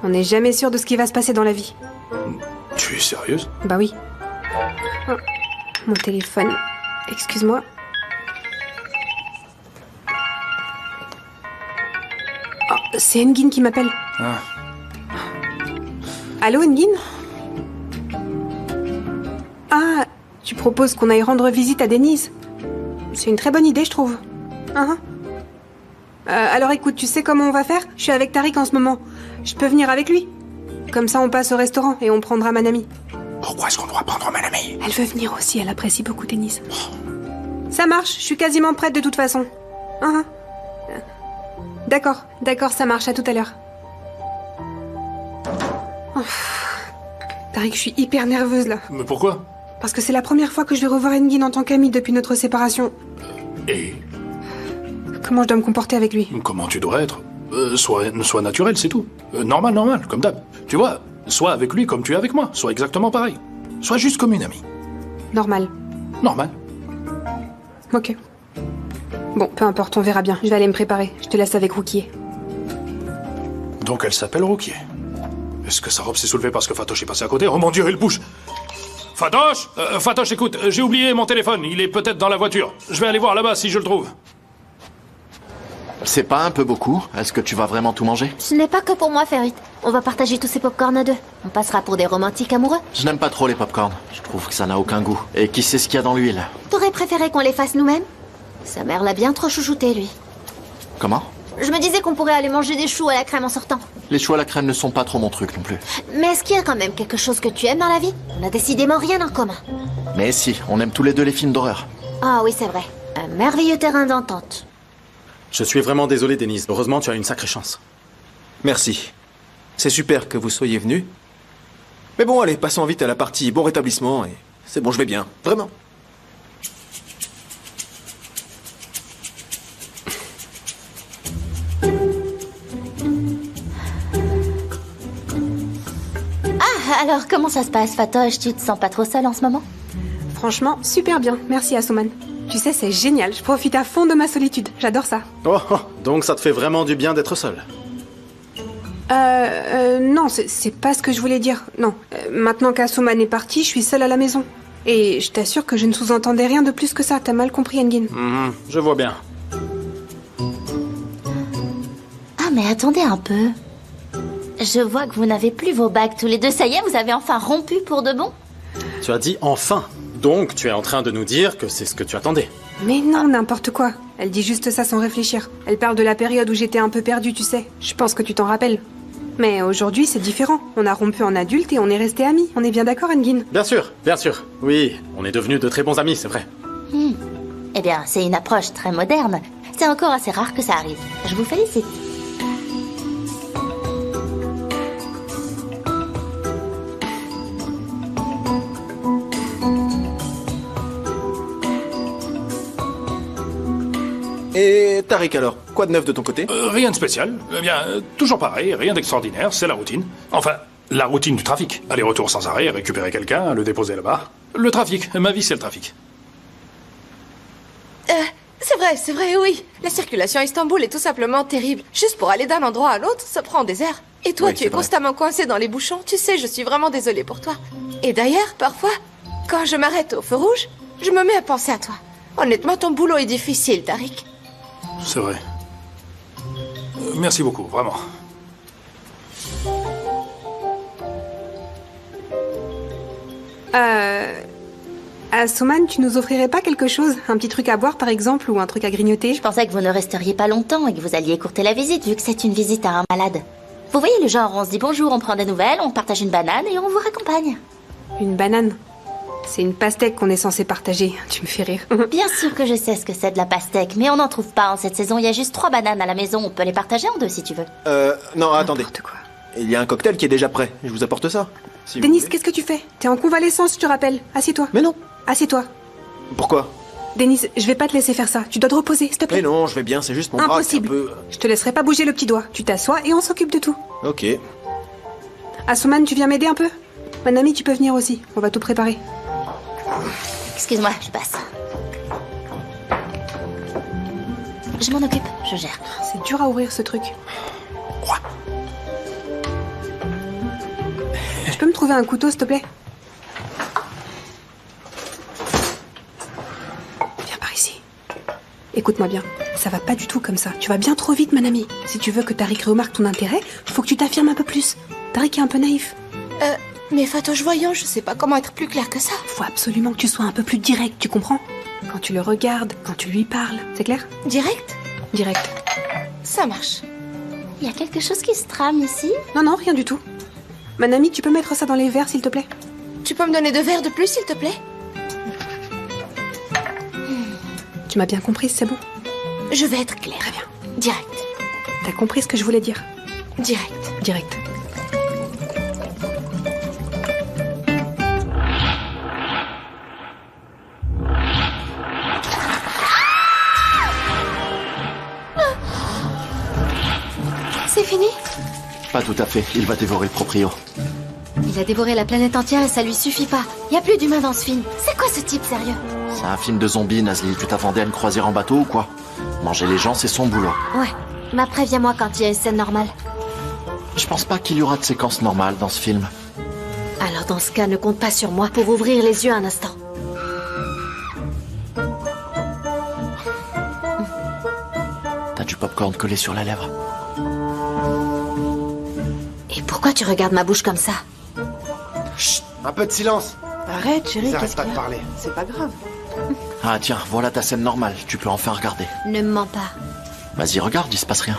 S3: On n'est jamais sûr de ce qui va se passer dans la vie.
S5: Tu es sérieuse?
S3: Bah oui. Oh, mon téléphone. Excuse-moi. Oh, c'est Engin qui m'appelle.
S5: Ah.
S3: Allô, Engin? Ah, tu proposes qu'on aille rendre visite à Denise? C'est une très bonne idée, je trouve. Alors écoute, tu sais comment on va faire? Je suis avec Tariq en ce moment. Je peux venir avec lui? Comme ça, on passe au restaurant et on prendra Manami.
S5: Pourquoi est-ce qu'on doit prendre Manami?
S3: Elle veut venir aussi, elle apprécie beaucoup Denise. Ça marche, je suis quasiment prête de toute façon. D'accord, ça marche, à tout à l'heure. Oh. Tariq, je suis hyper nerveuse là.
S5: Mais pourquoi?
S3: Parce que c'est la première fois que je vais revoir Engin en tant qu'ami depuis notre séparation.
S5: Et
S3: Comment je dois me comporter avec lui?
S5: comment tu dois être sois naturel, c'est tout. Normal, comme d'hab. Tu vois, sois avec lui comme tu es avec moi. Sois exactement pareil. Sois juste comme une amie.
S3: Normal.
S5: Normal.
S3: Ok. Bon, peu importe, on verra bien. Je vais aller me préparer. Je te laisse avec Rukier.
S5: Donc elle s'appelle Rukier. Est-ce que sa robe s'est soulevée parce que Fatoche est passé à côté? Oh mon Dieu, elle bouge! Fatoche Fatoche, écoute, j'ai oublié mon téléphone. Il est peut-être dans la voiture. Je vais aller voir là-bas si je le trouve.
S2: C'est pas un peu beaucoup? Est-ce que tu vas vraiment tout manger?
S1: Ce n'est pas que pour moi, Ferit. On va partager tous ces pop-corn à deux. On passera pour des romantiques amoureux.
S2: Je n'aime pas trop les pop-corn. Je trouve que ça n'a aucun goût. Et qui sait ce qu'il y a dans l'huile?
S1: T'aurais préféré qu'on les fasse nous-mêmes? Sa mère l'a bien trop chouchouté, lui.
S2: Comment?
S1: Je me disais qu'on pourrait aller manger des choux à la crème en sortant.
S2: Les choux à la crème ne sont pas trop mon truc non plus.
S1: Mais est-ce qu'il y a quand même quelque chose que tu aimes dans la vie? On a décidément rien en commun.
S2: Mais si, on aime tous les deux les films d'horreur.
S1: Ah oui, c'est vrai. Un merveilleux terrain d'entente.
S19: Je suis vraiment désolé, Denise. Heureusement, tu as une sacrée chance.
S13: Merci. C'est super que vous soyez venus. Mais bon, allez, passons vite à la partie bon rétablissement et c'est bon, je vais bien. Vraiment.
S7: Ah, alors comment ça se passe, Fatoche? Tu te sens pas trop seule en ce moment?
S3: Franchement, super bien. Merci, Asuman. Tu sais, c'est génial. Je profite à fond de ma solitude. J'adore ça.
S19: Oh, donc ça te fait vraiment du bien d'être seule?
S3: Non, c'est pas ce que je voulais dire. Non. Maintenant qu'Asuman est parti, je suis seule à la maison. Et je t'assure que je ne sous-entendais rien de plus que ça. T'as mal compris, Engin.
S19: Je vois bien.
S7: Ah, mais attendez un peu. Je vois que vous n'avez plus vos bagues tous les deux. Ça y est, vous avez enfin rompu pour de bon?
S19: Tu as dit enfin. Donc, tu es en train de nous dire que c'est ce que tu attendais.
S3: Mais non, n'importe quoi. Elle dit juste ça sans réfléchir. Elle parle de la période où j'étais un peu perdue, tu sais. Je pense que tu t'en rappelles. Mais aujourd'hui, c'est différent. On a rompu en adulte et on est restés amis. On est bien d'accord, Engin?
S19: Bien sûr, bien sûr. Oui, on est devenus de très bons amis, c'est vrai.
S7: Eh bien, c'est une approche très moderne. C'est encore assez rare que ça arrive. Je vous félicite.
S13: Et Tariq alors, quoi de neuf de ton côté?
S5: Rien de spécial. Eh bien, toujours pareil, rien d'extraordinaire, c'est la routine. Enfin, la routine du trafic. Aller-retour sans arrêt, récupérer quelqu'un, le déposer là-bas. Le trafic, ma vie c'est le trafic.
S4: C'est vrai, oui. La circulation à Istanbul est tout simplement terrible. Juste pour aller d'un endroit à l'autre, ça prend des heures. Et toi,
S13: Oui,
S4: tu
S13: c'est
S4: es
S13: vrai.
S4: constamment coincé dans les bouchons. Tu sais, je suis vraiment désolée pour toi. Et d'ailleurs, parfois, quand je m'arrête au feu rouge, je me mets à penser à toi. Honnêtement, ton boulot est difficile, Tariq.
S5: C'est vrai. Merci beaucoup, vraiment.
S3: Asuman, tu nous offrirais pas quelque chose? Un petit truc à boire, par exemple, ou un truc à grignoter?
S7: Je pensais que vous ne resteriez pas longtemps et que vous alliez écourter la visite, vu que c'est une visite à un malade. Vous voyez le genre, on se dit bonjour, on prend des nouvelles, on partage une banane et on vous raccompagne.
S3: Une banane? C'est une pastèque qu'on est censé partager. Tu me fais rire.
S7: Bien sûr que je sais ce que c'est de la pastèque, mais on n'en trouve pas en cette saison. Il y a juste 3 bananes à la maison. On peut les partager en 2 si tu veux.
S13: Non, attendez. Il y a un cocktail qui est déjà prêt. Je vous apporte ça. Si vous
S3: Denis,
S13: voulez.
S3: qu'est-ce que tu fais? T'es en convalescence, je te rappelle. Assieds-toi.
S13: Mais non.
S3: Assieds-toi.
S13: Pourquoi?
S3: Denis, je vais pas te laisser faire ça. Tu dois te reposer, s'il te plaît.
S13: Mais non, je vais bien, c'est juste mon bras qui est un
S3: Impossible.
S13: peu...
S3: Je te laisserai pas bouger le petit doigt. Tu t'assois et on s'occupe de tout.
S13: Ok.
S3: Asuman, tu viens m'aider un peu? Mon ami, tu peux venir aussi. On va tout préparer.
S7: Excuse-moi, je passe. Je m'en occupe, je gère.
S3: C'est dur à ouvrir ce truc. Tu peux me trouver un couteau, s'il te plaît? Viens par ici. Écoute-moi bien, ça va pas du tout comme ça. Tu vas bien trop vite, mon ami. Si tu veux que Tariq remarque ton intérêt, faut que tu t'affirmes un peu plus. Tariq est un peu naïf.
S4: Mais Fatoche, voyons, je sais pas comment être plus clair que ça.
S3: Faut absolument que tu sois un peu plus direct, tu comprends? Quand tu le regardes, quand tu lui parles, c'est clair?
S4: Direct?
S3: Direct.
S4: Ça marche.
S7: Il y a quelque chose qui se trame ici?
S3: Non, non, rien du tout. Mon ami, tu peux mettre ça dans les verres, s'il te plaît?
S4: Tu peux me donner 2 verres de plus, s'il te plaît?
S3: Tu m'as bien comprise, c'est bon?
S4: Je vais être claire.
S3: Très bien.
S4: Direct.
S3: T'as compris ce que je voulais dire?
S4: Direct.
S3: Direct.
S1: fini?
S2: Pas tout à fait, il va dévorer le proprio.
S1: Il a dévoré la planète entière et ça lui suffit pas. Y a plus d'humains dans ce film. C'est quoi ce type, sérieux?
S2: C'est un film de zombies, Nazli. Tu t'attendais à une croisière en bateau ou quoi? Manger les gens, c'est son boulot.
S1: Ouais, mais préviens-moi quand il y a une scène normale.
S2: Je pense pas qu'il y aura de séquence normale dans ce film.
S1: Alors dans ce cas, ne compte pas sur moi pour ouvrir les yeux un instant.
S2: T'as du popcorn collé sur la lèvre.
S1: Et pourquoi tu regardes ma bouche comme ça?
S20: Chut, un peu de silence.
S12: Arrête, chérie,
S20: Ils arrêtent
S12: qu'est-ce
S20: pas
S12: qu'il
S20: de
S12: y a?
S20: parler.
S12: C'est pas grave.
S2: Ah tiens, voilà ta scène normale. Tu peux enfin regarder.
S1: Ne me mens pas.
S2: Vas-y, regarde, il se passe rien.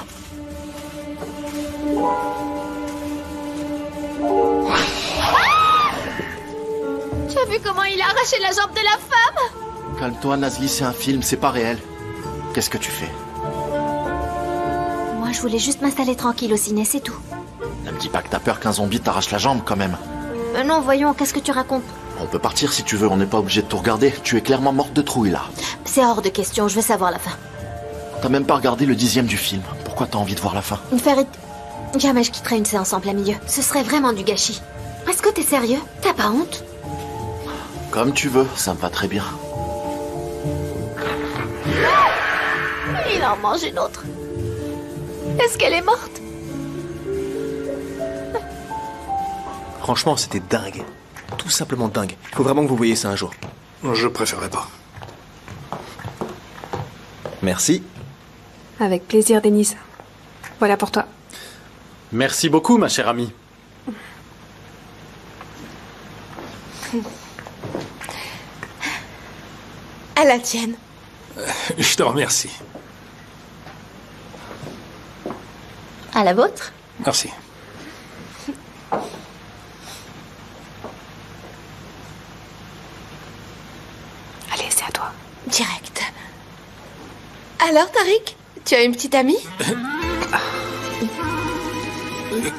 S1: Tu as vu comment il a arraché la jambe de la femme?
S2: Calme-toi, Nazli, c'est un film, c'est pas réel. Qu'est-ce que tu fais?
S1: Moi, je voulais juste m'installer tranquille au ciné, c'est tout.
S2: Ne me dis pas que t'as peur qu'un zombie t'arrache la jambe, quand même.
S1: Non, voyons, qu'est-ce que tu racontes?
S2: On peut partir si tu veux, on n'est pas obligé de tout regarder. Tu es clairement morte de trouille, là.
S1: C'est hors de question, je veux savoir la fin.
S2: T'as même pas regardé le 10e du film. Pourquoi t'as envie de voir la fin?
S1: Ferit, jamais je quitterai une séance en plein milieu. Ce serait vraiment du gâchis. Est-ce que t'es sérieux? T'as pas honte?
S2: Comme tu veux, ça me va très bien.
S1: Il en mange une autre. Est-ce qu'elle est morte?
S13: Franchement, c'était dingue. Tout simplement dingue. Il faut vraiment que vous voyiez ça un jour.
S5: Je préférerais pas.
S13: Merci.
S3: Avec plaisir, Denis. Voilà pour toi.
S19: Merci beaucoup, ma chère amie.
S4: À la tienne.
S5: Je te remercie.
S7: À la vôtre?
S5: Merci.
S3: Allez, c'est à toi.
S4: Direct. Alors, Tariq, tu as une petite amie?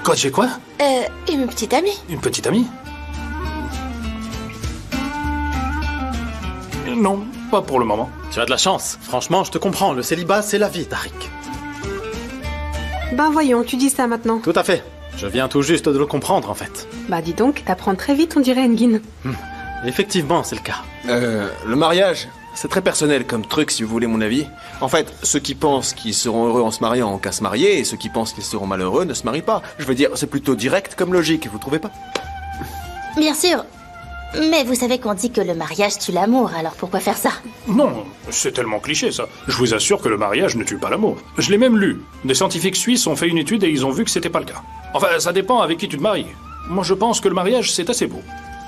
S5: Quoi, j'ai quoi?
S4: Une petite amie.
S5: Une petite amie? Non, pas pour le moment.
S19: Tu as de la chance. Franchement, je te comprends. Le célibat, c'est la vie, Tariq.
S3: Ben voyons, tu dis ça maintenant.
S19: Tout à fait. Je viens tout juste de le comprendre, en fait.
S3: Bah dis donc, t'apprends très vite, on dirait Engin.
S19: Effectivement, c'est le cas.
S13: Le mariage, c'est très personnel comme truc, si vous voulez mon avis. En fait, ceux qui pensent qu'ils seront heureux en se mariant ont qu'à se marier, et ceux qui pensent qu'ils seront malheureux ne se marient pas. Je veux dire, c'est plutôt direct comme logique, vous trouvez pas?
S7: Bien sûr. Mais vous savez qu'on dit que le mariage tue l'amour, alors pourquoi faire ça?
S5: Non, c'est tellement cliché ça. Je vous assure que le mariage ne tue pas l'amour. Je l'ai même lu. Des scientifiques suisses ont fait une étude et ils ont vu que c'était pas le cas. Enfin, ça dépend avec qui tu te maries. Moi, je pense que le mariage, c'est assez beau.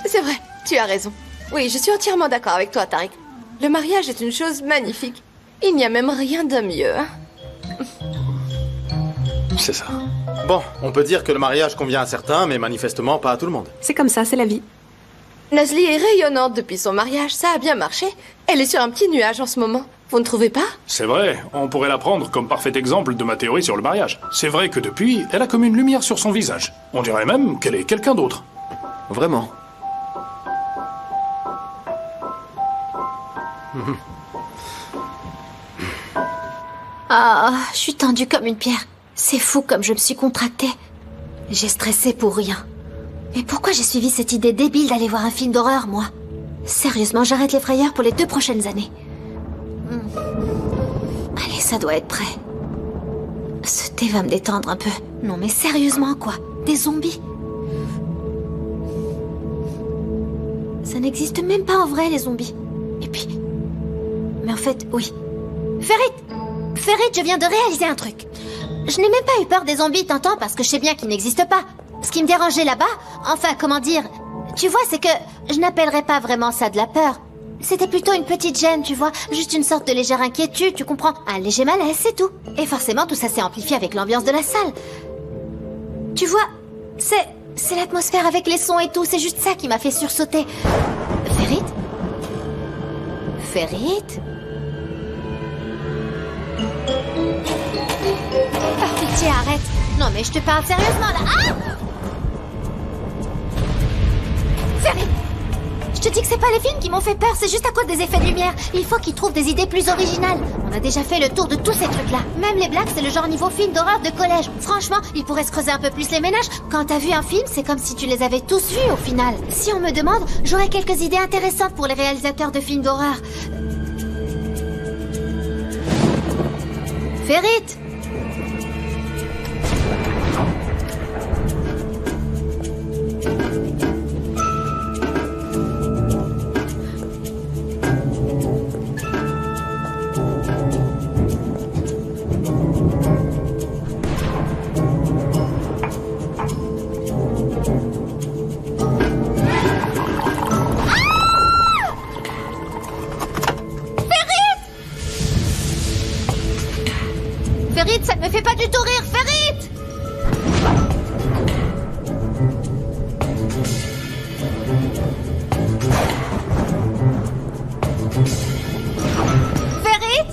S4: C'est vrai, tu as raison. Oui, je suis entièrement d'accord avec toi, Tariq. Le mariage est une chose magnifique. Il n'y a même rien de mieux. Hein.
S5: C'est ça.
S19: Bon, on peut dire que le mariage convient à certains, mais manifestement pas à tout le monde.
S3: C'est comme ça, c'est la vie.
S4: Nazli est rayonnante depuis son mariage, ça a bien marché. Elle est sur un petit nuage en ce moment. Vous ne trouvez pas?
S5: C'est vrai, on pourrait la prendre comme parfait exemple de ma théorie sur le mariage. C'est vrai que depuis, elle a comme une lumière sur son visage. On dirait même qu'elle est quelqu'un d'autre.
S13: Vraiment.
S1: Ah, je suis tendue comme une pierre. C'est fou comme je me suis contractée. J'ai stressé pour rien. Mais pourquoi j'ai suivi cette idée débile d'aller voir un film d'horreur, moi? Sérieusement, j'arrête les frayeurs pour les 2 prochaines années. Allez, ça doit être prêt. Ce thé va me détendre un peu. Non mais sérieusement, quoi? Des zombies? Ça n'existe même pas en vrai, les zombies. Et puis... Mais en fait, oui. Ferit, je viens de réaliser un truc. Je n'ai même pas eu peur des zombies, t'entends, parce que je sais bien qu'ils n'existent pas. Ce qui me dérangeait là-bas, enfin, comment dire, tu vois, c'est que je n'appellerais pas vraiment ça de la peur. C'était plutôt une petite gêne, tu vois, juste une sorte de légère inquiétude, tu comprends? Un léger malaise, c'est tout. Et forcément, tout ça s'est amplifié avec l'ambiance de la salle. Tu vois, c'est l'atmosphère avec les sons et tout, c'est juste ça qui m'a fait sursauter. Ferit? Par pitié, arrête. Non mais je te parle sérieusement là. Ah! Ferit! Je Je te dis que c'est pas les films qui m'ont fait peur, c'est juste à cause des effets de lumière. Il faut qu'ils trouvent des idées plus originales. On a déjà fait le tour de tous ces trucs-là. Même les blagues, c'est le genre niveau film d'horreur de collège. Franchement, ils pourraient se creuser un peu plus les ménages. Quand t'as vu un film, c'est comme si tu les avais tous vus au final. Si on me demande, j'aurais quelques idées intéressantes pour les réalisateurs de films d'horreur. Ferit! Ferit, ça ne me fait pas du tout rire, Ferit! Ferit?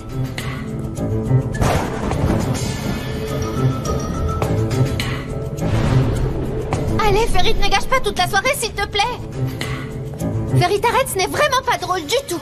S1: Allez, Ferit, ne gâche pas toute la soirée, s'il te plaît! Ferit, arrête, ce n'est vraiment pas drôle du tout!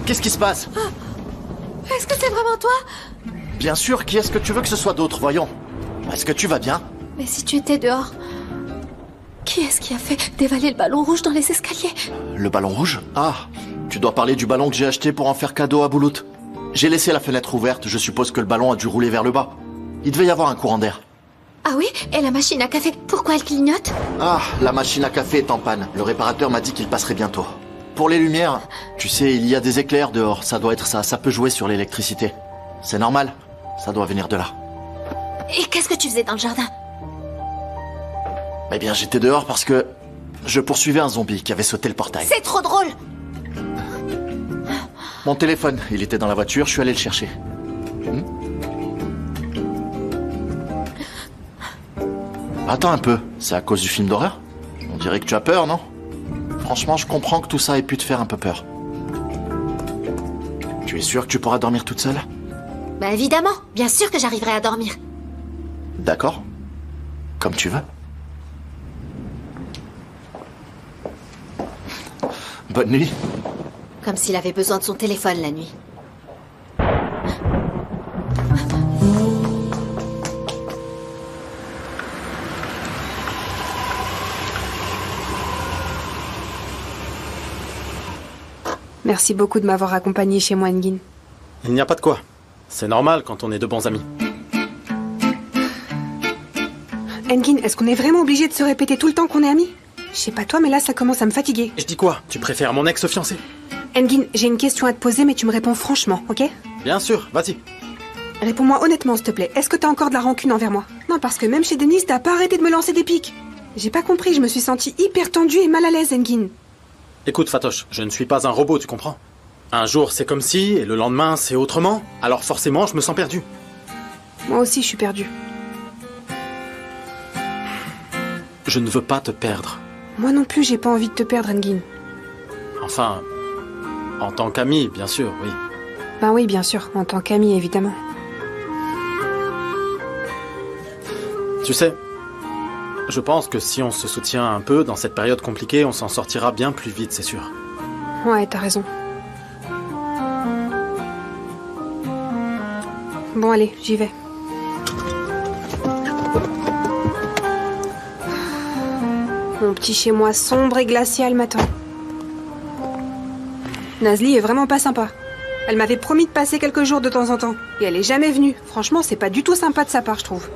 S2: Qu'est-ce qui se passe?
S1: Est-ce que c'est vraiment toi?
S2: Bien sûr, qui est-ce que tu veux que ce soit d'autre, voyons? Est-ce que tu vas bien?
S1: Mais si tu étais dehors, qui est-ce qui a fait dévaler le ballon rouge dans les escaliers?
S2: Le ballon rouge? Ah, tu dois parler du ballon que j'ai acheté pour en faire cadeau à Boulout. J'ai laissé la fenêtre ouverte, je suppose que le ballon a dû rouler vers le bas. Il devait y avoir un courant d'air.
S1: Ah oui? Et la machine à café, pourquoi elle clignote?
S2: Ah, la machine à café est en panne. Le réparateur m'a dit qu'il passerait bientôt. Pour les lumières, tu sais, il y a des éclairs dehors, ça doit être ça, ça peut jouer sur l'électricité. C'est normal, ça doit venir de là.
S1: Et qu'est-ce que tu faisais dans le jardin?
S2: Eh bien, j'étais dehors parce que je poursuivais un zombie qui avait sauté le portail.
S1: C'est trop drôle!
S2: Mon téléphone, il était dans la voiture, je suis allé le chercher. Attends un peu, c'est à cause du film d'horreur? On dirait que tu as peur, non? Franchement, je comprends que tout ça ait pu te faire un peu peur. Tu es sûre que tu pourras dormir toute seule?
S1: Bah évidemment, bien sûr que j'arriverai à dormir.
S2: D'accord. Comme tu veux. Bonne nuit.
S1: Comme s'il avait besoin de son téléphone la nuit.
S3: Merci beaucoup de m'avoir accompagné chez moi, Engin.
S19: Il n'y a pas de quoi. C'est normal quand on est de bons amis.
S3: Engin, est-ce qu'on est vraiment obligé de se répéter tout le temps qu'on est amis? Je sais pas toi, mais là ça commence à me fatiguer.
S19: Je dis quoi? Tu préfères mon ex-fiancé?
S3: Engin, j'ai une question à te poser, mais tu me réponds franchement, ok?
S19: Bien sûr, vas-y.
S3: Réponds-moi honnêtement, s'il te plaît. Est-ce que t'as encore de la rancune envers moi? Non, parce que même chez Denise, t'as pas arrêté de me lancer des pics. J'ai pas compris, je me suis sentie hyper tendue et mal à l'aise, Engin.
S19: Écoute, Fatoche, je ne suis pas un robot, tu comprends? Un jour, c'est comme si, et le lendemain, c'est autrement. Alors forcément, je me sens perdu.
S3: Moi aussi, je suis perdue.
S19: Je ne veux pas te perdre.
S3: Moi non plus, j'ai pas envie de te perdre, Engin.
S19: Enfin, en tant qu'ami, bien sûr, oui.
S3: Ben oui, bien sûr, en tant qu'ami, évidemment.
S19: Tu sais, je pense que si on se soutient un peu dans cette période compliquée, on s'en sortira bien plus vite, c'est sûr.
S3: Ouais, t'as raison. Bon, allez, j'y vais. Mon petit chez-moi sombre et glacial m'attend. Nazli est vraiment pas sympa. Elle m'avait promis de passer quelques jours de temps en temps. Et elle est jamais venue. Franchement, c'est pas du tout sympa de sa part, je trouve.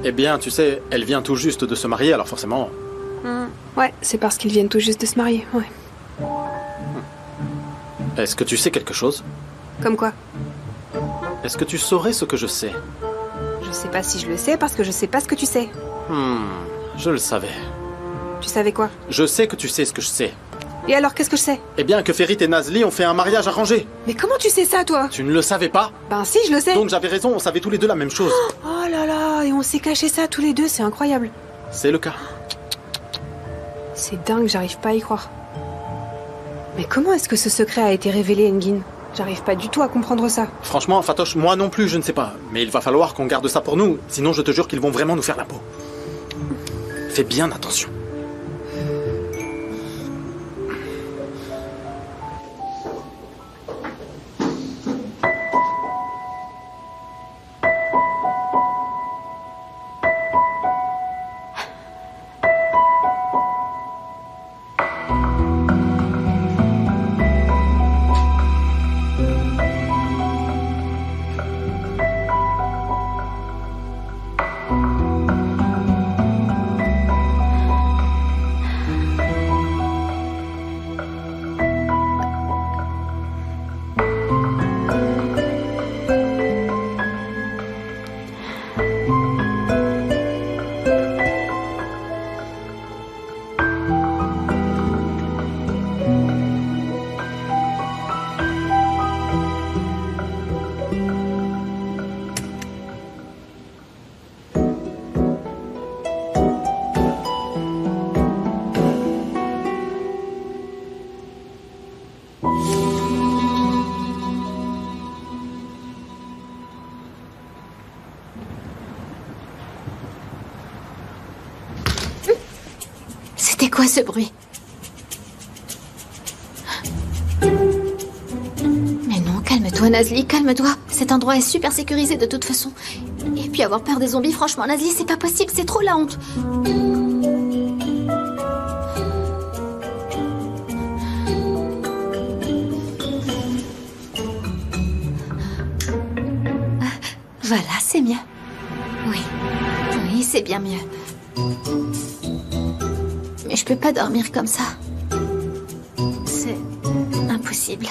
S19: Eh bien, tu sais, elle vient tout juste de se marier, alors forcément...
S3: Ouais, c'est parce qu'ils viennent tout juste de se marier, ouais.
S19: Est-ce que tu sais quelque chose?
S3: Comme quoi?
S19: Est-ce que tu saurais ce que je sais?
S3: Je sais pas si je le sais parce que je sais pas ce que tu sais.
S19: Je le savais.
S3: Tu savais quoi?
S19: Je sais que tu sais ce que je sais.
S3: Et alors, qu'est-ce que je sais?
S19: Eh bien, que Ferit et Nazli ont fait un mariage arrangé.
S3: Mais comment tu sais ça, toi?
S19: Tu ne le savais pas?
S3: Ben si, je le sais.
S19: Donc j'avais raison, on savait tous les deux la même chose.
S3: Oh là là, et on s'est caché ça tous les deux, c'est incroyable.
S19: C'est le cas.
S3: C'est dingue, j'arrive pas à y croire. Mais comment est-ce que ce secret a été révélé, Engin? J'arrive pas du tout à comprendre ça.
S19: Franchement, Fatoche, moi non plus, je ne sais pas. Mais il va falloir qu'on garde ça pour nous, sinon je te jure qu'ils vont vraiment nous faire la peau. Fais bien attention.
S1: C'était quoi ce bruit? Mais non, calme-toi Nazli, calme-toi. Cet endroit est super sécurisé de toute façon. Et puis avoir peur des zombies, franchement Nazli, c'est pas possible, c'est trop la honte. Voilà, c'est mieux. Oui, oui, c'est bien mieux. Mais je peux pas dormir comme ça. C'est impossible.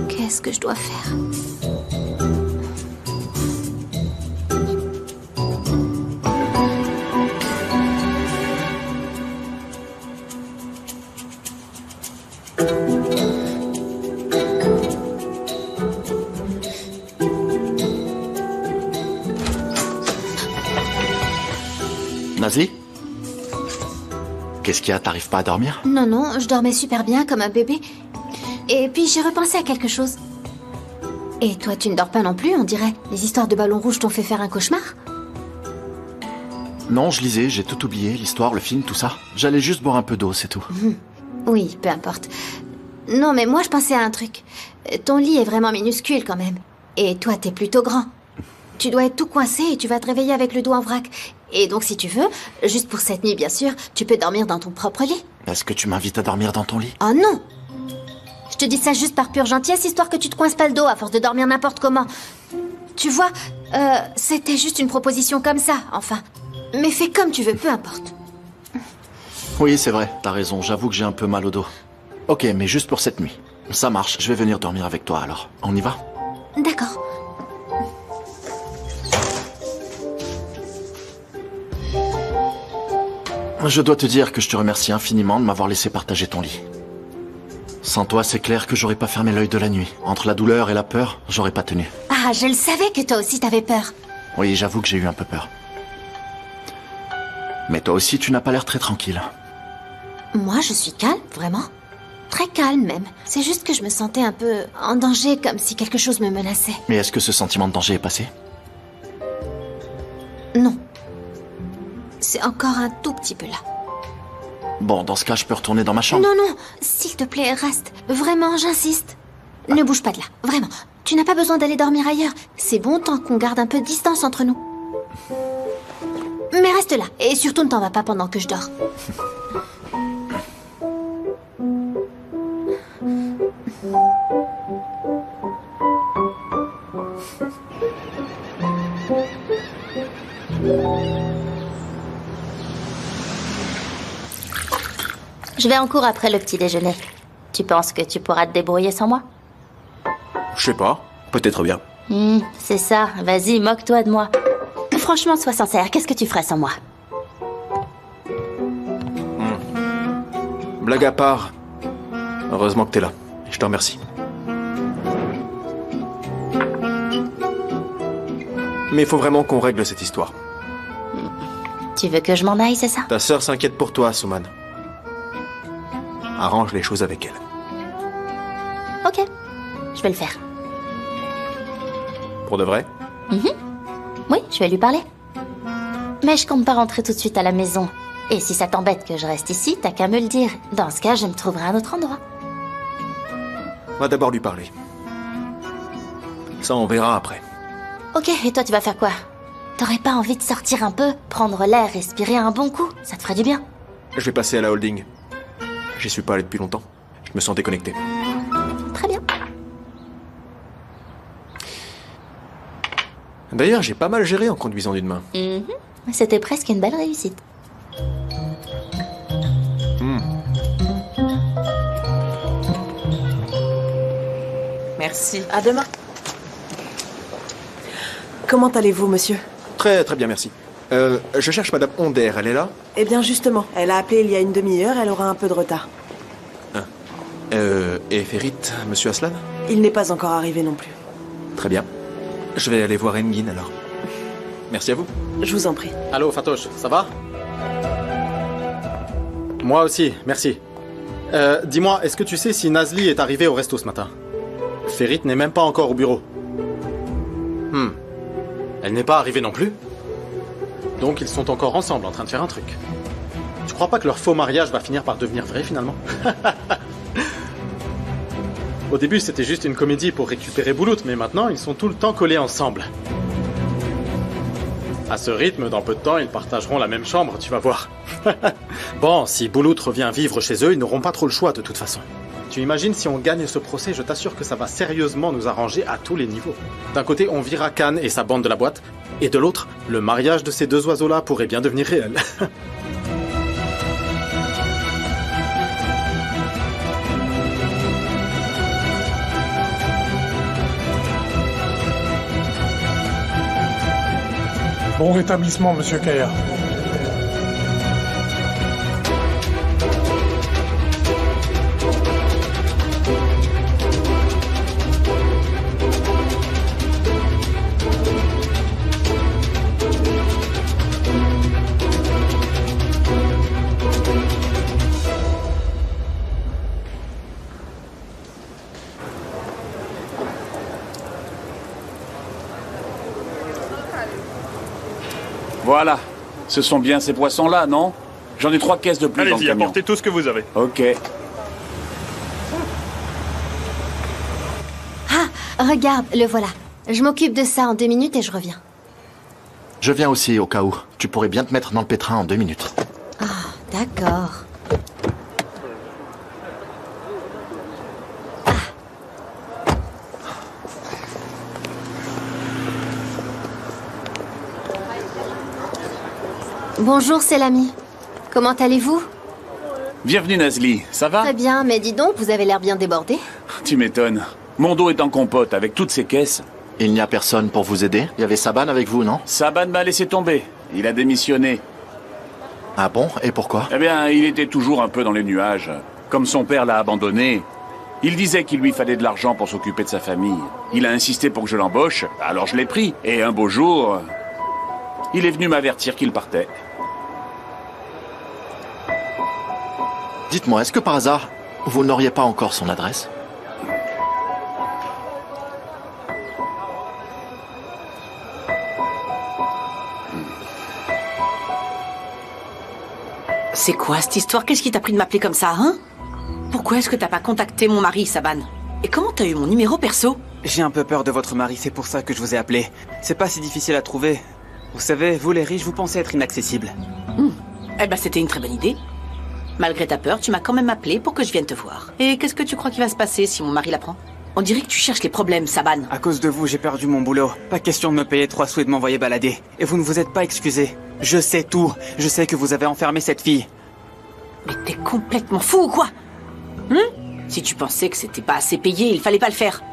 S1: Qu'est-ce que je dois faire?
S2: Nazli? Qu'est-ce qu'il y a? T'arrives pas à dormir?
S1: Non, non, je dormais super bien comme un bébé. Et puis j'ai repensé à quelque chose. Et toi, tu ne dors pas non plus, on dirait. Les histoires de ballons rouges t'ont fait faire un cauchemar?
S2: Non, je lisais, j'ai tout oublié, l'histoire, le film, tout ça. J'allais juste boire un peu d'eau, c'est tout.
S1: Oui, peu importe. Non, mais moi je pensais à un truc. Ton lit est vraiment minuscule quand même. Et toi, t'es plutôt grand. Tu dois être tout coincé et tu vas te réveiller avec le dos en vrac. Et donc si tu veux, juste pour cette nuit bien sûr, tu peux dormir dans ton propre lit.
S2: Est-ce que tu m'invites à dormir dans ton lit?
S1: Oh non! Je te dis ça juste par pure gentillesse, histoire que tu te coinces pas le dos à force de dormir n'importe comment. Tu vois, c'était juste une proposition comme ça, enfin. Mais fais comme tu veux, peu importe.
S2: Oui, c'est vrai, t'as raison, j'avoue que j'ai un peu mal au dos. Ok, mais juste pour cette nuit. Ça marche, je vais venir dormir avec toi alors. On y va?
S1: D'accord.
S2: Je dois te dire que je te remercie infiniment de m'avoir laissé partager ton lit. Sans toi, c'est clair que j'aurais pas fermé l'œil de la nuit. Entre la douleur et la peur, j'aurais pas tenu.
S1: Ah, je le savais que toi aussi t'avais peur.
S2: Oui, j'avoue que j'ai eu un peu peur. Mais toi aussi, tu n'as pas l'air très tranquille.
S1: Moi, je suis calme, vraiment. Très calme même. C'est juste que je me sentais un peu en danger, comme si quelque chose me menaçait.
S2: Mais est-ce que ce sentiment de danger est passé?
S1: Non. C'est encore un tout petit peu là.
S2: Bon, dans ce cas, je peux retourner dans ma chambre?
S1: Non, non, s'il te plaît, reste. Vraiment, j'insiste. Ne bouge pas de là, vraiment. Tu n'as pas besoin d'aller dormir ailleurs. C'est bon tant qu'on garde un peu de distance entre nous. Mais reste là, et surtout ne t'en vas pas pendant que je dors.
S7: Je vais en cours après le petit déjeuner. Tu penses que tu pourras te débrouiller sans moi?
S13: Je sais pas, peut-être bien.
S7: C'est ça, vas-y, moque-toi de moi. Franchement, sois sincère, qu'est-ce que tu ferais sans moi?
S6: Blague à part, heureusement que t'es là. Je te remercie. Mais il faut vraiment qu'on règle cette histoire.
S7: Tu veux que je m'en aille, c'est ça?
S6: Ta sœur s'inquiète pour toi, Asuman. Arrange les choses avec elle.
S7: Ok, je vais le faire.
S6: Pour de vrai?
S7: Oui, je vais lui parler. Mais je compte pas rentrer tout de suite à la maison. Et si ça t'embête que je reste ici, t'as qu'à me le dire. Dans ce cas, je me trouverai un autre endroit.
S6: On va d'abord lui parler. Ça, on verra après.
S7: Ok, et toi, tu vas faire quoi? T'aurais pas envie de sortir un peu, prendre l'air, respirer un bon coup? Ça te ferait du bien.
S6: Je vais passer à la holding. J'y suis pas allé depuis longtemps. Je me sens déconnecté.
S7: Très bien.
S6: D'ailleurs, j'ai pas mal géré en conduisant d'une main.
S7: C'était presque une belle réussite.
S12: Merci. À demain. Comment allez-vous, monsieur?
S13: Très très bien, merci. Je cherche Madame Onder, elle est là?
S12: Eh bien, justement, elle a appelé il y a une demi-heure, elle aura un peu de retard.
S13: Et Ferit, Monsieur Aslan?
S12: Il n'est pas encore arrivé non plus.
S13: Très bien. Je vais aller voir Engin alors. Merci à vous.
S12: Je vous en prie.
S19: Allô, Fatoche, ça va? Moi aussi, merci. Dis-moi, est-ce que tu sais si Nazli est arrivée au resto ce matin? Ferit n'est même pas encore au bureau. Elle n'est pas arrivée non plus? Donc ils sont encore ensemble en train de faire un truc. Tu crois pas que leur faux mariage va finir par devenir vrai finalement? Au début c'était juste une comédie pour récupérer Boulout, mais maintenant ils sont tout le temps collés ensemble. À ce rythme, dans peu de temps, ils partageront la même chambre, tu vas voir. Bon, si Boulout revient vivre chez eux, ils n'auront pas trop le choix de toute façon. Tu imagines si on gagne ce procès, je t'assure que ça va sérieusement nous arranger à tous les niveaux. D'un côté, on vira Khan et sa bande de la boîte, et de l'autre, le mariage de ces deux oiseaux-là pourrait bien devenir réel.
S10: Bon rétablissement, monsieur Kaya.
S17: Voilà. Ce sont bien ces poissons-là, non? J'en ai 3 caisses de plus dans le
S21: Allez-y,
S17: camion.
S21: apportez tout ce que vous avez.
S17: Ok.
S1: Ah, regarde, le voilà. Je m'occupe de ça en 2 minutes et je reviens.
S2: Je viens aussi, au cas où. Tu pourrais bien te mettre dans le pétrin en 2 minutes.
S1: Ah, d'accord. Bonjour, c'est l'ami. Comment allez-vous?
S17: Bienvenue, Nazli. Ça va?
S1: Très bien, mais dis donc, vous avez l'air bien débordé.
S17: Tu m'étonnes. Mon dos est en compote avec toutes ces caisses.
S2: Il n'y a personne pour vous aider? Il y avait Saban avec vous, non?
S17: Saban m'a laissé tomber. Il a démissionné.
S2: Ah bon? Et pourquoi?
S17: Eh bien, il était toujours un peu dans les nuages. Comme son père l'a abandonné, il disait qu'il lui fallait de l'argent pour s'occuper de sa famille. Il a insisté pour que je l'embauche, alors je l'ai pris. Et un beau jour, il est venu m'avertir qu'il partait.
S2: Dites-moi, est-ce que par hasard, vous n'auriez pas encore son adresse?
S11: C'est quoi cette histoire? Qu'est-ce qui t'a pris de m'appeler comme ça, hein? Pourquoi est-ce que t'as pas contacté mon mari, Saban? Et comment t'as eu mon numéro perso?
S22: J'ai un peu peur de votre mari, c'est pour ça que je vous ai appelé. C'est pas si difficile à trouver. Vous savez, vous les riches, vous pensez être inaccessibles.
S11: Eh ben, c'était une très bonne idée. Malgré ta peur, tu m'as quand même appelé pour que je vienne te voir. Et qu'est-ce que tu crois qu'il va se passer si mon mari l'apprend? On dirait que tu cherches les problèmes, Saban.
S22: À cause de vous, j'ai perdu mon boulot. Pas question de me payer 3 sous et de m'envoyer balader. Et vous ne vous êtes pas excusé. Je sais tout. Je sais que vous avez enfermé cette fille.
S11: Mais t'es complètement fou ou quoi? Si tu pensais que c'était pas assez payé, il fallait pas le faire.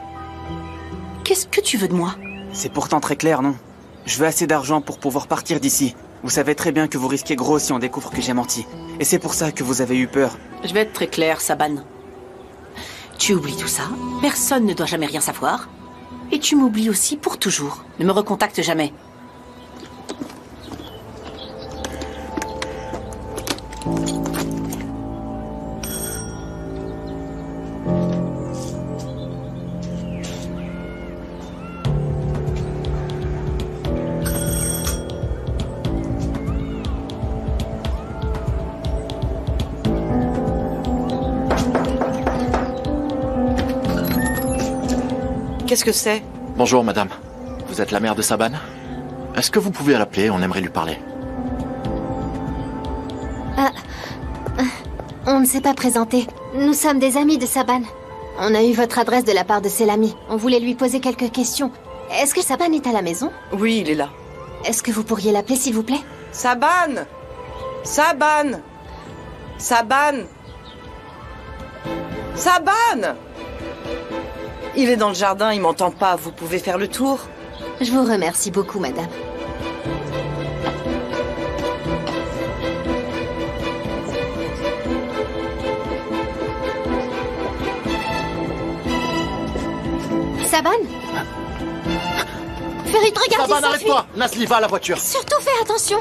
S11: Qu'est-ce que tu veux de moi?
S22: C'est pourtant très clair, non? Je veux assez d'argent pour pouvoir partir d'ici. Vous savez très bien que vous risquez gros si on découvre que j'ai menti. Et c'est pour ça que vous avez eu peur.
S11: Je vais être très clair, Saban. Tu oublies tout ça, personne ne doit jamais rien savoir. Et tu m'oublies aussi pour toujours. Ne me recontacte jamais.
S12: Qu'est-ce que c'est?
S2: Bonjour, madame. Vous êtes la mère de Saban? Est-ce que vous pouvez l'appeler? On aimerait lui parler.
S1: On ne s'est pas présenté. Nous sommes des amis de Saban. On a eu votre adresse de la part de Selami. On voulait lui poser quelques questions. Est-ce que Saban est à la maison?
S12: Oui, il est là.
S1: Est-ce que vous pourriez l'appeler, s'il vous plaît?
S12: Saban! Saban! Saban! Saban! Il est dans le jardin, il m'entend pas. Vous pouvez faire le tour?
S1: Je vous remercie beaucoup, madame. Saban? Ferit, regarde,
S2: Saban,
S1: il s'enfuit.
S2: arrête-toi! Nazli, va à la voiture.
S1: Surtout fais attention.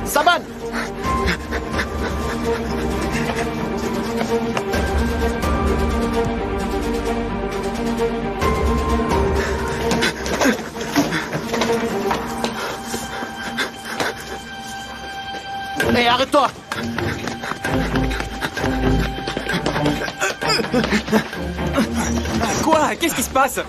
S2: Saban! Hé, arrête-toi!
S22: Quoi? Qu'est-ce qui se passe?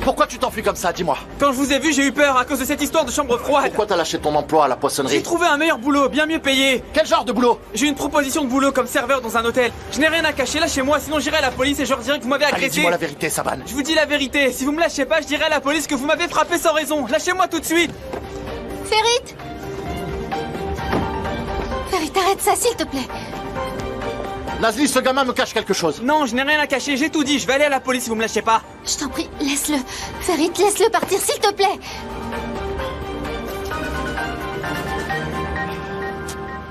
S2: Pourquoi tu t'enfuis comme ça, dis-moi?
S22: Quand je vous ai vu, j'ai eu peur à cause de cette histoire de chambre froide.
S2: Pourquoi t'as lâché ton emploi à la poissonnerie?
S22: J'ai trouvé un meilleur boulot, bien mieux payé.
S2: Quel genre de boulot?
S22: J'ai une proposition de boulot comme serveur dans un hôtel. Je n'ai rien à cacher, lâchez-moi, sinon j'irai à la police et je leur dirai que vous m'avez
S2: Allez,
S22: agressé.
S2: dis-moi la vérité, Saban.
S22: Je vous dis la vérité, si vous me lâchez pas, je dirai à la police que vous m'avez frappé sans raison. Lâchez-moi tout de suite.
S1: Ferit! Ferit, arrête ça, s'il te plaît.
S2: Nazli, ce gamin me cache quelque chose.
S22: Non, je n'ai rien à cacher, j'ai tout dit. Je vais aller à la police si vous me lâchez pas.
S1: Je t'en prie, laisse-le. Ferit, laisse-le partir, s'il te plaît.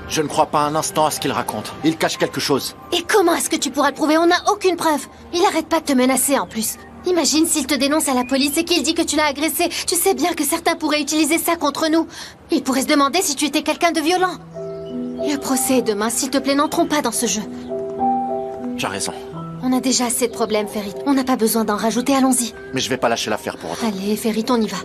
S2: Je ne crois pas un instant à ce qu'il raconte. Il cache quelque chose.
S1: Et comment est-ce que tu pourras le prouver? On n'a aucune preuve. Il arrête pas de te menacer en plus. Imagine s'il te dénonce à la police et qu'il dit que tu l'as agressé. Tu sais bien que certains pourraient utiliser ça contre nous. Il pourrait se demander si tu étais quelqu'un de violent. Le procès est demain, s'il te plaît, n'entrons pas dans ce jeu.
S2: Tu as raison.
S1: On a déjà assez de problèmes, Ferit. On n'a pas besoin d'en rajouter, allons-y.
S2: Mais je vais pas lâcher l'affaire pour autant.
S1: Allez, Ferit, on y va.